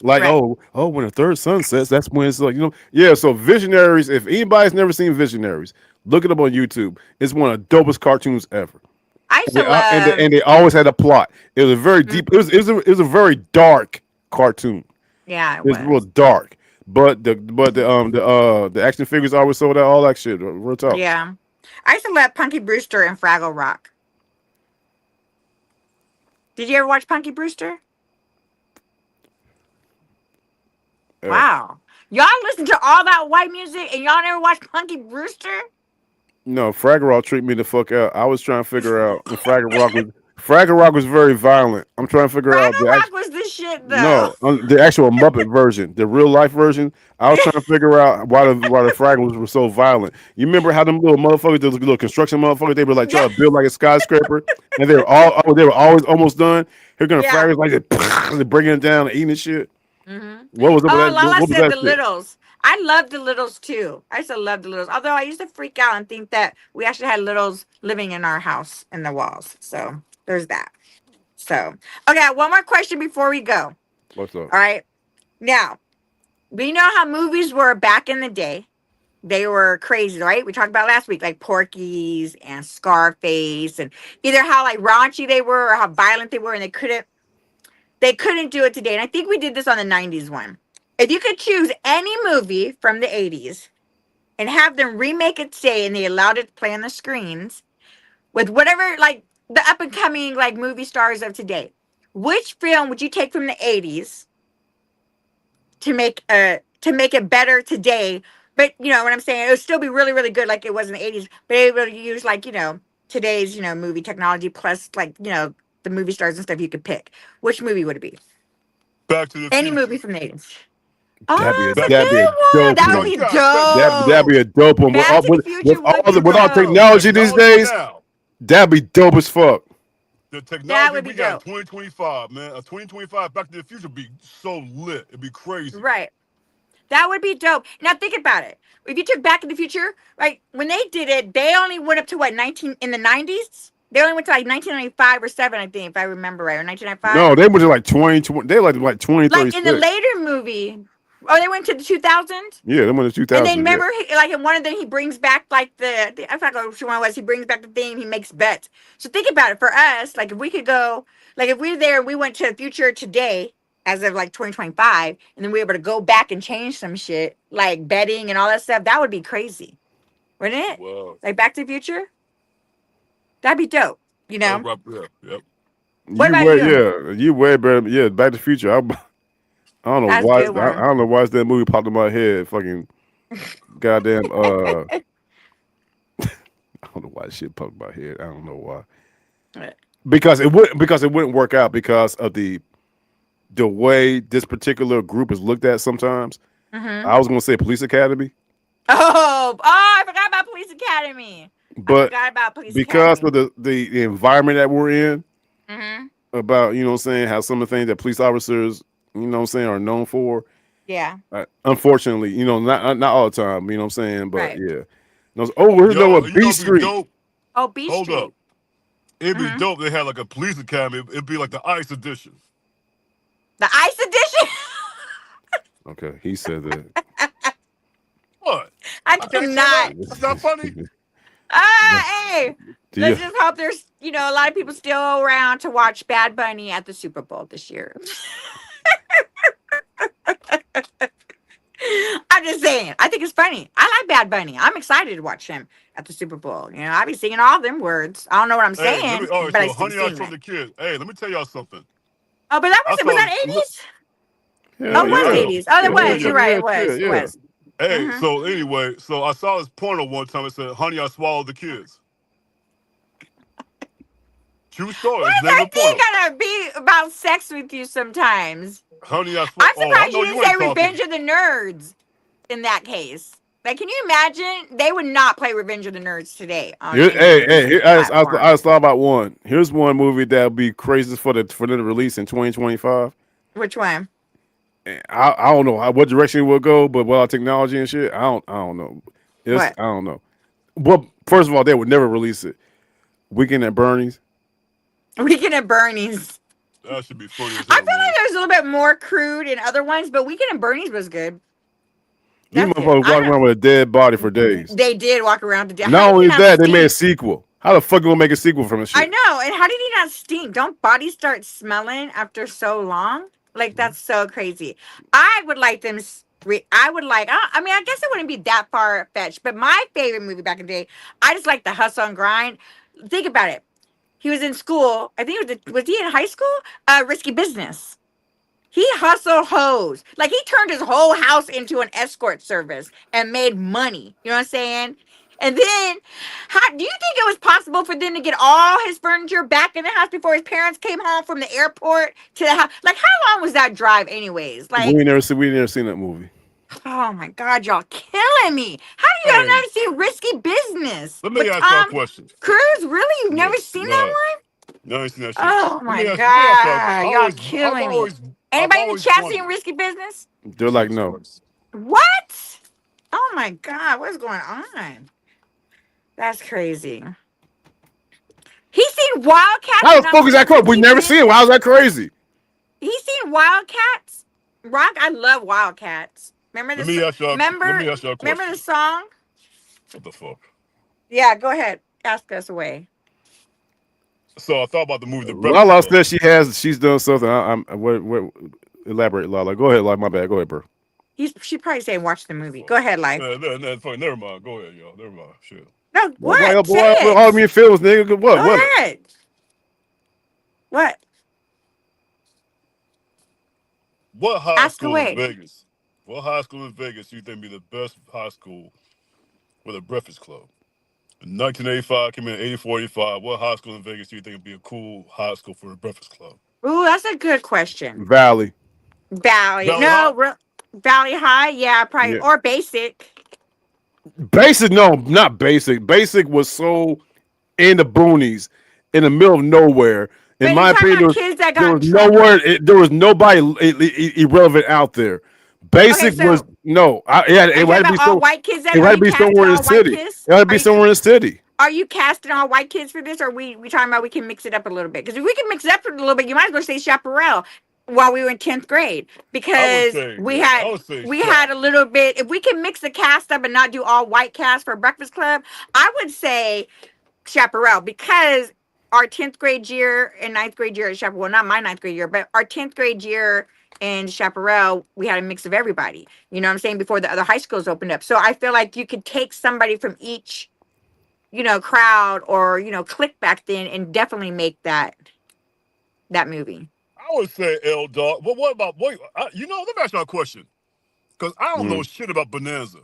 Like Right. when the third sun sets, that's when it's like yeah. So Visionaries, if anybody's never seen Visionaries, look it up on YouTube. It's one of the dopest cartoons ever. I used They, to and love. they always had a plot. It was a very deep. Mhm. It was a very dark cartoon. Yeah, it It's real was. dark, but the action figures always sold out. All that shit. Real talk. Yeah. I used to love Punky Brewster and Fraggle Rock. Did you ever watch Punky Brewster? Uh, Wow. Y'all listen to all that white music and y'all never watch Punky Brewster? no, Fraggle Rock treat me the fuck out. I was trying to figure out. And Fraggle Rock was very violent. I'm trying to figure out Fraggle Rock was the shit though. no, the actual Muppet version, the real life version. I was trying to figure out why the Fraggles were so violent. You remember how them little motherfuckers, those little construction motherfuckers, they were like Yeah. trying to build like a skyscraper, and they were always almost done. Here gonna Yeah. Fraggles like they bringing it down and eating and shit. Mm-hmm. What was up with Oh, that? Lala What was said that the shit? Littles. I love the Littles too. I used to love the Littles. Although I used to freak out and think that we actually had Littles living in our house in the walls. So there's that. So, okay, one more question before we go. What's up? All right. Now, we know how movies were back in the day. They were crazy, right? We talked about last week, like Porky's and Scarface, and either how like raunchy they were or how violent they were, and they couldn't do it today. And I think we did this on the 90s one. If you could choose any movie from the 80s and have them remake it today and they allowed it to play on the screens, with whatever like the up and coming like movie stars of today, which film would you take from the 80s to make it better today? But you know what I'm saying? It would still be really, really good like it was in the 80s, but it would use like, today's, movie technology plus like, the movie stars and stuff you could pick. Which movie would it be? Back to the Any Future. movie from the 80s. That'd be Oh, a, it's a that'd be a good one. dope That Yo, would one. you be gotta expect That'd dope. be a dope one. Back to the Future would be With all dope. technology these days, now. that'd be dope as fuck. The That technology would we be got in dope. 2025, man. A 2025 Back to the Future be so lit. It'd be crazy. Right. That would be dope. Now think about it. If you took Back in the Future, like when they did it, they only went up to what, 19 in the 90s? They only went to like 1995 or 7, I think, if I remember right, or 1995. No, they went to like 2020. They like 2036. Like in the later movie. Oh, they went to the 2000s? Yeah, they went to 2000. And then remember, like in one of them, he brings back like I forgot which one it was. He brings back the thing. He makes bets. So think about it for us. Like if we could go, like if we were there, and we went to the future today, as of like 2025, and then we were able to go back and change some shit, like betting and all that stuff. That would be crazy, wouldn't it? Wow. Like Back to the Future. That'd be dope. You know. Yep. What about you? Yeah, you way better. Yeah, Back to the Future. I don't know That's why. a good one. I don't know why that movie popped in my head. Fucking goddamn. I don't know why shit popped in my head. I don't know why. Because it wouldn't work out because of the way this particular group is looked at sometimes. Mm-hmm. I was gonna say Police Academy. Oh, I forgot about Police Academy. But because Academy. of the environment that we're in, Mm-hmm. about, you know what I'm saying, how some of the things that police officers, you know what I'm saying, are known for. Yeah. Unfortunately, not all the time, you know what I'm saying, but Right. yeah. Here's what B Street. Oh, B Hold Street. up. It'd be dope. They had like a police academy. It'd be like the Ice edition. The Ice edition. Okay, he said that. What? I did not. That's not funny. Hey, let's just hope there's, a lot of people still around to watch Bad Bunny at the Super Bowl this year. I'm just saying. I think it's funny. I like Bad Bunny. I'm excited to watch him at the Super Bowl. I be singing all them words. I don't know what I'm saying, but I still Honey, I sing Told the Kids. Hey, let me tell y'all something. Oh, but was that 80s? Yeah, it was 80s. Oh, it was. You're right. It was. It was. Hey, so anyway, I saw this porno one time. It said, "Honey, I swallowed the kids." True story. Why does that thing gotta be about sex with you sometimes? Honey, I'm surprised you didn't say Revenge of the Nerds in that case. Like, can you imagine? They would not play Revenge of the Nerds today. I just thought about one. Here's one movie that'll be crazy for them to release in 2025. Which one? I don't know what direction it will go, but with our technology and shit, I don't know. I don't know. Well, first of all, they would never release it. Weekend at Bernie's. Weekend at Bernie's. That should be funny. I feel like there's a little bit more crude in other ones, but Weekend at Bernie's was good. These motherfuckers walking around with a dead body for days. They did walk around with a dead. Not only that, they made a sequel. How the fuck you gonna make a sequel from a shit? I know. And how did he not stink? Don't bodies start smelling after so long? Like, that's so crazy. I would like them. I guess it wouldn't be that far fetched, but my favorite movie back in the day, I just like the hustle and grind. Think about it. He was in school. I think was he in high school? Risky Business. He hustled hoes. Like, he turned his whole house into an escort service and made money. You know what I'm saying? And then, do you think it was possible for them to get all his furniture back in the house before his parents came home from the airport to the house? Like, how long was that drive anyways? Like, we never seen that movie. Oh my God, y'all killing me. How do y'all never see Risky Business? Let me ask y'all a question. Cruise, really? You've never seen that one? No, I ain't seen that shit. Oh my God, y'all killing me. Anybody in the chat seen Risky Business? They're like, no. What? Oh my God, what's going on? That's crazy. He's seen Wildcats. How the fuck is that crazy? We never seen it. How's that crazy? He's seen Wildcats. Rock, I love Wildcats. Remember the Remember the song? What the fuck? Yeah, go ahead. Ask us away. So I thought about the movie. Lala said she's done something. Elaborate, Lala. Go ahead, Lala. My bad. Go ahead, bro. She probably saying watch the movie. Go ahead, Life. Never mind. Go ahead, y'all. Never mind. Shit. No, Why, what? Say all it. me feels, nigga? What? Go What? ahead. What? What high Ask school in away. Vegas? What high school in Vegas do you think be the best high school with a Breakfast Club? In 1985 came in 84, 85. What high school in Vegas do you think would be a cool high school for a Breakfast Club? Ooh, that's a good question. Valley. Valley. Valley High? No, Valley High. Yeah, probably Yeah. or basic. Basic, no, not basic. Basic was so in the boonies, in the middle of nowhere. In But you my talking opinion, about kids that there got was in trouble. nowhere. There was nobody irrelevant out there. Okay, Basic was so no. are you It talking had to about be all so. white kids? Then It are had to you be casting somewhere in the all white city. kids? It had to Are be you somewhere in the city. are you casting all white kids for this? Or we talking about we can mix it up a little bit? Because if we can mix it up a little bit, you might as well say Chaparral while we were in 10th grade I would because say, yeah, I would say we had Shaq. a little bit. If we can mix the cast up and not do all white cast for Breakfast Club, I would say Chaparral because our 10th grade year and ninth grade year at Chaparral, well, not my ninth grade year, but our 10th grade year in Chaparral, we had a mix of everybody. You know what I'm saying? Before the other high schools opened up. So I feel like you could take somebody from each, crowd or, click back then and definitely make that movie. I would say L Dog. But what about, let me ask you a question. Because I don't know Mm. shit about Bonanza.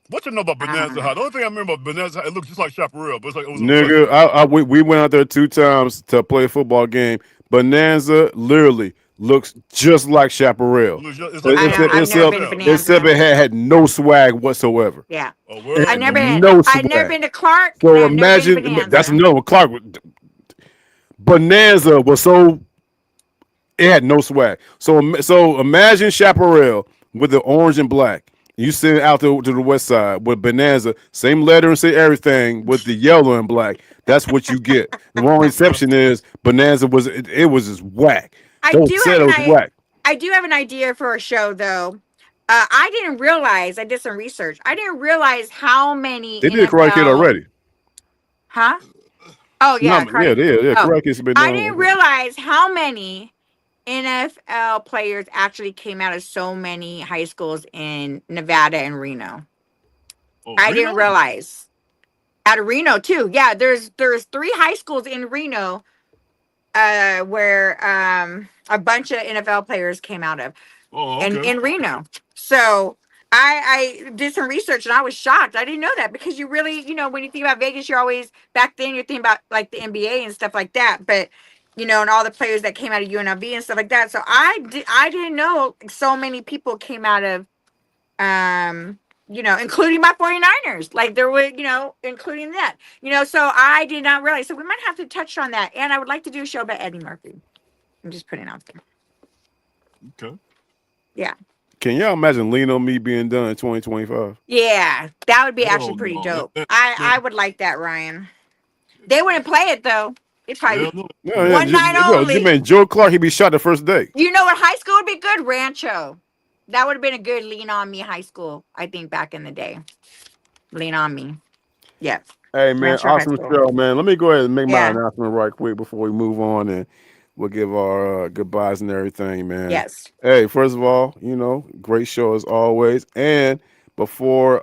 What you know about Bonanza Uh, High? The only thing I remember about Bonanza High, it looked just like Chaparral, but it's like it was in Nigga, Westfield. we went out there 2 times to play a football game. Bonanza literally looks just like Chaparral. It's like I know. Westfield. I've It's never like been to that. Except Bonanza. it had no swag whatsoever. Yeah. Oh, It word? I've had never been. no I've never swag. been to Clark and So I've never been to imagine that's Bonanza. no Clark. Bonanza was so it had no swag. So imagine Chaparral with the orange and black. You send it out to the west side with Bonanza, same letter and say everything with the yellow and black. That's what you get. The one exception is Bonanza it was just whack. I Those do have set was whack. I do have an idea for a show though. I didn't realize. I did some research. I didn't realize how many They did Karate Kid NFL. already. Huh? Oh yeah, Yeah, Oh, Karate Kid's been I done. didn't realize how many NFL players actually came out of so many high schools in Nevada and Reno. Oh, I didn't Reno? realize. Out of Reno too. Yeah, there's 3 high schools in Reno where a bunch of NFL players came out of Oh, and okay. in Reno. So I did some research and I was shocked. I didn't know that because you really, when you think about Vegas, you're always back then you're thinking about like the NBA and stuff like that. But and all the players that came out of UNLV and stuff like that. So I didn't know so many people came out of including my 49ers. Like there were, including that. So I did not realize. So we might have to touch on that. And I would like to do a show about Eddie Murphy. I'm just putting it out there. Okay. Yeah. Can y'all imagine Lean on Me being done in 2025? Yeah, that would be actually Hell pretty no. dope. I would like that, Ryan. They wouldn't play it though. It Hell probably no. Yeah, one night you only. mean Joe Clark? He'd be shot the first day. You know what high school would be good? Rancho. That would have been a good lean on me high school, I think, back in the day. Lean on me. Yep. Hey man, Rancho High awesome School. show, man. Let me go ahead and make my Yeah. announcement right quick before we move on, and we'll give our goodbyes and everything, man. Yes. Hey, first of all, great show as always. And before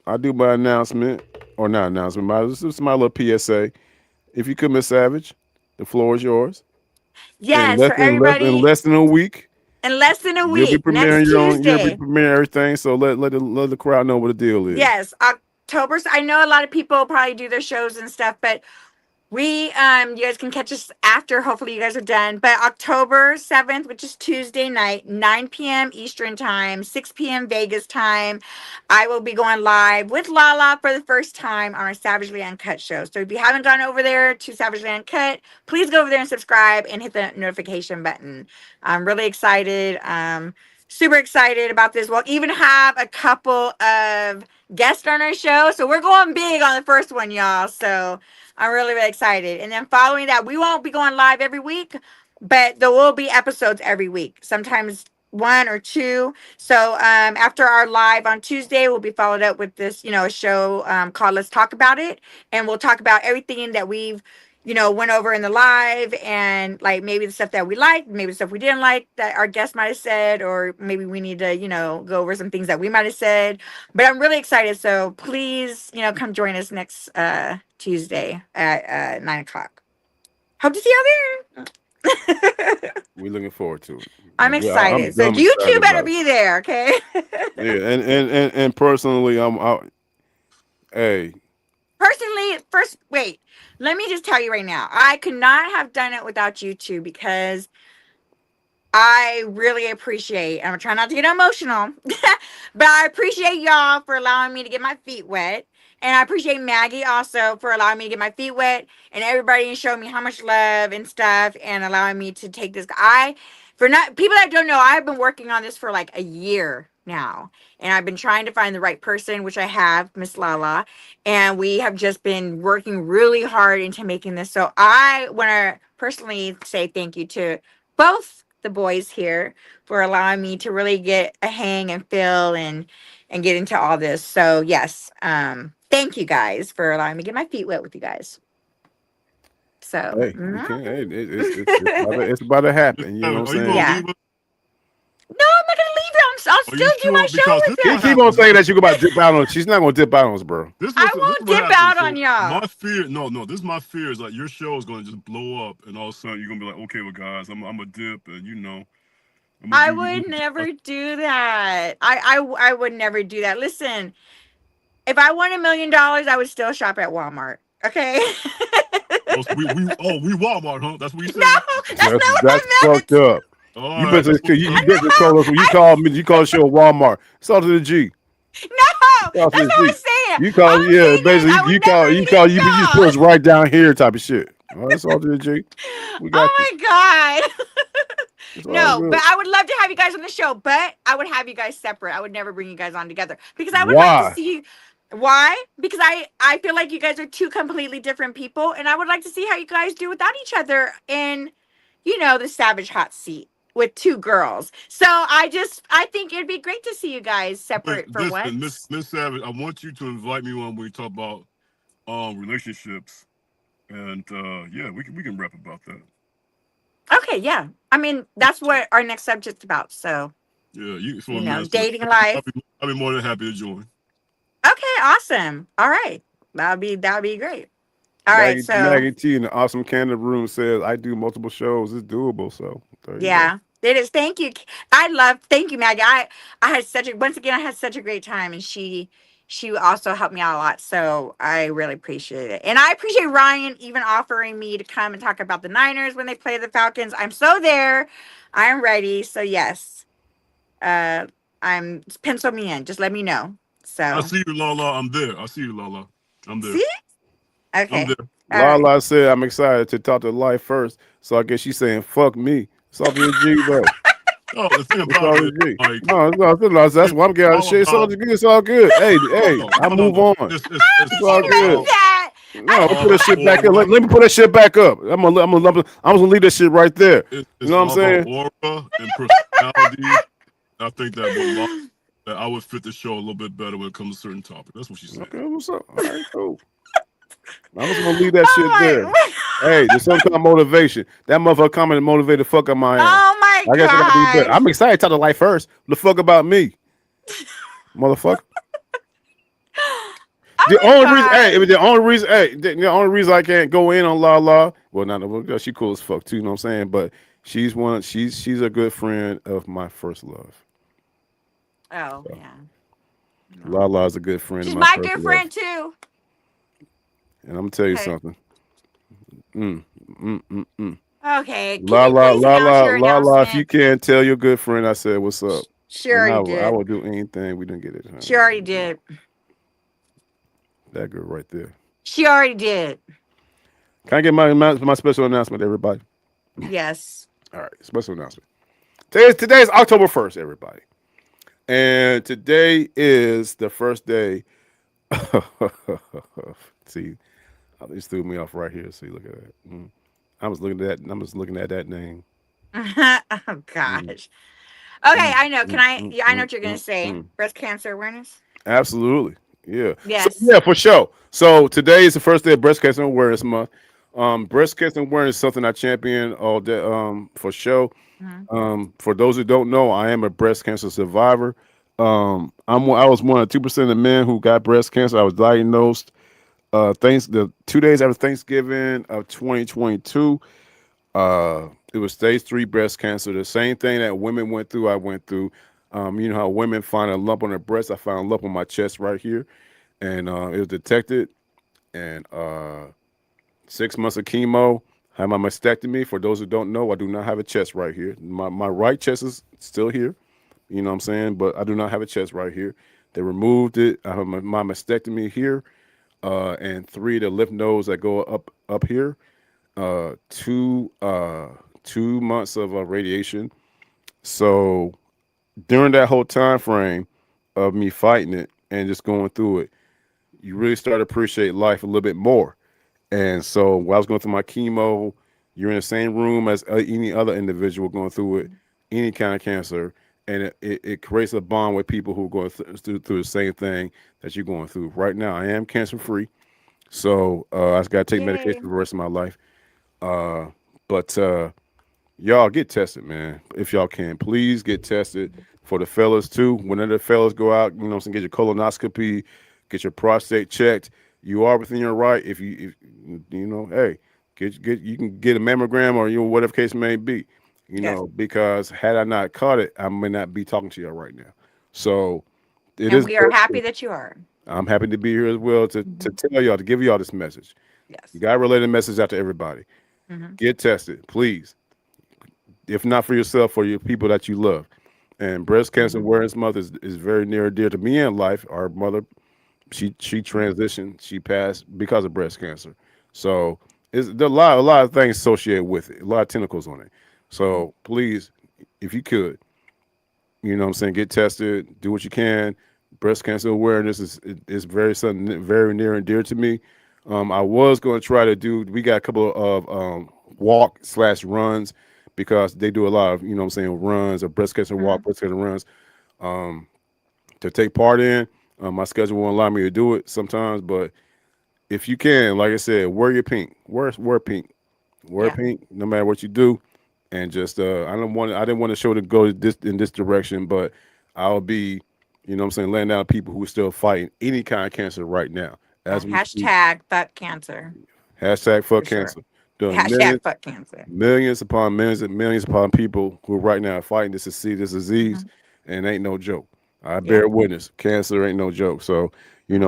I do my announcement or not announcement, this is my little PSA. If you could, Miss Savage, the floor is yours. Yes, for everybody Less than a week, in less than a you'll be week. Next premiering you'll be Tuesday. premiering everything. So let the crowd know what the deal is. Yes, October. I know a lot of people probably do their shows and stuff, but we you guys can catch us after. Hopefully you guys are done. But October 7th, which is Tuesday night, 9 p.m. Eastern time, 6 p.m. Vegas time, I will be going live with Lala for the first time on our Savagely Uncut show. So if you haven't gone over there to Savagely Uncut, please go over there and subscribe and hit the notification button. I'm really excited. Super excited about this. We'll even have a couple of guests on our show. So we're going big on the first one, y'all. So I'm really, really excited. And then following that, we won't be going live every week, but there will be episodes every week, sometimes 1 or 2. So after our live on Tuesday, we'll be followed up with this, a show called Let's Talk About It. And we'll talk about everything that we've went over in the live, and like maybe the stuff that we liked, maybe the stuff we didn't like that our guest might have said, or maybe we need to, go over some things that we might have said. But I'm really excited. So please, come join us next Tuesday at 9:00. Hope to see you there. We're looking forward to it. I'm excited. So you two better be there, okay? Yeah, and personally, hey. Personally, wait. Let me just tell you right now. I could not have done it without you two, because I really appreciate, I'm trying not to get emotional, but I appreciate y'all for allowing me to get my feet wet. And I appreciate Maggie also for allowing me to get my feet wet, and everybody and showing me how much love and stuff, and allowing me to take this. People that don't know, I've been working on this for like a year now, and I've been trying to find the right person, which I have, Miss Lala, and we have just been working really hard into making this. So I want to personally say thank you to both the boys here for allowing me to really get a hang and feel and get into all this. So yes, thank you guys for allowing me to get my feet wet with you guys. So hey, it's about to happen. You know what I'm saying? Yeah. No, I'm not gonna leave you. I'll still do my show with you. Keep on saying that you're about to dip out on us. She's not gonna dip out on us, bro. I won't dip out on y'all. My fear, no, this is my fear, is like your show is gonna just blow up, and all of a sudden you're gonna be like, okay, well, guys, I'm a dip, and I would never do that. I would never do that. Listen, if I won $1 million, I would still shop at Walmart. Okay. we Walmart, huh? That's what you said. No, that's not what I meant. Fucked up. All you right, better call us when you call me. You call the show Walmart. It's all to the G. No, that's what I'm saying. You call, basically you just put us right down here, type of shit. Well, it's all to the G. We got my God. No, but I would love to have you guys on the show, but I would have you guys separate. I would never bring you guys on together, because I would like to see you. Why? Because I feel like you guys are two completely different people, and I would like to see how you guys do without each other in, the Savage Hot Seat with two girls. So I think it'd be great to see you guys separate for once. Miss Savage, I want you to invite me on when we talk about relationships, and yeah, we can rap about that. Okay, yeah. I mean, that's what our next subject's about. So yeah, dating life. I'll be more than happy to join. Okay, awesome. All right, that'll be great. All right, so Maggie T in the Awesome Canada Room says, I do multiple shows. It's doable. So yeah, it is. Thank you. Thank you, Maggie. I had such a great time, and she also helped me out a lot. So I really appreciate it. And I appreciate Ryan even offering me to come and talk about the Niners when they play the Falcons. I'm so there. I'm ready. So yes, pencil me in. Just let me know. So I see you, Lala. I'm there. I see you, Lala. I'm there. See? Okay. I'm there. Lala said, I'm excited to talk to LYFE first. So I guess she's saying, fuck me. It's all to the G, bro. Oh, the thing about it, no, that's why I'm getting out of shit. It's all good. Hey, I move on. It's all good. No, put that shit back up. Let me put that shit back up. I'm gonna leave that shit right there. You know what I'm saying? Aura and personality. I think that I would fit the show a little bit better when it comes to certain topics. That's what she said. Okay, what's up? All right, cool. I'm just gonna leave that shit there. Hey, there's some kind of motivation. That motherfucker coming to motivate the fuck out of my ass. Oh my God. I gotta do better. I'm excited to talk to LYFE first. The fuck about me, motherfucker. The only reason I can't go in on Lala. Well, not she cool as fuck too. You know what I'm saying? But she's a good friend of my first love. Oh so, yeah. Lala's a good friend. She's my good friend too. And I'm gonna tell you something. Okay. Lala, if you can't tell your good friend, I said, what's up? She already did. I will do anything. We didn't get it. She already did. That girl right there. She already did. Can I get my special announcement, everybody? Yes. All right, special announcement. Today is October 1st, everybody. And today is the first day. See, they threw me off right here. See, look at that. I was looking at that name. Oh gosh. Okay, I know. I know what you're gonna say. Breast cancer awareness. Absolutely. Yeah. Yes. So, yeah, for sure. So today is the first day of Breast Cancer Awareness Month. Breast cancer awareness is something I champion all day, for show. Mhm. For those who don't know, I am a breast cancer survivor. I was one of 2% of men who got breast cancer. I was diagnosed the 2 days after Thanksgiving of 2022. It was stage 3 breast cancer. The same thing that women went through, I went through. You know how women find a lump on their breast. I found a lump on my chest right here, and it was detected. And 6 months of chemo. Had my mastectomy. For those who don't know, I do not have a chest right here. My right chest is still here. You know what I'm saying? But I do not have a chest right here. They removed it. I have my mastectomy here, and 3 the lymph nodes that go up here. 2 months of radiation. So during that whole time frame of me fighting it and just going through it, you really start to appreciate life a little bit more. And so while I was going through my chemo, you're in the same room as any other individual going through it, any kind of cancer, and it creates a bond with people who are going through the same thing that you're going through. Right now, I am cancer free, so I just got to take medication Yay. for the rest of my life. Uh, but y'all get tested, man. If y'all can, please get tested. For the fellas too. Whenever the fellas go out, you know what I'm saying, get your colonoscopy, get your prostate checked. You are within your right. If you know, hey, get you can get a mammogram or whatever case may be. Yes. Because had I not caught it, I may not be talking to you right now. So it And is we are very happy true. that you are. I'm happy to be here as well to Mhm. tell y'all, to give y'all this message. You Yes. gotta relay the message out to everybody. Hmm. Get tested, please. If not for yourself, for your people that you love. And breast cancer Hmm. awareness month is very near and dear to me and life. Our mother, she transitioned, she passed because of breast cancer. So there are a lot of things associated with it, a lot of tentacles on it. So please, if you could, what I'm saying, get tested, do what you can. Breast cancer awareness is very something very near and dear to me. I was going to try to do. We got a couple of walk/runs because they do a lot of what I'm saying, runs or breast cancer walk, Hmm. breast cancer runs to take part in. My schedule won't allow me to do it sometimes, but if you can, like I said, wear your pink. Wear pink. Wear Yeah. pink, no matter what you do. And just I didn't want the show to go in this direction, but I'll be, what I'm saying, laying down people who are still fighting any kind of cancer right now Yeah. as we speak. Hashtag fuck cancer Hashtag for fuck sure. cancer. Doing Hashtag fuck cancer. millions upon millions and millions upon people who right now are fighting this disease, Hmm. and it ain't no joke. I Yeah. bear witness. Cancer ain't no joke. So,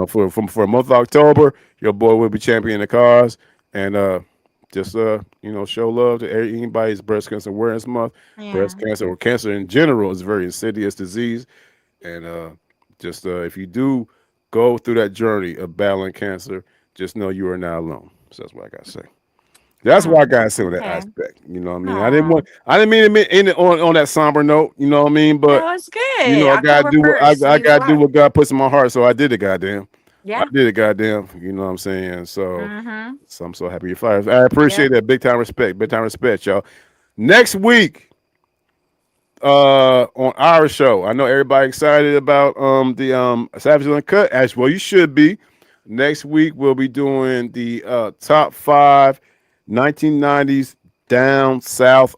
for a month of October, your boy will be championing the cause, and just show love to anybody's breast cancer awareness month. Breast Yeah. cancer or cancer in general is a very insidious disease, and just if you do go through that journey of battling cancer, just know you are not alone. So that's what I gotta say. That's what I Oh, gotta say on that okay. aspect. You know what I mean? Oh, I didn't mean to end it on that somber note. You know what I mean? that But was good. I gotta October do what 1st I means a gotta do lot. what God puts in my heart. So I did it, goddamn. I Yeah. did it, goddamn. You know what I'm saying? Mm-hmm. So I'm so happy you're fired. I appreciate Yep. that. Big time respect, y'all. Next week, on our show, I know everybody excited about the Savage Uncut. As well, you should be. Next week we'll be doing the top 5 1990s down south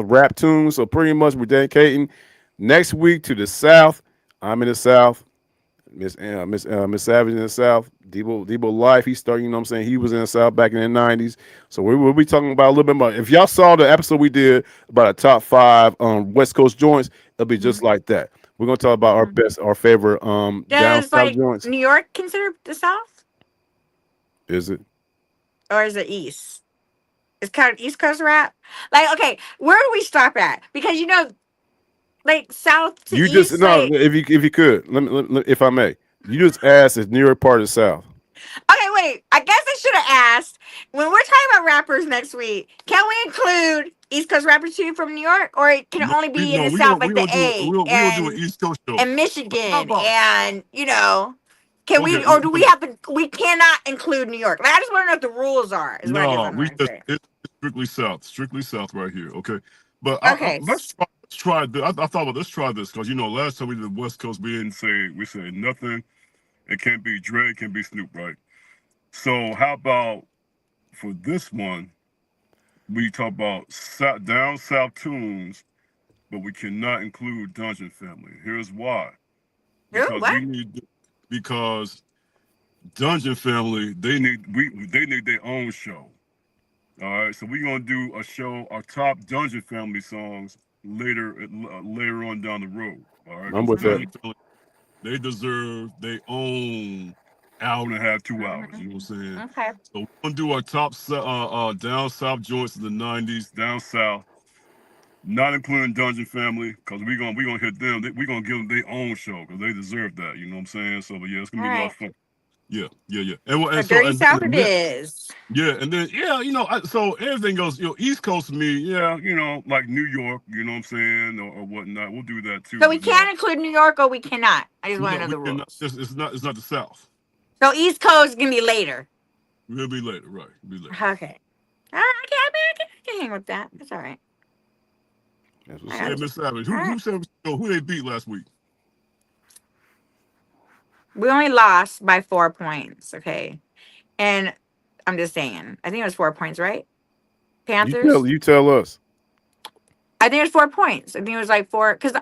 rap tunes. So pretty much we're dedicating next week to the South. I'm in the South. Miss Savage in the South. Debo Life. He started. You know what I'm saying. He was in the South back in the '90s. So we'll be talking about a little bit more. If y'all saw the episode we did about a top 5 West Coast joints, it'll be just like that. We're gonna talk about Mm-hmm. our favorite down Does south like joints. New York consider the South, Is it? or is it East? It's kind of East Coast rap. Like, okay, where do we stop at? Because like South to You just East, no. like If you could, if I may, you just asked is New York part of the South. okay, wait. I guess I should have asked when we're talking about rappers next week. Can we include East Coast rappers too from New York, or it can No, only we be in no, the South, like we the gonna do it. A We gonna do an East Coast show. and How Michigan, about and can okay? we, or do we have to? We cannot include New York. Like, I just want to know what the rules are. Is what I guess No, I'm we trying to just say. it's strictly south right here. Okay, but Okay. let's try this. I thought about let's try this because last time we did the West Coast, we said nothing. It can't be Dre, it can't be Snoop, right? So how about for this one, we talk about down south tunes, but we cannot include Dungeon Family. Here's why: Who? because What? we need because Dungeon Family they need their own show. All right, so we're gonna do a show, our top Dungeon Family songs later on down the road. All right, I'm because with that. Dungeon Family, they deserve their own hour and a half, 2 hours. You know what I'm saying? Okay. So we're gonna do our top down south joints in the '90s, down south, not including Dungeon Family, because we gonna hit them. We're gonna give them their own show because they deserve that. You know what I'm saying? So, but yeah, it's All gonna be a lot right. of fun. Yeah, yeah, yeah. And, So and so Dirty and then South the it mix. is. Yeah, and then so everything goes, East Coast for me, yeah, like New York, you know what I'm saying, or whatnot. We'll do that too, So we but no, can include New York or we cannot. I just want to know we the cannot. rules. It's not the South. So East Coast is gonna be later. We'll be later, right? We'll be later. Okay. All right. I can hang with that. That's all right. That's I what's got Hey, up. you. Miss Savage, All right. who said who they beat last week? We only lost by 4 points. Okay. And I'm just saying. I think it was 4 points, right? Panthers. You tell us. I think it was 4 points. I think it was like four because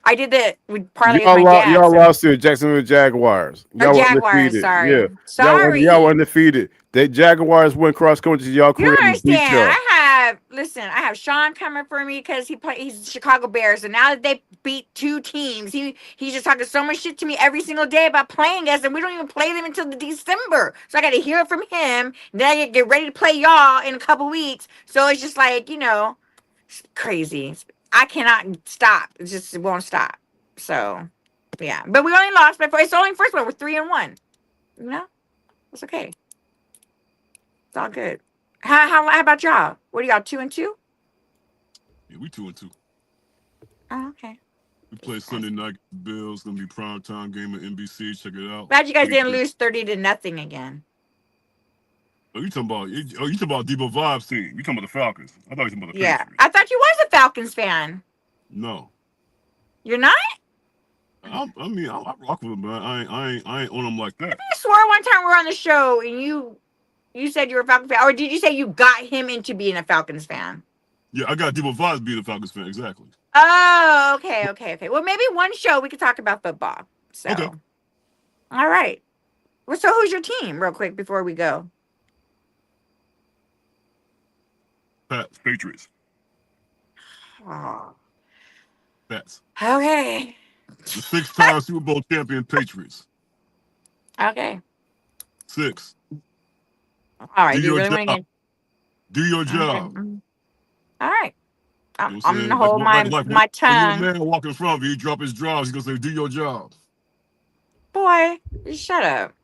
I did the parlay with my dad. Y'all So lost to the Jacksonville Jaguars. or Y'all were Jaguars. undefeated. Yeah. Sorry. Y'all were Sorry. undefeated. The Jaguars went cross country to y'all You don't crib and beat understand. y'all. I have Sean coming for me because he's the Chicago Bears, and now that they beat two teams, he's just talking so much shit to me every single day about playing us, and we don't even play them until the December. So I got to hear it from him. Then I get ready to play y'all in a couple weeks. So it's just like it's crazy. I cannot stop. It won't stop. So yeah, but we only lost by four. It's only first one. We're 3-1. It's okay. It's all good. How about y'all? What are y'all 2-2? Yeah, we 2-2. Oh, okay. We play Sunday night Bills. Gonna be prime time game at NBC. Check it out. Glad you guys didn't lose 30-0 again. Oh, you talking about DEBOE'S team? You talking about the Falcons? I thought you were talking about the Yeah, Patriots. I thought you was a Falcons fan. No, You're not? I rock with them, but I ain't on them like that. I swore one time we were on the show and you said you were a Falcons fan, or did you say you got him into being a Falcons fan? Yeah, I got DEBOE'S being a Falcons fan. Exactly. Oh, okay. Well, maybe one show we could talk about football. So, Okay. All right. Well, so who's your team, real quick, before we go? Patriots. Oh. Pats. Okay. The 6-time Super Bowl champion Patriots. Okay. 6. All right. Do Do you your really want to job. get? Do your Okay. job. All right. You know what I'm I'm gonna saying? hold my When you a tongue. man walking in front of you, he drop his drawers, he's gonna say, do your job. Boy, shut up.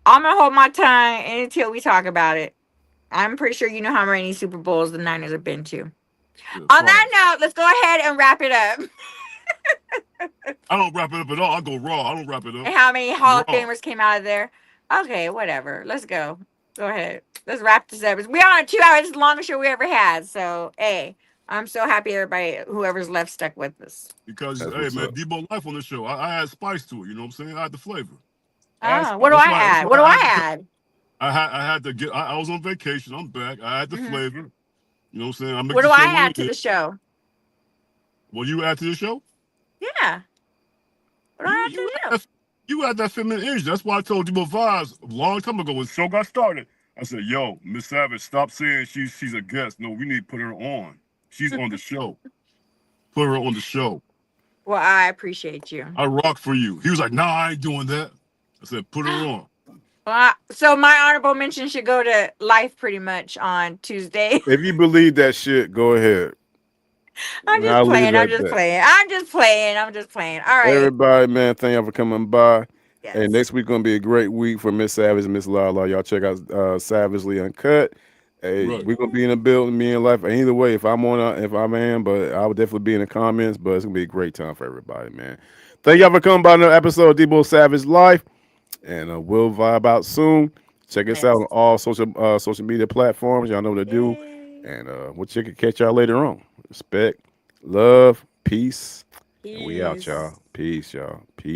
I'm gonna hold my tongue until we talk about it. I'm pretty sure you know how many Super Bowls the Niners have been to. Yeah, On that note, let's go ahead and wrap it up. I don't wrap it up at all. I go raw. I don't wrap it up. And how many Hall of Raw. Famers came out of there? Okay, whatever. Let's go. Go ahead. Let's wrap this up. We're on a 2 hours. It's the longest show we ever had. So, hey, I'm so happy everybody, whoever's left, stuck with us. Because, That's hey, what's man, up. DEBOE Life on the show. I add spice to it. You know what I'm saying? I had the flavor. What do I add? What do I add? I had to get. I was on vacation. I'm back. I had the flavor. You know what I'm saying? I make What the do show I what add it to the is. show? What you add to the show? Yeah. What do I have to do? You had that feminine energy. That's why I told you about vibes a long time ago when the show got started. I said, "Yo, Miss Savage, stop saying she's a guest. No, we need to put her on. She's on the show. Put her on the show." Well, I appreciate you. I rock for you. He was like, "Nah, I ain't doing that." I said, "Put her on." So my honorable mention should go to LYFE pretty much on Tuesday. If you believe that shit, go ahead. I'm just I'll leave playing. it I'm at just that. playing. I'm just playing. All right. Everybody, man, thank y'all for coming by. Yes. And next week gonna be a great week for Miss Savage and Miss Lala. Y'all check out Savagely Uncut. Hey, Right. we're gonna be in the building, me and Life. Either way, if I'm on, if I'm in, but I would definitely be in the comments. But it's gonna be a great time for everybody, man. Thank y'all for coming by another episode of DEBOE'S Savage Life, and we'll vibe out soon. Check us out on all social media platforms. Y'all know what to do, and we'll catch y'all later on. Respect, love, peace, and we out, y'all. Peace, y'all. Peace.